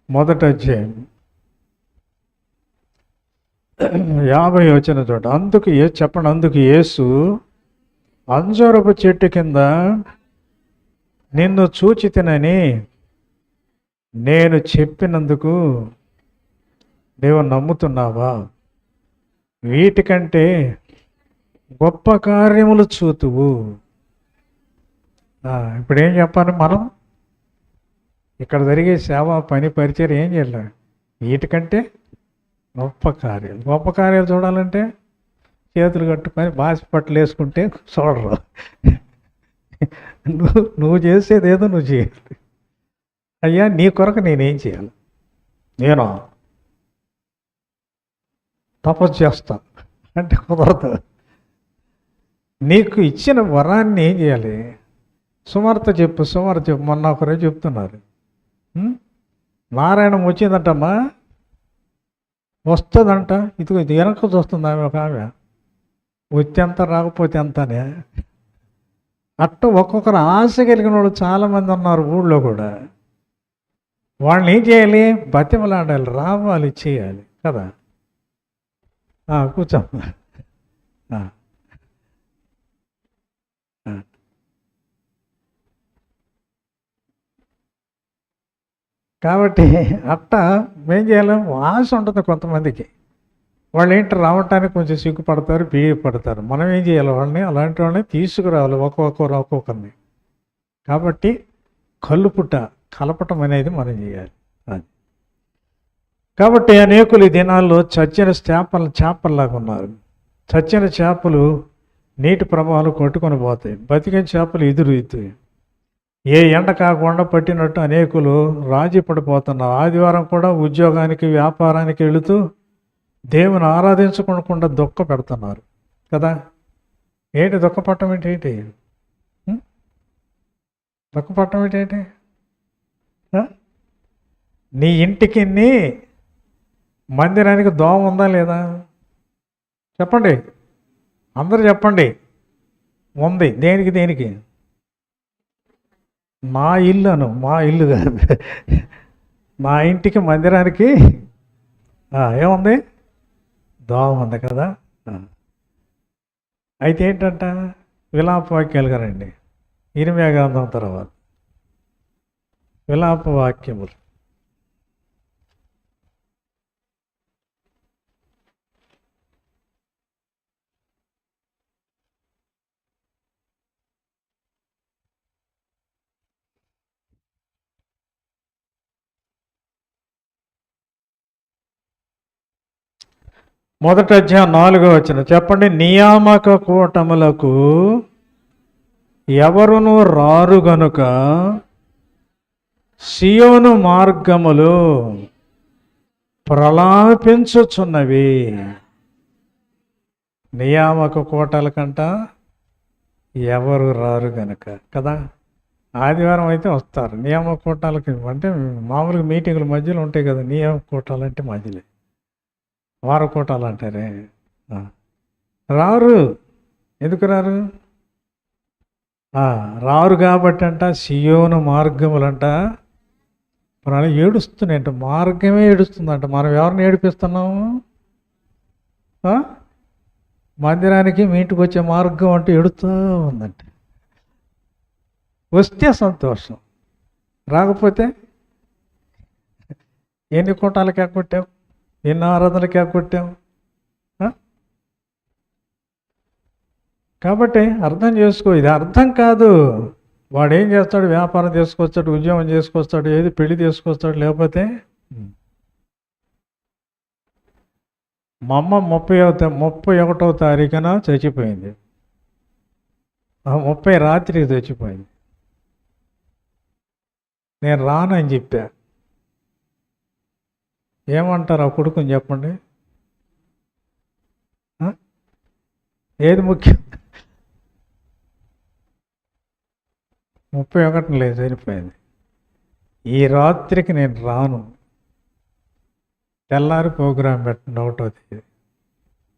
1వ అధ్యాయం 50 వచ్చిన చోట అందుకు యేసు అంజూరపు చెట్టు కింద నిన్ను చూచితినని నేను చెప్పినందుకు నీవు నమ్ముతున్నావా? వీటికంటే గొప్ప కార్యములు చూతువు. ఇప్పుడు ఏం చెప్పాలి మనం? ఇక్కడ జరిగే సేవ, పని, పరిచయం ఏం చేయాలి? వీటికంటే గొప్ప కార్యాలు చూడాలంటే చేతులు కట్టుకొని బాసిపట్లు వేసుకుంటే చూడరు. నువ్వు చేసేది ఏదో నువ్వు చేయాలి. అయ్యా నీ కొరకు నేనేం చేయాలి? నేను తపస్సు చేస్తా అంటే కుదరదు. నీకు ఇచ్చిన వరాన్ని ఏం చేయాలి? సువార్త చెప్పు. మొన్న ఒకరే చెప్తున్నారు, నారాయణం వచ్చిందంటమ్మా, వస్తుందంట. ఇది వెనక వస్తుంది ఆమె, ఒక ఆమె వచ్చి ఎంత రాకపోతే ఎంతనే. అట్ట ఒక్కొక్కరు ఆశ కలిగిన వాళ్ళు చాలామంది ఉన్నారు ఊళ్ళో కూడా. వాళ్ళని ఏం చేయాలి? బతిమలాడాలి, రావాలి, చేయాలి కదా. కూర్చోమ్మా. కాబట్టి అట్ట ఏం చేయాలి? ఆశ ఉంటుంది కొంతమందికి. వాళ్ళు ఏంటి రావటానికి కొంచెం సిగ్గుపడతారు, పడతారు. మనం ఏం చేయాలి? అలాంటి వాళ్ళని తీసుకురావాలి, ఒక్కొక్కరిని. కాబట్టి కలపటం అనేది మనం చేయాలి. అది కాబట్టి అనేకులు ఈ దినాల్లో చచ్చిన చేపల్లాగా ఉన్నారు. చచ్చిన చేపలు నీటి ప్రవాహాలు కొట్టుకొని పోతాయి, బతికిన చేపలు ఎదురుతాయి. ఏ ఎండ కాకుండా పట్టినట్టు అనేకులు రాజీ పడిపోతున్నారు. ఆదివారం కూడా ఉద్యోగానికి, వ్యాపారానికి వెళుతూ దేవుని ఆరాధించకుండా దుఃఖ పెడుతున్నారు కదా. ఏంటి దుఃఖపడటం ఏంటి? దుఃఖపడటం ఏంటి? నీ ఇంటికి మందిరానికి దోమ ఉందా లేదా? చెప్పండి, అందరూ చెప్పండి. ఉంది. దేనికి? మా ఇల్లు కాదు, మా ఇంటికి మందిరానికి ఏముంది? దోమ ఉంది కదా. అయితే ఏంటంట? విలాప వాక్యాలు కనండి, ఇరిమియా గ్రంథం తర్వాత విలాప వాక్యములు మొదటి అధ్యాయం 4వ వచనం చెప్పండి. నియామక కూటములకు ఎవరును రారు గనుక సియోను మార్గములు ప్రలాపించుచున్నవి. నియామక కూటల కంట ఎవరు రారు గనుక కదా. ఆదివారం అయితే వస్తారు నియామక కూటాలకి, అంటే మామూలుగా మీటింగుల మధ్యలో ఉంటాయి కదా నియామక కూటాలు అంటే మధ్యలో, వార కూటాలు అంటారే. రారు. ఎందుకు రారు? రారు కాబట్టి అంట సియోను మార్గములంట ఏడుస్తున్నాయంట. మార్గమే ఏడుస్తుందంట. మనం ఎవరిని ఏడిపిస్తున్నాము? మందిరానికి మీ ఇంటికి వచ్చే మార్గం అంటే ఎడుతూ ఉందంట. వస్తే సంతోషం, రాకపోతే ఎన్ని కూటాలకి ఎక్కొట్టాం, ఎన్ని ఆరాధనలకి ఎక్కొట్టాం. కాబట్టి అర్థం చేసుకో. ఇది అర్థం కాదు. వాడు ఏం చేస్తాడు? వ్యాపారం చేసుకొస్తాడు, ఉద్యోగం చేసుకొస్తాడు, ఏది పెళ్లి చేసుకొస్తాడు. లేకపోతే మా అమ్మ 31వ తారీఖున చచ్చిపోయింది. 30 రాత్రికి చచ్చిపోయింది. నేను రానని చెప్పా. ఏమంటారు ఆ కొడుకుని చెప్పండి? ఏది ముఖ్యం? 31 లేదు, చనిపోయింది. ఈ రాత్రికి నేను రాను, తెల్లారి ప్రోగ్రాం పెట్టండి 1వ తేదీ,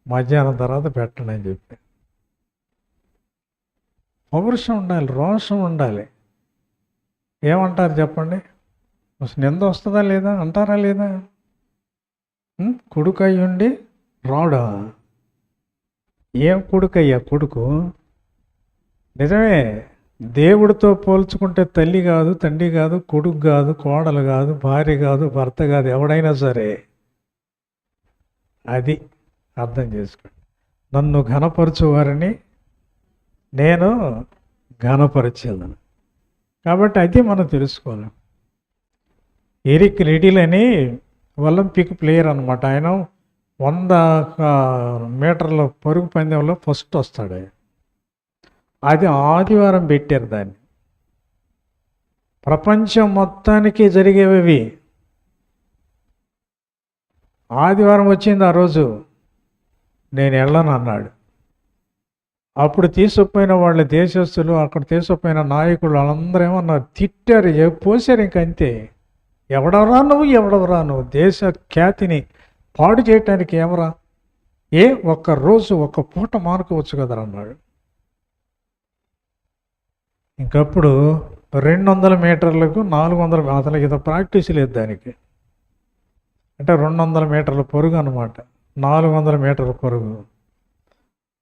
మధ్యాహ్నం తర్వాత పెట్టండి అని చెప్పి. పౌరుషం ఉండాలి, రోషం ఉండాలి. ఏమంటారు చెప్పండి? నింద వస్తుందా లేదా? అంటారా లేదా? కొడుకు అయ్యుండి రాడా? ఏం కొడుకయ్యా కొడుకు? నిజమే, దేవుడితో పోల్చుకుంటే తల్లి కాదు, తండ్రి కాదు, కొడుకు కాదు, కోడలు కాదు, భార్య కాదు, భర్త కాదు, ఎవడైనా సరే. అది అర్థం చేసుకోండి. నన్ను ఘనపరచువారిని నేను ఘనపరిచేదను. కాబట్టి అది మనం తెలుసుకోవాలి. ఎరిక్ లిటిల్ అని ఒలింపిక్ ప్లేయర్ అనమాట. ఆయన 100 మీటర్ల పరుగు పందెంలో ఫస్ట్ వస్తాడు. అది ఆదివారం పెట్టారు దాన్ని. ప్రపంచం మొత్తానికి జరిగేవి. ఆదివారం వచ్చింది ఆ రోజు. నేను వెళ్ళను అన్నాడు. అప్పుడు తీసుకుపోయిన వాళ్ళ దేశస్తులు, అక్కడ తీసుకుపోయిన నాయకులు వాళ్ళందరూ ఏమన్నారు? తిట్టారు, పోసారు. ఇంకంతే. ఎవడవరా నువ్వు? దేశ ఖ్యాతిని పాడు చేయటానికి ఏమరా? ఒక్క రోజు ఒక్క పూట మానుకోవచ్చు కదరా అన్నాడు. ఇంకప్పుడు 200 మీటర్లకు 400, అతనికి ఇంత ప్రాక్టీస్ లేదు దానికి. అంటే 200 మీటర్ల పరుగు అనమాట. 400 మీటర్ల పరుగు.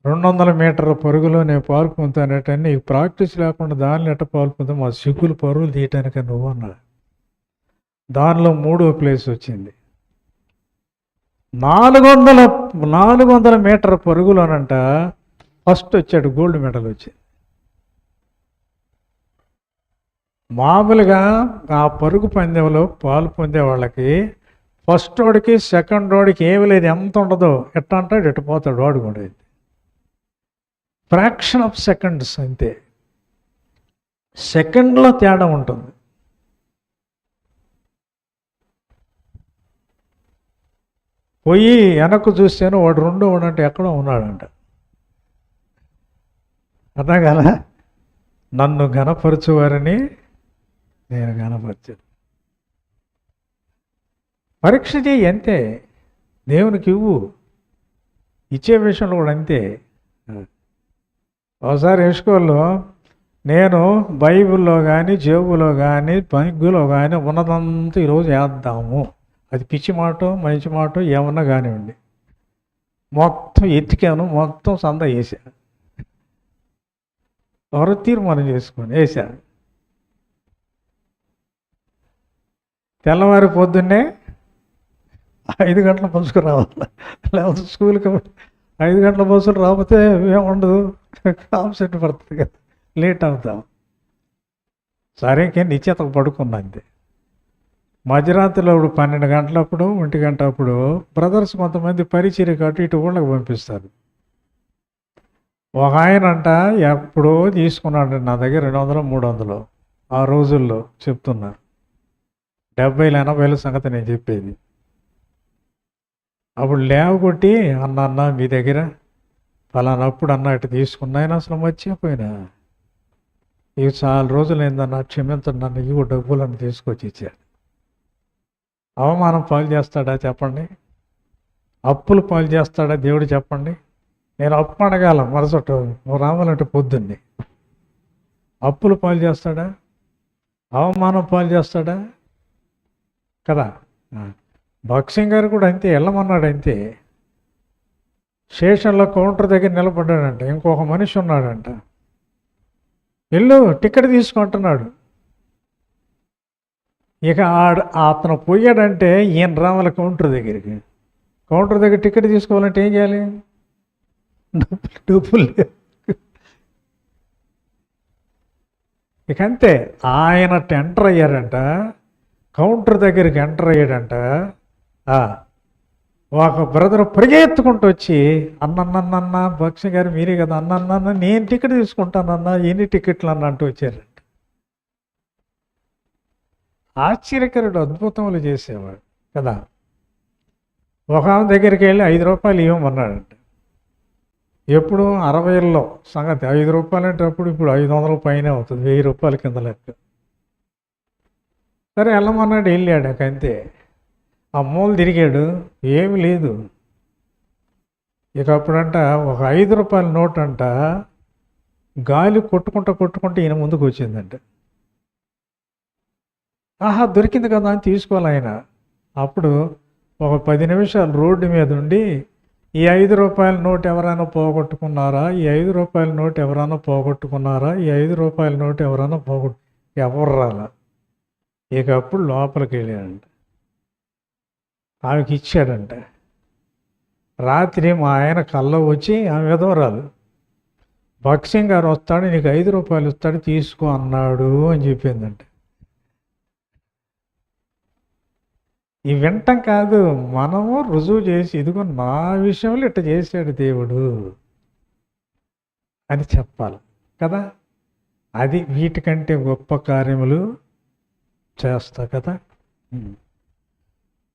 200 మీటర్ల పరుగులో నేను పాల్పొందుతానట. నీకు ప్రాక్టీస్ లేకుండా దానిలో ఎట్ట పాల్పొందా? మా సిగ్గులు పరుగులు తీయటానికి నువ్వు అన్నాడు. దానిలో 3వ ప్లేస్ వచ్చింది. 400 మీటర్ పరుగులోనంట ఫస్ట్ వచ్చాడు, గోల్డ్ మెడల్ వచ్చింది. మామూలుగా ఆ పరుగు పందెంలో పాలు పొందే వాళ్ళకి ఫస్ట్ వాడికి సెకండ్ వాడికి ఏమి లేదు, ఎంత ఉండదో, ఎట్ట అంటాడు ఎట్టు పోతాడు వాడు కూడా. ఫ్రాక్షన్ ఆఫ్ సెకండ్స్ అంతే. సెకండ్లో తేడా ఉంటుంది. పోయి వెనక్కు చూస్తాను, వాడు 2వ వాడంటే ఎక్కడో ఉన్నాడంట. అర్థం కాల? నన్ను ఘనపరచువారని నేను ఘనపరచాను. పరీక్ష చేయి అంతే. దేవునికి ఇవ్వు. ఇచ్చే విషయంలో కూడా అంతే. ఒకసారి వేసుకోల్లో నేను బైబిల్లో కానీ, జేబులో కానీ, బైబిల్లో కానీ ఉన్నదంతా ఈరోజు వేద్దాము. అది పిచ్చి మాట, మంచి మాట ఏమన్నా కానివ్వండి, మొత్తం ఎత్తికాను, మొత్తం సంద వేసా. ఎవరో తీర్మానం చేసుకొని వేసా. తెల్లవారి పొద్దున్నే 5 గంటల బస్సుకు రావాలి. లేకపోతే స్కూల్కి 5 గంటల బస్సులు రాకపోతే ఏముండదు, ఆబ్సెంట్ పడుతుంది కదా, లేట్ అవుతాం. సరే నిశ్చేతకు పడుకున్నా అంతే. మధ్యరాత్రిలో ఇప్పుడు 12 గంటలప్పుడు 1 గంట అప్పుడు బ్రదర్స్ కొంతమంది పరిచర్యకు అటు ఇటు ఊళ్ళకి పంపిస్తారు. ఒక ఆయన అంట ఎప్పుడో తీసుకున్నాడు నా దగ్గర 200 300 ఆ రోజుల్లో చెప్తున్నా. 70 80 సంగతి నేను చెప్పేది. అప్పుడు లేవగొట్టి అన్న మీ దగ్గర ఫలానప్పుడు అన్న ఇటు తీసుకున్నాయని అసలు మర్చిపోయినా. ఇవి చాలా రోజులు ఏందన్నా క్షమించండి నన్ను ఇవి డబ్బులను తీసుకొచ్చి ఇచ్చాడు. అవమానం పాలు చేస్తాడా చెప్పండి? అప్పులు పాలు చేస్తాడా దేవుడు చెప్పండి? నేను అప్పు అడగాల మరసట నువ్వు రావాలంటే పొద్దున్నే. అప్పులు పాలు చేస్తాడా? అవమానం పాలు చేస్తాడా? కదా. భక్సింగ్ గారు కూడా అంతే, వెళ్ళమన్నాడు అంతే. స్టేషన్లో కౌంటర్ దగ్గర నిలబడ్డాడంట, ఇంకొక మనిషి ఉన్నాడంట, వెళ్ళు టికెట్ తీసుకుంటున్నాడు. ఇక అతను పోయాడంటే ఈయన రావాలి కౌంటర్ దగ్గరికి. కౌంటర్ దగ్గర టికెట్ తీసుకోవాలంటే ఏం చేయాలి? డబ్బులు లేవు. ఇక అంతే. ఆయన ఎంటర్ అయ్యారంట, కౌంటర్ దగ్గరికి ఎంటర్ అయ్యాడంట. ఒక బ్రదర్ పరిగెత్తుకుంటూ వచ్చి అన్న భక్ష్య గారు మీరే కదా అన్న నేను టికెట్ తీసుకుంటానన్నా ఎన్ని టికెట్లు అన్న అంటూ వచ్చారంట. ఆశ్చర్యకరుడు అద్భుతములు చేసేవాడు కదా. ఒక ఆమె దగ్గరికి వెళ్ళి 5 రూపాయలు ఇవ్వమన్నాడంట. ఎప్పుడు 60ల్లో సంగతి. 5 రూపాయలు అంటే అప్పుడు ఇప్పుడు 500 పైన అవుతుంది, 1000 రూపాయల కింద లెక్క. సరే వెళ్ళమన్నాడు, వెళ్ళాడు. అంతే. ఆ మూల తిరిగాడు, ఏమి లేదు. ఇక అప్పుడంట ఒక 5 రూపాయల నోట్ అంట గాలి కొట్టుకుంటూ ఈయన ముందుకు వచ్చిందంట. ఆహా దొరికింది కదా అని తీసుకోవాలి ఆయన. అప్పుడు ఒక 10 నిమిషాలు రోడ్డు మీద ఉండి ఈ 5 రూపాయల నోట్ ఎవరైనా పోగొట్టుకున్నారా, ఈ 5 రూపాయల నోట్ ఎవరైనా పోగొట్టుకున్నారా, ఈ 5 రూపాయల నోట్ ఎవరైనా ఎవరు రాలా. ఇక అప్పుడు లోపలికి వెళ్ళాడంట, ఆమెకి ఇచ్చాడంట. రాత్రి మా ఆయన కల్లో వచ్చి ఆమె విధవరాలు, భక్సింగ్ గారు వస్తాడు నీకు 5 రూపాయలు ఇస్తాడు తీసుకో అన్నాడు అని చెప్పిందంట. ఈ వింటం కాదు, మనము రుజువు చేసి ఇదిగో నా విషయంలో ఇట్ట చేశాడు దేవుడు అని చెప్పాలి కదా. అది వీటికంటే గొప్ప కార్యములు చేస్తా కదా.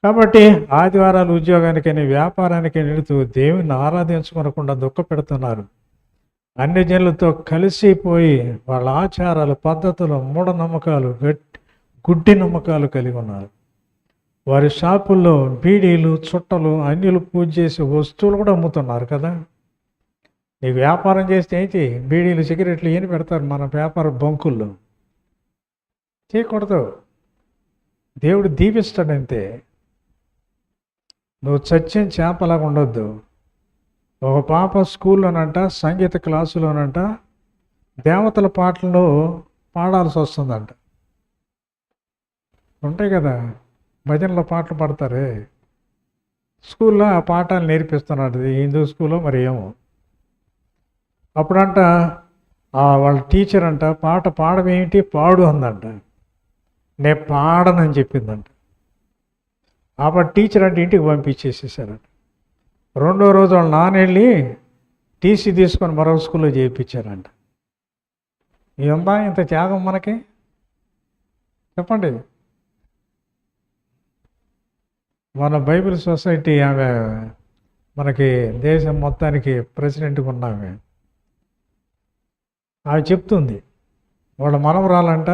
కాబట్టి ఆదివారాలు ఉద్యోగానికని వ్యాపారానికి వెళుతూ దేవుని ఆరాధించుకోనకుండా దుఃఖ పెడుతున్నారు. అన్ని జనులతో కలిసిపోయి వాళ్ళ ఆచారాలు పద్ధతులు మూఢనమ్మకాలు గుడ్డి నమ్మకాలు కలిగి ఉన్నారు. వారి షాపుల్లో బీడీలు చుట్టలు అన్యులు పూజ చేసే వస్తువులు కూడా అమ్ముతున్నారు కదా. నీకు వ్యాపారం చేస్తే ఏంటి, బీడీలు సిగరెట్లు ఏమి పెడతారు మన వ్యాపార బంకుల్లో. చేయకూడదు, దేవుడు దీవిస్తాడంతే. నువ్వు చచ్చిన చేపలాగా ఉండొద్దు. ఒక పాప స్కూల్లోనంట సంగీత క్లాసులోనంట దేవతల పాటలు పాడాల్సి వస్తుందంట. ఉంటాయి కదా భజనలో పాటలు పాడతారే, స్కూల్లో ఆ పాఠాలు నేర్పిస్తున్నాడు హిందూ స్కూల్లో మరి ఏమో. అప్పుడంట వాళ్ళ టీచర్ అంట పాట పాడమేంటి పాడు అందంట. నేను పాడనని చెప్పిందంట. అప్పుడు టీచర్ అంటే ఇంటికి పంపించేసేసారంట. 2వ రోజు వాళ్ళ నాన్న వెళ్ళి టీసీ తీసుకొని మరో స్కూల్లో చేయించారంట. ఇదంతా ఇంత త్యాగం మనకి చెప్పండి. మన బైబిల్ సొసైటీ ఆమె మనకి దేశం మొత్తానికి ప్రెసిడెంట్గా ఉన్నామే. ఆమె చెప్తుంది వాళ్ళ మనవరాలంట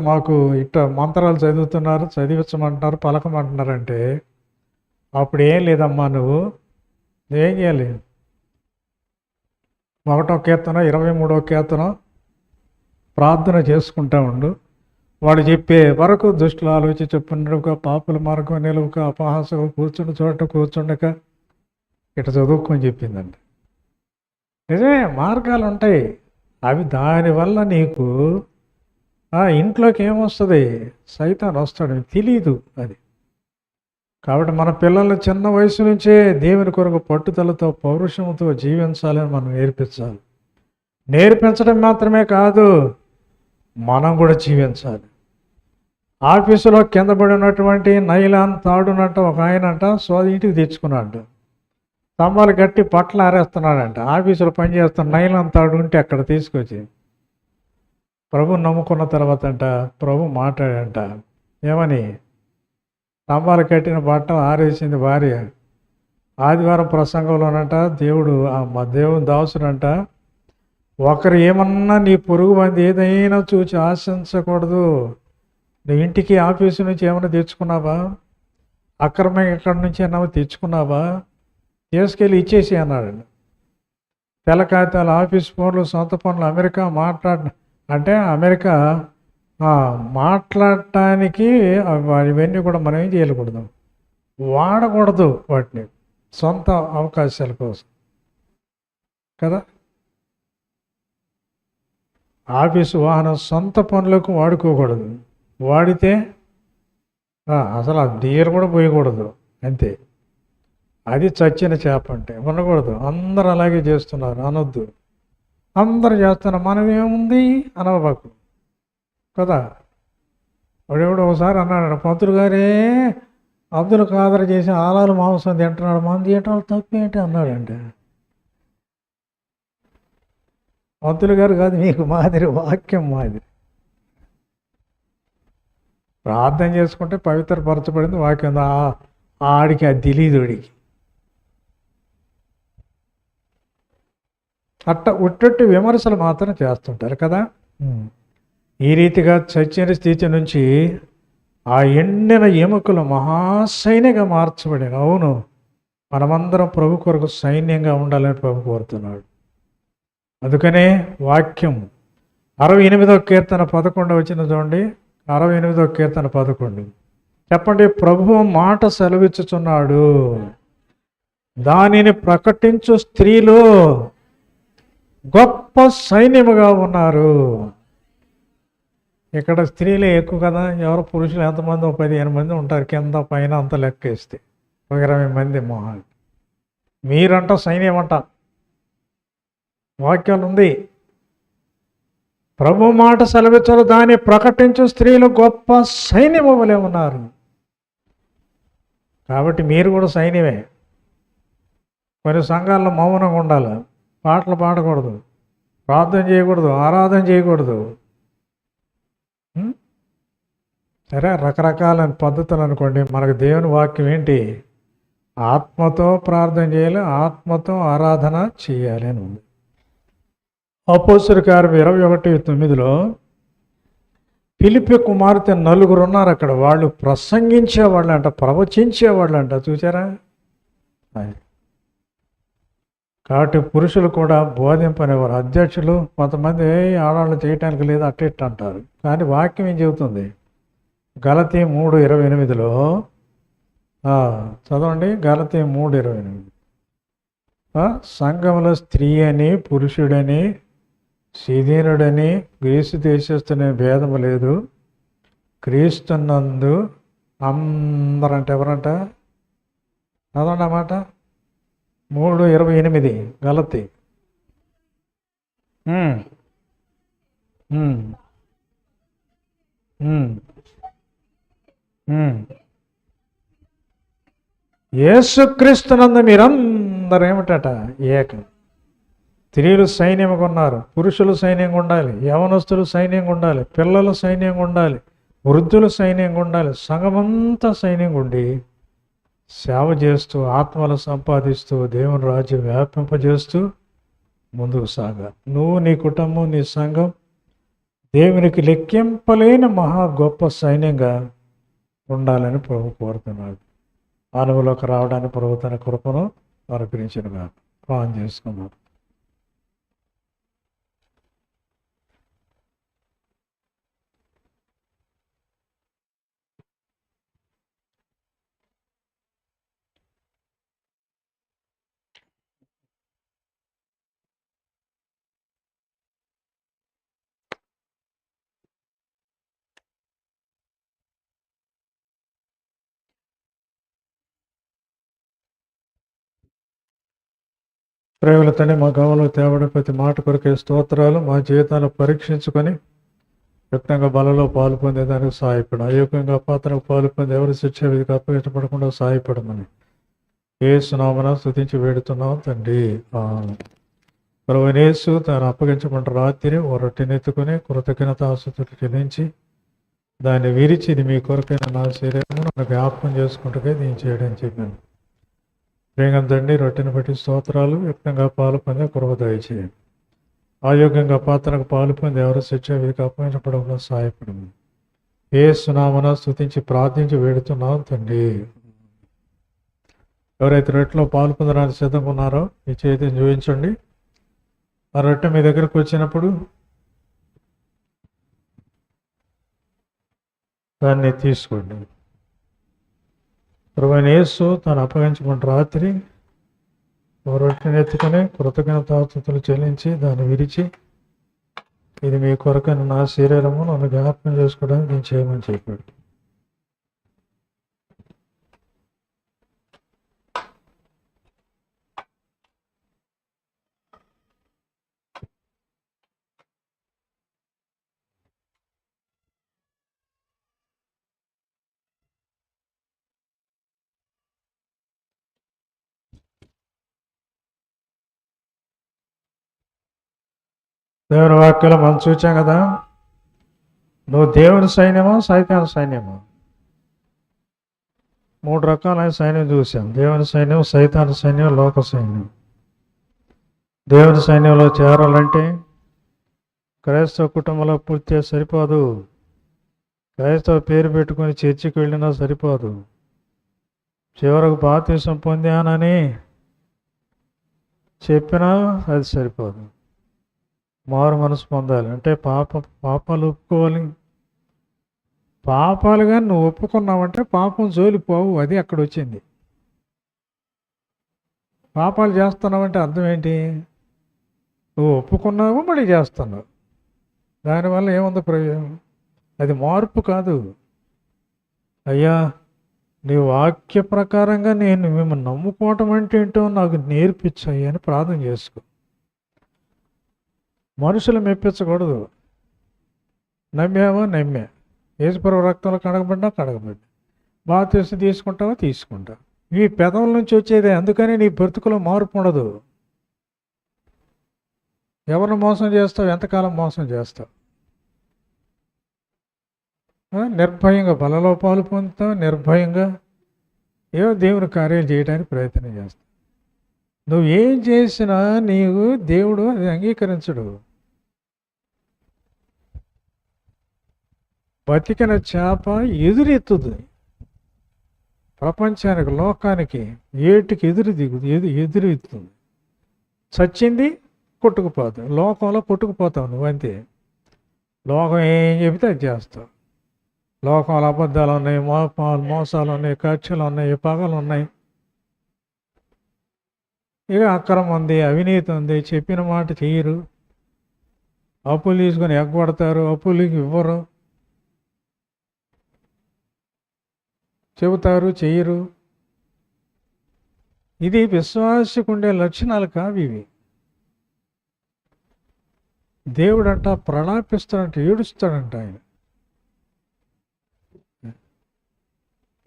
మాకు మంత్రాలు చదువుతున్నారు, చదివించమంటున్నారు, పలకమంటున్నారంటే అప్పుడు ఏం లేదమ్మా నువ్వేం చేయాలి, 1వ కీర్తన 23వ కీర్తన ప్రార్థన చేసుకుంటా ఉండు. వాడు చెప్పే వరకు దుష్టులు ఆలోచి చెప్పినట్టుగా పాపుల మార్గం నిలువక అపహాసగా కూర్చుండి చోట కూర్చుండక ఇట చదువుకొని చెప్పిందండి. నిజమే, మార్గాలు ఉంటాయి. అవి దానివల్ల నీకు ఇంట్లోకి ఏమొస్తుంది, సైతాన్ వస్తాడు, తెలీదు అది. కాబట్టి మన పిల్లల్ని చిన్న వయసు నుంచే దేవుని కొరకు పట్టుదలతో పౌరుషంతో జీవించాలని మనం నేర్పించాలి. నేర్పించడం మాత్రమే కాదు, మనం కూడా జీవించాలి. ఆఫీసులో కింద పడి ఉన్నటువంటి నైలాన్ తాడునంట ఒక ఆయనంట ఇంటికి తెచ్చుకున్నాడు. స్తంభాలు కట్టి పట్ల ఆరేస్తున్నాడంట. ఆఫీసులో పనిచేస్తున్న నైలాన్ తాడు ఉంటే అక్కడ తీసుకొచ్చి ప్రభు నమ్ముకున్న తర్వాత అంట ప్రభు మాట్లాడంట. ఏమని? స్తంభాలు కట్టిన బట్టలు ఆరేసింది భార్య. ఆదివారం ప్రసంగంలోనంట దేవుని దాసుడంట, ఒకరు ఏమన్నా నీ పొరుగు మంది ఏదైనా చూసి ఆశించకూడదు. నీ ఇంటికి ఆఫీసు నుంచి ఏమైనా తెచ్చుకున్నావా? అక్రమంగా ఎక్కడి నుంచి ఏమన్నా తెచ్చుకున్నావా? తీసుకెళ్ళి ఇచ్చేసి అన్నాడు. తెల్ల కాగితాలు, ఆఫీస్ ఫోన్లు, సొంత పనులు, అమెరికా అంటే అమెరికా మాట్లాడటానికి ఇవన్నీ కూడా మనం ఏం చేయకూడదు, వాడకూడదు వాటిని సొంత అవకాశాల కోసం కదా. ఆఫీసు వాహనం సొంత పనులకు వాడుకోకూడదు. వాడితే అసలు ఆ నీరు కూడా పోయకూడదు, అంతే. అది చచ్చిన చేప అంటే ఉండకూడదు. అందరూ అలాగే చేస్తున్నారు అనొద్దు. అందరూ చేస్తున్నారు, మనం ఏముంది అనవబాకు కదా. వాడెవడో ఒకసారి అన్నాడు, పంతులు గారే అబ్దుల్ ఖాదర్ చేసి ఆలాలు మాంసం తింటున్నాడు, మంది తింటాడు తప్పేంటి అన్నాడంటే. పంతులు గారు కాదు, మీకు మాదిరి, వాక్యం మాదిరి. ప్రార్థన చేసుకుంటే పవిత్రపరచబడింది వాక్యం. ఆడికి అది తెలియదు. వాడికి ఉట్టట్టు విమర్శలు మాత్రం చేస్తుంటారు కదా. ఈ రీతిగా చచ్చిన స్థితి నుంచి ఆ ఎండిన ఎముకలు మహాసైన్యంగా మార్చబడిన. అవును, మనమందరం ప్రభు కొరకు సైన్యంగా ఉండాలని ప్రభు కోరుతున్నాడు. అందుకనే వాక్యం 68వ కీర్తన 11 వచ్చిన చూడండి. 68వ కీర్తన 11 చెప్పండి. ప్రభువు మాట సెలవిచ్చుచున్నాడు, దానిని ప్రకటించు స్త్రీలు గొప్ప సైన్యముగా ఉన్నారు. ఇక్కడ స్త్రీలే ఎక్కువ కదా. ఎవరు పురుషులు ఎంతమంది? 15 మంది ఉంటారు, కింద పైన అంత లెక్కేస్తే 20 మంది మొహాలు. మీరంట సైన్యం అంట. వాక్యాలు ఉంది. ప్రభు మాట సెలవిచ్చరు, దాన్ని ప్రకటించు స్త్రీలు గొప్ప సైన్యము వలె ఉన్నారు. కాబట్టి మీరు కూడా సైన్యమే. కొన్ని సంఘాల్లో మౌనంగా ఉండాలి, పాటలు పాడకూడదు, ప్రార్థన చేయకూడదు, ఆరాధన చేయకూడదు. సరే, రకరకాల పద్ధతులు అనుకోండి. మనకు దేవుని వాక్యం ఏంటి? ఆత్మతో ప్రార్థన చేయాలి, ఆత్మతో ఆరాధన చేయాలి అని ఉంది. అపోస్తలుల కార్యం 21:9 ఫిలిప్పీ కుమార్తె 4 ఉన్నారు అక్కడ. వాళ్ళు ప్రసంగించేవాళ్ళు అంట, ప్రవచించేవాళ్ళు అంట. చూసారా? కాబట్టి పురుషులు కూడా బోధింపనేవారు. అధ్యక్షులు కొంతమంది ఆడవాళ్ళు చేయటానికి లేదు అట్ట అంటారు. కానీ వాక్యం ఏం చెబుతుంది? గలతీ 3:28 చదవండి. గలతీ 3:28 సంఘంలో స్త్రీ అని, పురుషుడని, శిథీనుడని, గ్రీసు దేశస్తునే భేదము లేదు, క్రీస్తునందు అందరంట. ఎవరంట? చదవండి అన్నమాట. 3:28 గలతీ. యేసుక్రీస్తునందు మీరందరూ ఏమిటట? ఏకం. స్త్రీలు సైన్యంగా ఉన్నారు, పురుషులు సైన్యంగా ఉండాలి, యవనస్తులు సైన్యంగా ఉండాలి, పిల్లలు సైన్యంగా ఉండాలి, వృద్ధులు సైన్యంగా ఉండాలి. సంఘమంతా సైన్యంగా ఉండి సేవ చేస్తూ, ఆత్మలు సంపాదిస్తూ, దేవుని రాజ్యం వ్యాపింపజేస్తూ ముందుకు సాగాలి. నువ్వు, నీ కుటుంబం, నీ సంఘం దేవునికి లెక్కింపలేని మహా గొప్ప సైన్యంగా ఉండాలని ప్రభు కోరుతున్నాడు. అనుభవంలోకి రావడానికి ప్రభు తన కృపను అనుగ్రహించినగా ప్రార్థన చేసుకున్నాడు. ప్రేమలతోనే మా గమనంలో తేవడం ప్రతి మాట కొరకే స్తోత్రాలు. మా జీవితాలు పరీక్షించుకొని యుక్తంగా బలలో పాలు పొందేదానికి సహాయపడు. అయోగ్యంగా పాత్రకు పాలు పొంది ఎవరి శిక్ష విధికి అప్పగించబడకుండా సహాయపడమని యేసు నామమున స్తుతించి వేడుతున్నాం తండ్రి. ప్రభువైన యేసు తాను అప్పగించబడిన రాత్రి ఓ రొట్టెని ఎత్తుకుని కృతజ్ఞతాస్తుతులు చెల్లించి దాన్ని విరిచి, ఇది మీ కొరకైన నా శరీరము, నన్ను జ్ఞాపకం చేసుకుంటూ దీన్ని చేయడం చెప్పాను. ప్రేమ తండ్రి, రొట్టెని బట్టి స్తోత్రాలు. యుక్తంగా పాలు పొందే కృప దయచేయండి. అయోగ్యంగా పాత్రకు పాలు పొంది ఎవరు శిక్ష విధికి అప్పగించబడంలో సహాయపడము. యేసు నామమున స్తుతించి ప్రార్థించి వేడుతున్నాం తండ్రి. ఎవరైతే రొట్టెలో పాలు పొందడానికి సిద్ధంగా ఉన్నారో ఈ చేతిని చూపించండి. ఆ రొట్టె మీ దగ్గరకు వచ్చినప్పుడు దాన్ని తీసుకోండి. ప్రభువైన యేసు తాను అప్పగించబడిన రాత్రి ఓ రొట్టెని ఎత్తుకొని కృతజ్ఞతాస్తుతులు చెల్లించి దాన్ని విరిచి, ఇది మీ కొరకైన నా శరీరము, నన్ను జ్ఞాపకం చేసుకోవడానికి నేను చేయమని చెప్పాడు. దేవుని వాక్యంలో మనం చూచాం కదా, నువ్వు దేవుని సైన్యమో సైతాను సైన్యమో. 3 రకాలైన సైన్యం చూసాం. దేవుని సైన్యం, సైతాను సైన్యం, లోక సైన్యం. దేవుని సైన్యంలో చేరాలంటే క్రైస్తవ కుటుంబంలో పూర్తిగా సరిపోదు. క్రైస్తవ పేరు పెట్టుకొని చర్చికి వెళ్ళినా సరిపోదు. చివరకు బాప్తిసం పొందానని చెప్పినా అది సరిపోదు. మారు మనసు పొందాలి అంటే పాపాలు ఒప్పుకోవాలి. పాపాలుగా నువ్వు ఒప్పుకున్నావంటే పాపం జోలిపోవు. అది అక్కడ వచ్చింది. పాపాలు చేస్తున్నావంటే అర్థం ఏంటి? నువ్వు ఒప్పుకున్నావు, మళ్ళీ చేస్తున్నావు. దానివల్ల ఏముంది ప్రయోజనం? అది మార్పు కాదు. అయ్యా, నీ వాక్య ప్రకారంగా నేను మిమ్మల్ని నమ్ముకోవటం అంటే ఏంటో నాకు నేర్పించాయి అని ప్రార్థన చేసుకో. మనుషులు మెప్పించకూడదు. నమ్మావా? నమ్మా. యేసుప్రభు రక్తంలో కడగబడ్డా కడగబడ్డా. బాప్తిసం తీసుకుంటావా? తీసుకుంటావు. ఈ పెదవుల నుంచి వచ్చేదే. అందుకని నీ బ్రతుకులో మార్పు ఉండదు. ఎవరిని మోసం చేస్తావు? ఎంతకాలం మోసం చేస్తావు? నిర్భయంగా బలలో పాలు పొందుతావు. నిర్భయంగా ఏవో దేవుని కార్యాలు చేయడానికి ప్రయత్నం చేస్తావు. నువ్వు ఏం చేసినా నీవు దేవుడు అది అంగీకరించడు. బతికిన చేప ఎదురెత్తుతుంది. ప్రపంచానికి, లోకానికి, ఏటికి ఎదురెత్తుంది. చచ్చింది కొట్టుకుపోతావు. లోకంలో కొట్టుకుపోతావు నువ్వు అంతే. లోకం ఏం చెబితే అది చేస్తావు. లోకంలో అబద్ధాలు ఉన్నాయి, మోసాలు ఉన్నాయి, కక్షలు ఉన్నాయి, పగలు ఉన్నాయి, ఇక అక్రమం ఉంది, అవినీతి ఉంది. చెప్పిన మాట చెయ్యరు. అప్పులు తీసుకొని ఎగ్గొడతారు, అప్పులకి ఇవ్వరు, చెబుతారు, చెయ్యరు. ఇది విశ్వాసకు ఉండే లక్షణాలు కావు ఇవి. దేవుడంట ప్రలాపిస్తాడంట, ఏడుస్తాడంట. ఆయన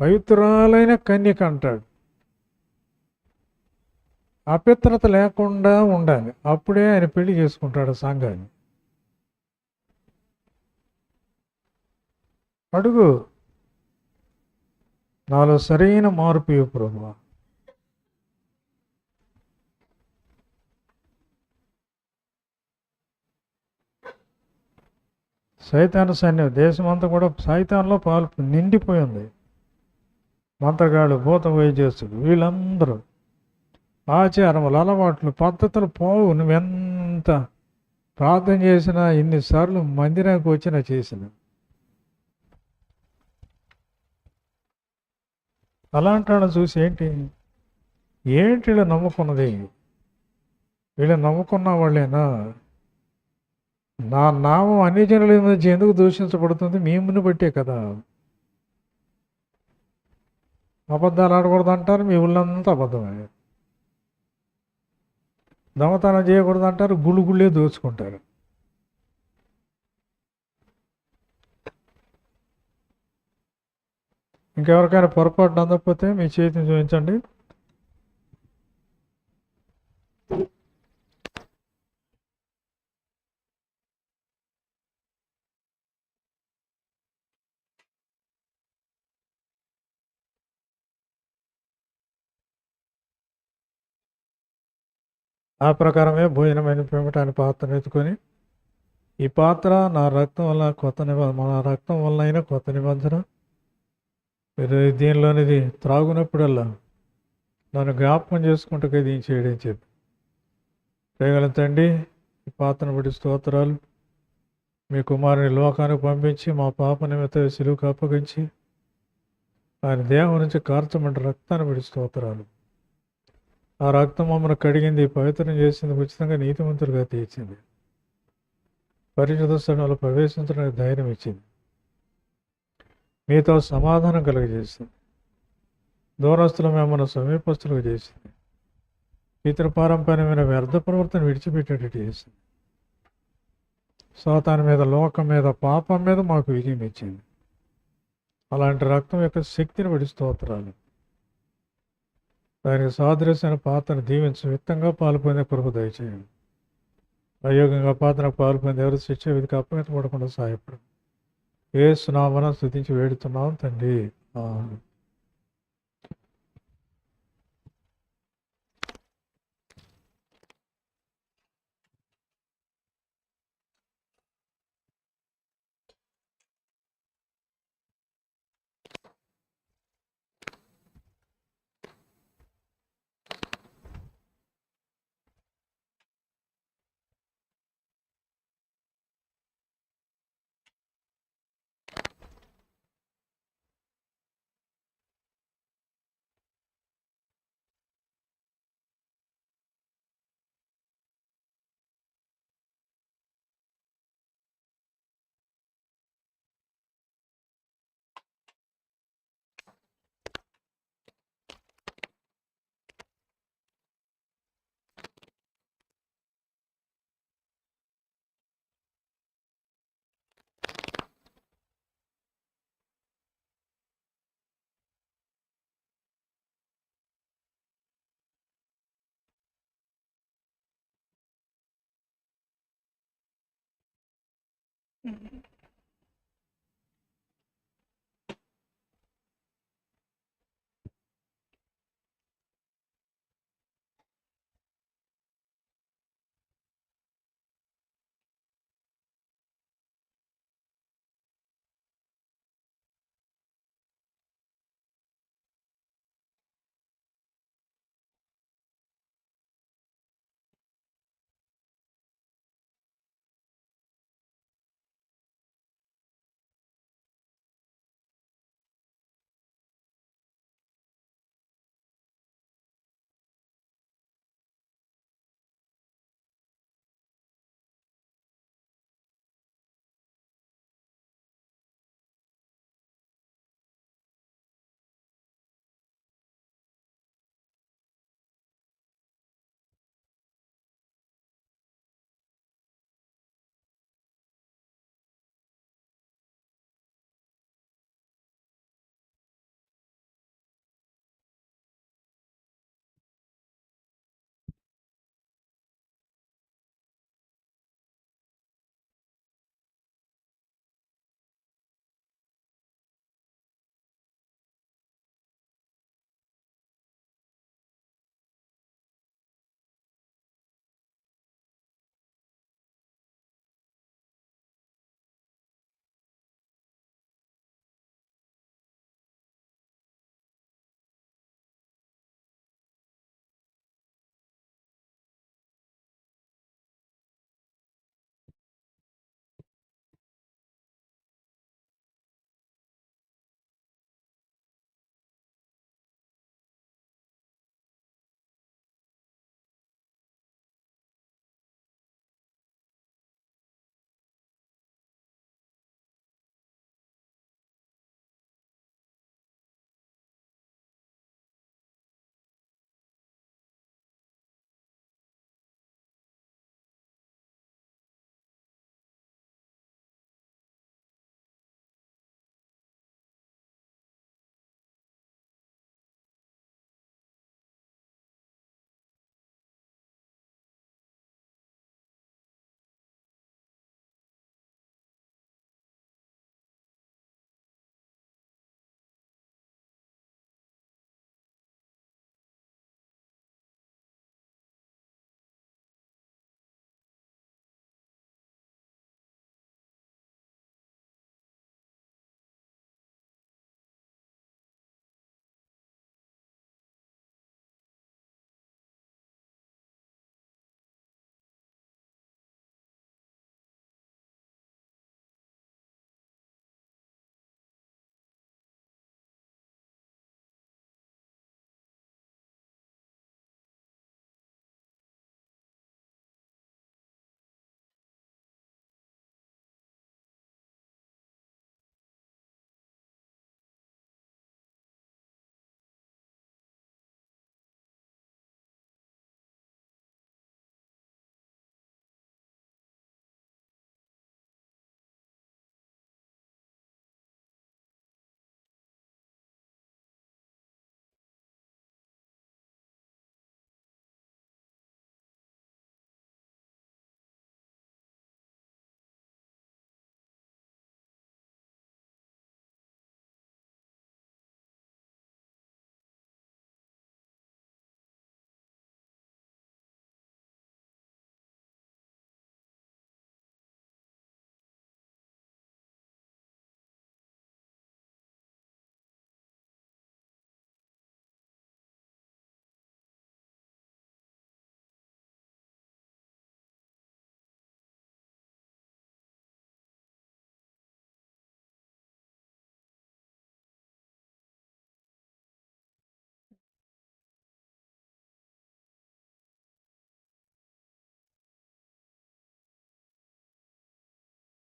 పవిత్రాలైన కన్యక అంటాడు. అపవిత్రత లేకుండా ఉండాలి. అప్పుడే ఆయన పెళ్లి చేసుకుంటాడు సంఘాన్ని. అడుగు, నాలో సరైన మార్పు ఇవ్వు ప్రభువా. సైతాను సైన్యం దేశమంతా కూడా సైతాన్లో పాలు నిండిపోయింది. మంత్రగాళ్ళు, భూత వైద్యస్తులు, వీళ్ళందరూ ఆచారములు, అలవాట్లు, పద్ధతులు పోవు. నువ్వెంత ప్రార్థన చేసినా, ఎన్నిసార్లు మందిరానికి వచ్చినా చేసిన. అలాంటి వాళ్ళని చూసి ఏంటి వీళ్ళు నమ్ముకున్నది? వీళ్ళు నమ్ముకున్న వాళ్ళేనా? నా నామం అన్ని జనుల మధ్య ఎందుకు దూషించబడుతుంది? మేముని బట్టే కదా. అబద్ధాలు ఆడకూడదు అంటారు, మీ ఊళ్ళంతా అబద్ధమే. దొంగతనం చేయకూడదు అంటారు, గుళ్ళే దోచుకుంటారు. ఇంకెవరికైనా పొరపాటు అందకపోతే మీ చేతిని చూపించండి. ఆ ప్రకారమే భోజనమైన పిమ్మట ఆయన పాత్రను ఎత్తుకొని, ఈ పాత్ర నా రక్తం వల్ల మన రక్తం వల్ల అయినా కొత్త నిబంధన. మీరు దీనిలోనిది త్రాగునప్పుడల్లా నన్ను జ్ఞాపకం చేసుకుంటూ దీన్ని చేయడం చెప్పి. ప్రేగల తండ్రి, ఈ పాత్రను బట్టి స్తోత్రాలు. మీ కుమారుని లోకానికి పంపించి మా పాప నిమిత్తం సిలువుకు అప్పగించి ఆయన దేహం నుంచి కార్చమంటే రక్తాన్ని బట్టి స్తోత్రాలు. ఆ రక్తం మమ్మల్ని కడిగింది, పవిత్రం చేసింది, ఉచితంగా నీతిమంతులుగా తీర్చింది, పరిశుద్ధ స్థలంలో ప్రవేశించడానికి ధైర్యం ఇచ్చింది, మీతో సమాధానం కలుగజేసింది, దూరస్తులు మిమ్మల్ని సమీపస్తులుగా చేసింది, పితృపారంపర్యమైన వ్యర్థ ప్రవర్తన విడిచిపెట్టేటట్టు చేసింది, సాతాను మీద, లోకం మీద, పాపం మీద మాకు విజయం ఇచ్చింది. అలాంటి రక్తం యొక్క శక్తిని బట్టి స్తోత్రాలు. దానికి సాదృశ్యమైన పాత్రను దీవించి విత్తంగా పాల్పొందే కృప దయచేయండి. అయోగ్యంగా పాత్రకు పాల్పొంది ఎవరు శిక్ష విధికి అప్పగించబడకుండా సహాయపడు. యేసు నామమున స్తుతించి వేడుతున్నాం తండ్రి. ఆమేన్.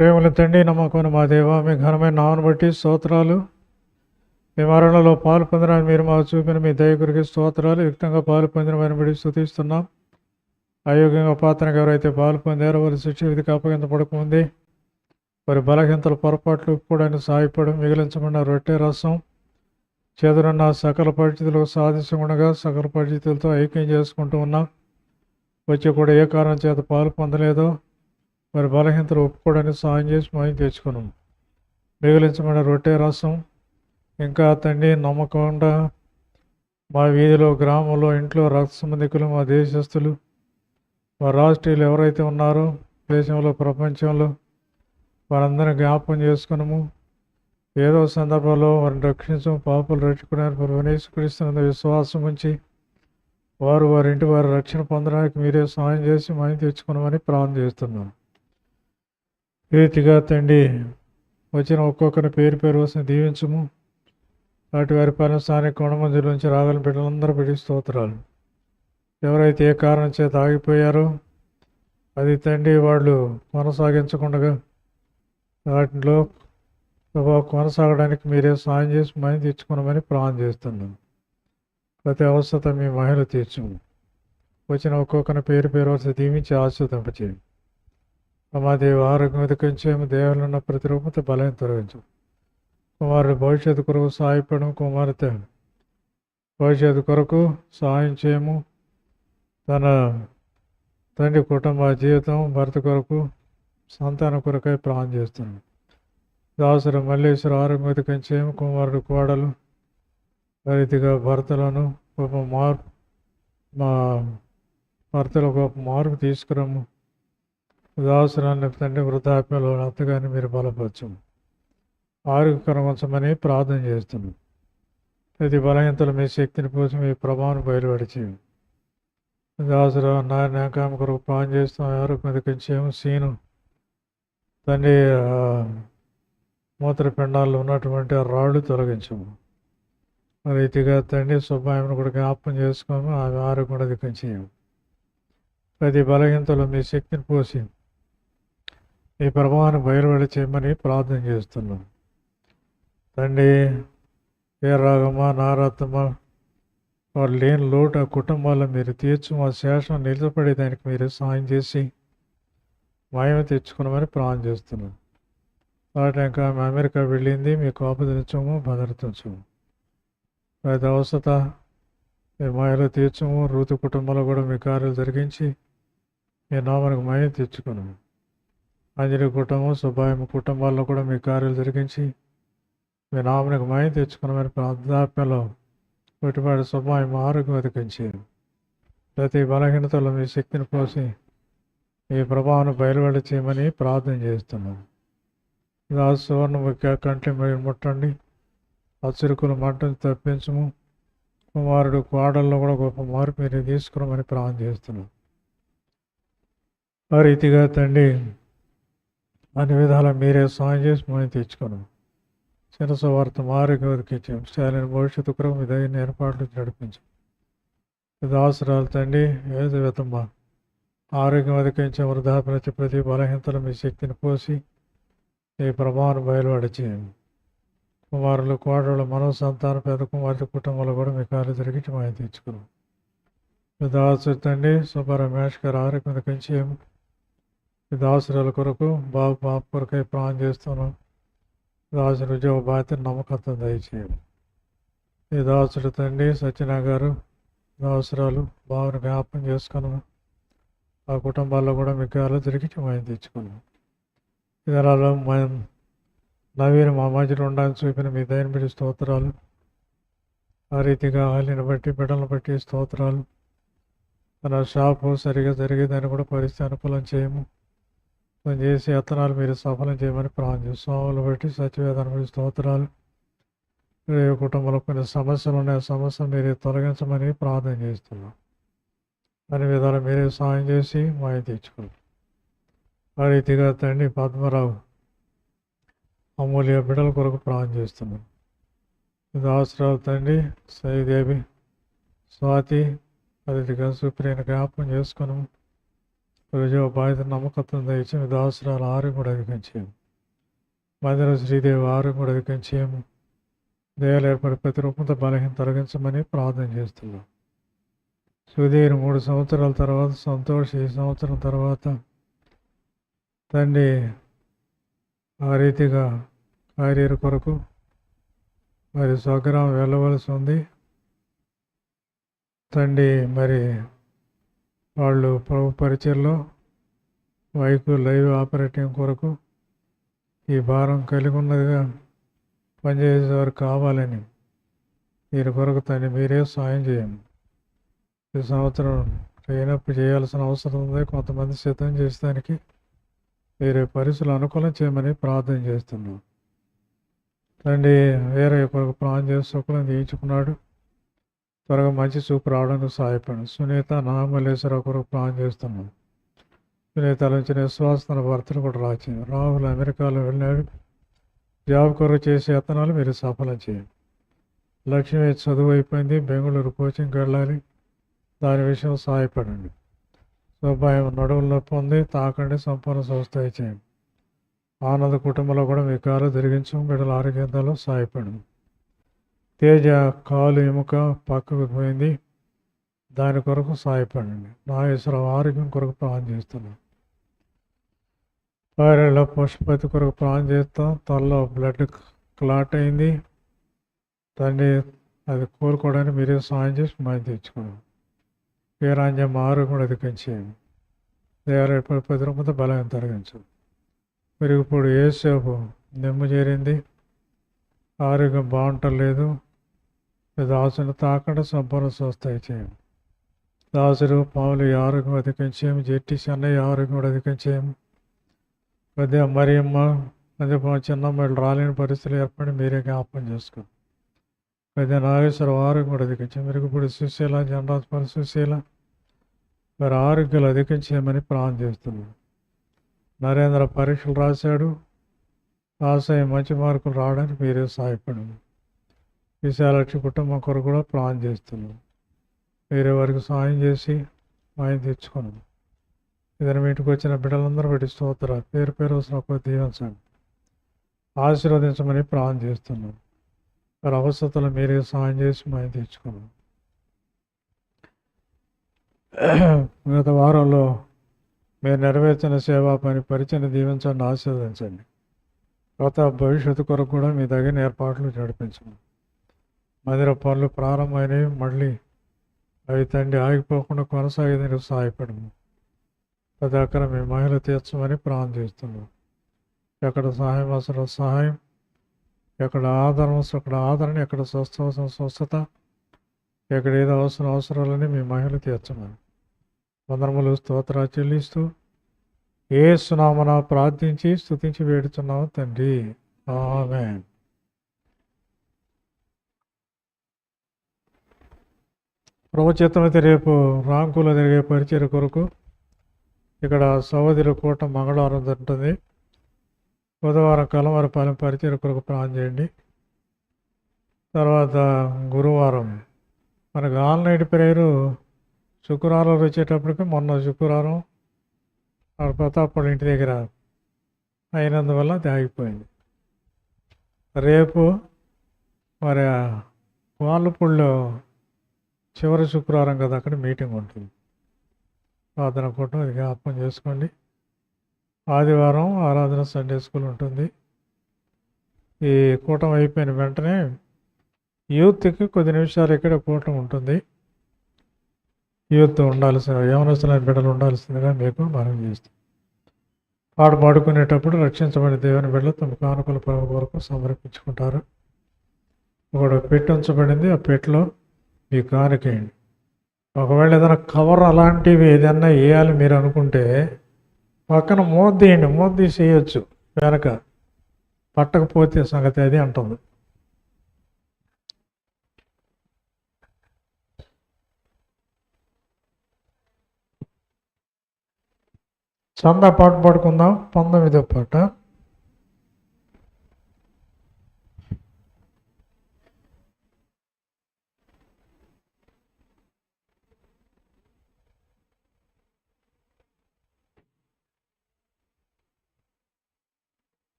ప్రేమల తండ్రి, నమ్మకం మా దేవ, మీ ఘనమైన నామను బట్టి స్తోత్రాలు. మీ మరణంలో పాలు పొందడానికి మీరు మాకు చూపిన మీ దయ గురికి స్తోత్రాలు. యుక్తంగా పాలు పొందిన వారిని బట్టి స్తుతిస్తున్నాం. అయోగ్యంగా పాత్రగా ఎవరైతే పాలు పొందారో వారి శిక్ష విధికి అప్పగించబడకముందే వారి బలహీనతలు పొరపాట్లు కూడా సాయపడం మిగిలించకుండా రొట్టె రసం చేదురన్న సకల పరిస్థితులు సాధించకుండా సకల పరిస్థితులతో ఐక్యం చేసుకుంటూ ఉన్నాం. వచ్చి కూడా ఏ కారణం చేత పాలు పొందలేదో వారి బలహీనతలు ఒప్పుకోవడానికి సాయం చేసి మాయం తెచ్చుకున్నాం. మిగిలించబడిన రొట్టె రసం ఇంకా తండ్రి నమ్మకుండా మా వీధిలో, గ్రామంలో, ఇంట్లో రక్త సంబంధికులు, మా దేశస్తులు, మా రాష్ట్రీయులు ఎవరైతే ఉన్నారో దేశంలో, ప్రపంచంలో వారందరినీ జ్ఞాపకం చేసుకున్నాము. ఏదో సందర్భంలో వారిని రక్షించము, పాపలు రక్షకుడానికి యేసుక్రీస్తునందు విశ్వాసం ఉంచి వారు వారి ఇంటి వారి రక్షణ పొందడానికి మీరే సహాయం చేసి మాయం తెచ్చుకున్నామని ప్రార్థన చేస్తున్నాం. రీతిగా తండ్రి వచ్చిన ఒక్కొక్కరి పేరు పేరు వస్తే దీవించము. వాటి వారి పని స్థానిక కొండమందిల నుంచి రాగల బిడ్డలందరూ పెట్టి స్తోత్రాలు. ఎవరైతే ఏ కారణం చేత ఆగిపోయారో అది తండ్రి వాళ్ళు కొనసాగించకుండా వాటిలో కొనసాగడానికి మీరే సాయం చేసి మహిమ తెచ్చుకున్నామని ప్రార్థన చేస్తున్నాం. ప్రతి అవసరత మీ మహిళ తీర్చము. వచ్చిన ఒక్కొక్కరి పేరు పేరు వస్తే దీవించి ఆశీర్వదింపచేయండి. మా దేవ ఆరోగ్యం వెతికించేము. దేవులున్న ప్రతి రూపంతో బలం తొలగించు. కుమారుడు భవిష్యత్తు కొరకు సహాయపడము. కుమార్తె భవిష్యత్తు కొరకు సహాయం చేయము. తన తండ్రి కుటుంబ జీవితం, భర్త కొరకు, సంతానం కొరకై ప్రార్థన చేస్తున్నాం. దాసుడు మల్లేశ్వర ఆరోగ్యం వెతికించేము. కుమారుడు కోడలు రీతిగా భర్తలను గొప్ప మార్పు, మా భర్తలో గొప్ప మార్పు తీసుకురాము. దాసురాన్ని తండ్రి వృద్ధాప్యంలో అత్తగారిని మీరు బలపరచము. ఆరోగ్యకరం ఉంచమని ప్రార్థన చేస్తున్నాం. ప్రతి బలహీనతలు మీ శక్తిని పోసి మీ ప్రభావం బయలుపడి చేయండి. దాసురా నాయకామ కొరకు ప్రార్థన చేస్తాం. ఆరోగ్యం వెతికించేము. సీను తండ్రి మూత్రపిండాల్లో ఉన్నటువంటి రాళ్ళు తొలగించము. రీతిగా తండ్రి సుబ్బాయిని కూడా జ్ఞాపకం చేసుకోము. ఆమె ఆరోగ్యం వెతికించేయము. ప్రతి బలహీనతలు మీ శక్తిని పోసి మీ ప్రభావాన్ని బయలుపడి చేయమని ప్రార్థన చేస్తున్నాం. తండ్రి ఏ రాగమా నారత్తమ్మ వారు లేని లోటు ఆ కుటుంబాల్లో మీరు తీర్చు. మా శేషం నిలబడేదానికి మీరు సాయం చేసి మాయం తెచ్చుకున్నామని ప్రార్థన చేస్తున్నాం. వాటి ఇంకా ఆమె అమెరికా వెళ్ళింది. మీకు ఆపదించము, భద్రతించము. ప్రతి అవసరత మీ మాయలో తీర్చము. ఋతు కుటుంబంలో కూడా మీ కార్యాలు జరిగించి మీ నామానికి మాయం తెచ్చుకున్నాము. అంజలి కుటుంబం, సుబ్బాయమ్మ కుటుంబాల్లో కూడా మీ కార్యాలు జరిగించి మీ నామానికి మాయం తెచ్చుకున్నామని వృద్ధాప్యంలో పుట్టిపాటి సుబ్బాయమ్మ ఆరోగ్యం వెతికించారు. ప్రతి బలహీనతలో మీ శక్తిని పోసి మీ ప్రభావాన్ని బయలుపడి చేయమని ప్రార్థన చేస్తున్నాం. సువర్ణ ముఖ్య కంటి మీరు ముట్టండి. అచురుకులు మంటను తప్పించము. కుమారుడు కోడల్లో కూడా గొప్ప మార్పు మీరు తీసుకున్నామని ప్రార్థన చేస్తున్నాం. ఆ రీతిగా తండ్రి అన్ని విధాలా మీరే సాయం చేసి మేము తెచ్చుకున్నాం. చిన్న సువార్త ఆరోగ్యం వెతికించాం. శాలని భవిష్యత్తు కొరకు మీ దగ్గర ఏర్పాట్లు నడిపించాం. దాసురాలు తండ్రి ఏదో విధమ్మా ఆరోగ్యం వెతికించాం. వృద్ధాప్యం ప్రతి బలహీనతలు మీ శక్తిని పోసి మీ ప్రభావాన్ని బయలుపడి చేయండి. కుమారులు, కోడళ్ళు, మనో సంతానం, పెద్ద కుమార్తె కుటుంబాలు కూడా మీ కార్యం జరిగించి మేము తెచ్చుకున్నాం. దాసు తండ్రి సుబ్బ రమేష్ గారు ఆరోగ్యం వెతికించాము. ఈ దాసురాల కొరకు బాబు పాప కొరకై ప్రాణం చేస్తున్నాం. దాసుడు ఉద్యోగ బాధ్యత నమ్మకంతో దయచేయండి. ఈ దాసుడు తండ్రి సత్యనా గారు దాసురాలు బాబుని జ్ఞాపకం చేసుకున్నాము. ఆ కుటుంబాల్లో కూడా మీ కార్యాలు జరిగించి మేము తెచ్చుకున్నాం. విధానాల్లో మేము నవీన మా మధ్యలో ఉండాలని చూపిన మీ దయని బట్టి స్తోత్రాలు. ఆ రీతిగా వాళ్ళని బట్టి బిడ్డలను బట్టి స్తోత్రాలు. మన షాపు సరిగా జరిగేదాన్ని కూడా పరిస్థితి అనుకూలం చేయము. చేసి అత్తనాలు మీరు సఫలం చేయమని ప్రార్థన స్వాములు బట్టి సత్యవేదాన్ని బట్టి స్తోత్రాలు. కుటుంబంలో కొన్ని సమస్యలు ఉన్నాయి. ఆ సమస్యలు మీరే తొలగించమని ప్రార్థన చేస్తున్నాం. అన్ని విధాలు మీరే సాయం చేసి మాయ తెచ్చుకోండి. ఆ రీతిగా తండ్రి పద్మరావు అమూల్య బిడ్డల కొరకు ప్రార్థన చేస్తున్నాం. ఇది అవసరాలు తండ్రి సైదేవి స్వాతి అదిగా సుప్రియను జ్ఞాపకం చేసుకున్నాము. రోజు బాధ్యత నమ్మకత్వం దయచి మీ దాసురాలు ఆరోగ్యం కూడా అధికంచేయము. మందిర శ్రీదేవి ఆరోగ్యం కూడా అధికంచేయము. దేవాలు ఏర్పడి ప్రతి రూపంతో బలహీన తొలగించమని ప్రార్థన చేస్తున్నాం. సుధీర్ 3 సంవత్సరాల తర్వాత సంతోష్ ఈ సంవత్సరం తర్వాత తండ్రి ఆ రీతిగా కార్యర్ కొరకు మరి స్వగ్రామం వెళ్ళవలసి ఉంది తండ్రి. మరి వాళ్ళు ప్రభు పరిచయంలో లైవ్ ఆపరేటింగ్ కొరకు ఈ భారం కలిగి ఉన్నదిగా పనిచేసేవారు కావాలని దీని కొరకు తండ్రి మీరే సాయం చేయండి. ఈ సంవత్సరం ట్రైనప్ చేయాల్సిన అవసరం ఉంది. కొంతమంది సిద్ధం చేసేదానికి వేరే పరిస్థితులు అనుకూలం చేయమని ప్రార్థన చేస్తున్నాం తండ్రి. వేరే కొరకు ప్రాణం చేసి సుఖం తీయించుకున్నాడు. త్వరగా మంచి చూపు రావడానికి సహాయపడండి. సునీత నామలేశ్వర కొరకు ప్రాణం చేస్తున్నాం. సునీత నుంచి విశ్వాస తన భర్తను కూడా రాచింది. రాహుల్ అమెరికాలో వెళ్ళాడు. జాబ్ కొరకు చేసే యత్నాలు మీరు సఫలం చేయండి. లక్ష్మి చదువు అయిపోయింది, బెంగళూరు కోచింగ్కి వెళ్ళాలి. దాని విషయం సహాయపడండి. స్వభావం నడువుల నొప్పి ఉంది, తాకండి, సంపూర్ణ స్వస్థ చేయండి. ఆనంద కుటుంబంలో కూడా మీ కాలు తిరిగించు, బిడ్డల ఆరోగ్యంలో సహాయపడండి. తేజ కాలు ఎముక పక్కకు పోయింది, దాని కొరకు సహాయపడండి. నాగేశ్వరరావు ఆరోగ్యం కొరకు ప్రాణం చేస్తున్నాం. భార్యలో పుష్పతి కొరకు ప్రాణం చేస్తాం. తలలో బ్లడ్ క్లాట్ అయింది తండ్రి, అది కోలుకోవడానికి మీరే సాయం చేసి మంచి తెచ్చుకున్నాం. వీరాంజమ్మ ఆరోగ్యం కూడా అధికంచేయండి. దేవాలయ 10 రూపాయలతో బలం తొలగించు. మీరు ఇప్పుడు ఏసేపు నెమ్ము చేరింది, ఆరోగ్యం బాగుంటలేదు. దాసుని తాకుండా సంపూర్ణ స్వస్థ చేయండి. దాసుడు పావులు ఆరోగ్యం అధికంచేయము. జెట్టి చెన్నయ్య ఆరోగ్యం కూడా అధికంచేయము. పెద్ద మరియమ్మ అదే చిన్నమ్మ రాలేని పరిస్థితులు ఏర్పడి మీరే జ్ఞాపకం చేసుకోండి. పెద్ద నాగేశ్వరరావు ఆరోగ్యం కూడా అధికంచేయము. మీరు ఇప్పుడు సుశీల జనరాజపల్లి సుశీల వారి ఆరోగ్యాలు అధికంచేయమని ప్రార్థన చేస్తున్నాం. నరేంద్ర పరీక్షలు రాశాడు, పాస్ అయ్యి మంచి మార్కులు రావడానికి మీరే సహాయపడండి. విశాలక్షి కుటుంబం కొరకు కూడా ప్రార్థన చేస్తున్నాం. వేరే వారికి సాయం చేసి మాయం తెచ్చుకున్నాం. ఇద్దరు ఇంటికి వచ్చిన బిడ్డలందరూ బట్టి స్తోత్రాలు పేరు పేరు వస్తున్న దీవించండి, ఆశీర్వదించమని ప్రార్థన చేస్తున్నాం. వారి అవసరతలు మీరే సాయం చేసి మాయం తెచ్చుకున్నాం. గత వారంలో మీరు నెరవేర్చిన సేవా పని పరిచయం దీవించండి, ఆశీర్వదించండి. కొత్త భవిష్యత్తు కొరకు కూడా మీ తగిన ఏర్పాట్లు నడిపించండి. మందిర పనులు ప్రారంభమైనవి, మళ్ళీ అవి తండ్రి ఆగిపోకుండా కొనసాగేందుకు సహాయపడము. ప్రతి ఒక్కరు మీ మహిళ తీర్చమని ప్రార్థన చేస్తున్నాం. ఎక్కడ సహాయం అవసరం సహాయం, ఎక్కడ ఆదరణ అక్కడ ఆదరణ, ఎక్కడ స్వస్థ అవసరం స్వస్థత, ఎక్కడ ఏదో అవసరాలని మీ మహిళ తీర్చమని వందనములు స్తోత్రాలు చెల్లిస్తూ యేసు నామమున ప్రార్థించి స్తుతించి వేడుచున్నాము తండ్రి, ఆమేన్. ప్రభు చిత్తమైతే రేపు రాంకులో జరిగే పరిచయ కొరకు ఇక్కడ సహోదరి కూట మంగళవారం ఉంటుంది. బుధవారం కలవరపాలెం పరిచయ కొరకు ప్రార్థన చేయండి. తర్వాత గురువారం మనకు ఆన్లైన్ ప్రేయరు శుక్రవారం వచ్చేటప్పటికి మొన్న శుక్రవారం ప్రతాపడి ఇంటి దగ్గర అయినందువల్ల అది ఆగిపోయింది. రేపు మరి వాళ్ళపూడిలో చివరి శుక్రవారం కదా, అక్కడ మీటింగ్ ఉంటుంది. ప్రార్థన కూటం అది జ్ఞాపకం చేసుకోండి. ఆదివారం ఆరాధన సండే స్కూల్ ఉంటుంది. ఈ కూటం అయిపోయిన వెంటనే యూత్కి కొద్ది నిమిషాలు ఇక్కడ కూటం ఉంటుంది. యూత్ ఉండాల్సిన యవనస్తులైన బిడ్డలు ఉండాల్సిందిగా మీకు మనం చేస్తాం. పాట పాడుకునేటప్పుడు రక్షించబడిన దేవుని బిడ్డలు తమ కానుకల ప్రభు వరకు సమర్పించుకుంటారు. ఒకడు పెట్టి ఉంచబడింది, ఆ పెట్టిలో మీ కానుకేయండి. ఒకవేళ ఏదైనా కవర్ అలాంటివి ఏదైనా వేయాలి మీరు అనుకుంటే పక్కన మోద్దేయండి, మోద్దీసి వేయచ్చు. వెనక పట్టకపోతే సంగతి అది అంటుంది. చందా పాట పాడుకుందాం, 19వ పాట.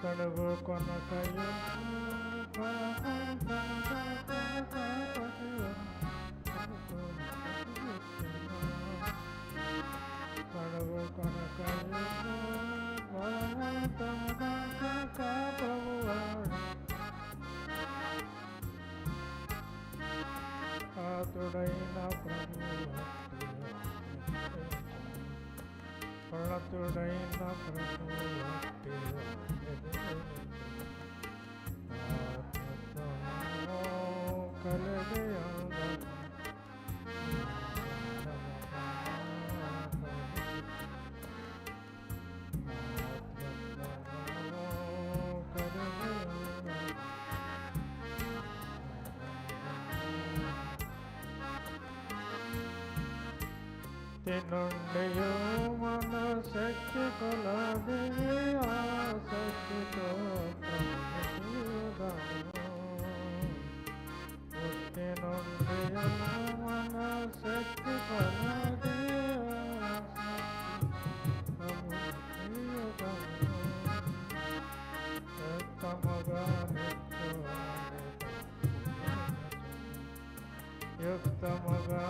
కడుగు కొనకయ్య కడుగు కొనకయ్య ఆతుడైన ప్రణతుడైన నుండియో మన శక్తి కొలది ఆసక్తితో ముక్తి నుండియో మన శక్తి కొలది యుక్తముగా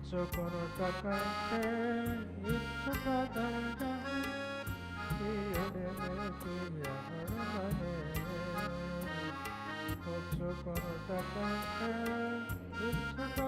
పుచ్చుకొనుట కంటే ఇచ్చుట పుచ్చుకొనుట కంటే ఇచ్చుట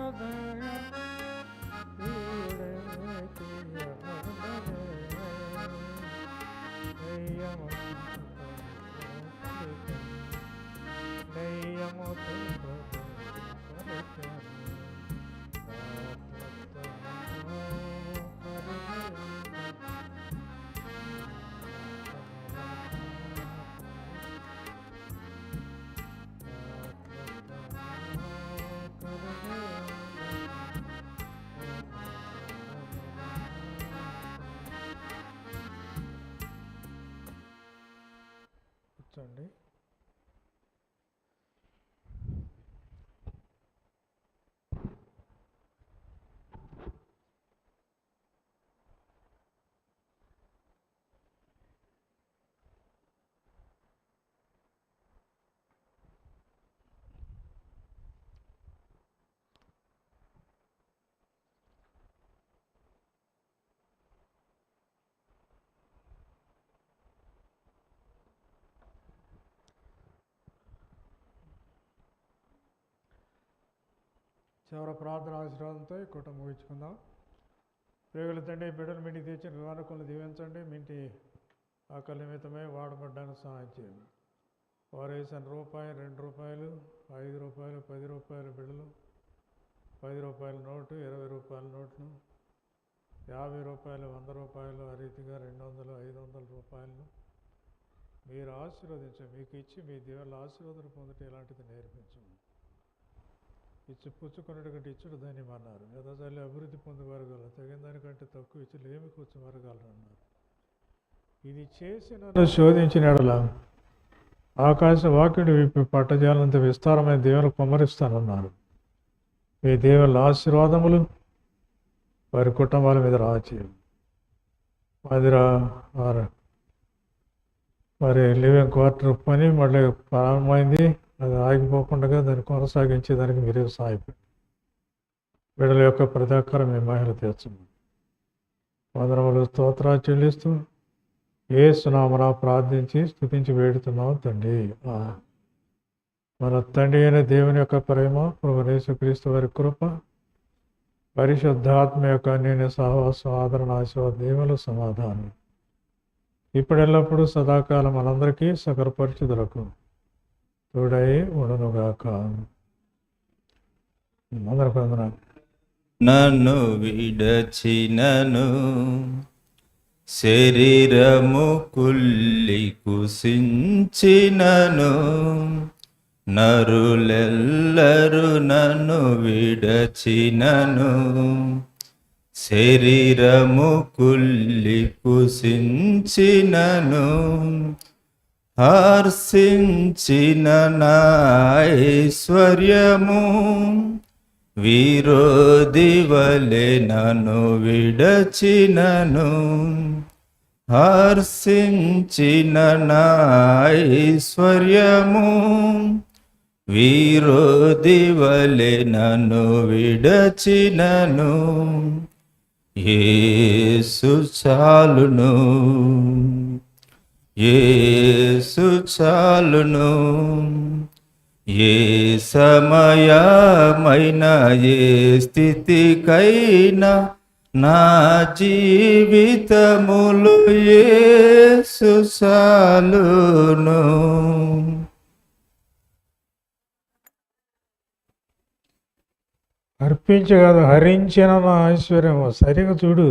చివరి ప్రార్థన ఆశీర్వాదంతో ఈ కూట ముగించుకుందాం. ప్రేగుల తండ్రి, బిడ్డలు మీ ఇంటికి తెచ్చిన కానుకలను దీవించండి. మీ ఇంటి ఆకలి నిమిత్తమే వాడబడ్డానికి సహాయం చేయండి. వారు వేసిన రూపాయి, 2 రూపాయలు, 5 రూపాయలు, 10 రూపాయల బిడ్డలు, 10 రూపాయల నోటు, 20 రూపాయల నోట్లు, 50 రూపాయలు, 100 రూపాయలు, ఆ రీతిగా 200, 500 రూపాయలను మీరు ఆశీర్వదించండి. మీకు ఇచ్చి మీ దేవుళ్ళ ఆశీర్వాదం పొందటం ఇలాంటిది నేర్పించండి. ఇచ్చి పుచ్చుకున్నటువంటి ఇచ్చుడు ధన్యం అన్నారు. యథాశాలి అభివృద్ధి పొందేవారుగలరు, తగిన దానికంటే తక్కువ ఇచ్చులు ఏమి కూర్చువారుగలరు అన్నారు. ఇది చేసి నన్ను శోధించిన ఎడల ఆకాశ వాక్యుడు విప్పి పట్టజాలంత విస్తారమైన దేవుని కుమ్మరిస్తానన్నారు. మీ దేవుళ్ళ ఆశీర్వాదములు వారి కుటుంబాల మీద రాచేయండి. మరి లివింగ్ క్వార్టర్ పని మళ్ళీ ప్రారంభమైంది. అది ఆగిపోకుండా దాన్ని కొనసాగించేదానికి మీరే సహాయపడి బిడ్డల యొక్క ప్రతికారం మీ మహిళలు తీర్చండి. వందనములు స్తోత్రాలు చెల్లిస్తూ యేసు నామమున ప్రార్థించి స్తుతించి వేడుతున్నాం తండ్రి. మన తండ్రి అయిన దేవుని యొక్క ప్రేమ, ప్రభువైన యేసుక్రీస్తు వారి కృప, పరిశుద్ధాత్మ యొక్క నేను సహవాసం, ఆదరణ, ఆశీర్వాద దేవుల సమాధానం ఇప్పుడెల్లప్పుడు సదాకాలం మనందరికీ సకల పరిశుద్ధులకు తోడై ఉండునుగాక. అందరికి వందనాలు. నన్ను విడచినను శరీరము కుల్లి కుసించినను, నరులెల్లరు నన్ను విడచినను శరీరము కుల్లి కుసించినను, హర్షించిన నా ఐశ్వర్యము విరోధి వలె నన్ను విడచినను, హర్షించిన నా ఐశ్వర్యము విరోధి వలె నన్ను విడచినను, యేసు చాలును, యేసు చాలును. ఏ సమయమైనా ఏ స్థితికైనా నా జీవితములు యేసు చాలును. అర్పించగదు హరించిన నా ఐశ్వర్యము. సరిగా చూడు.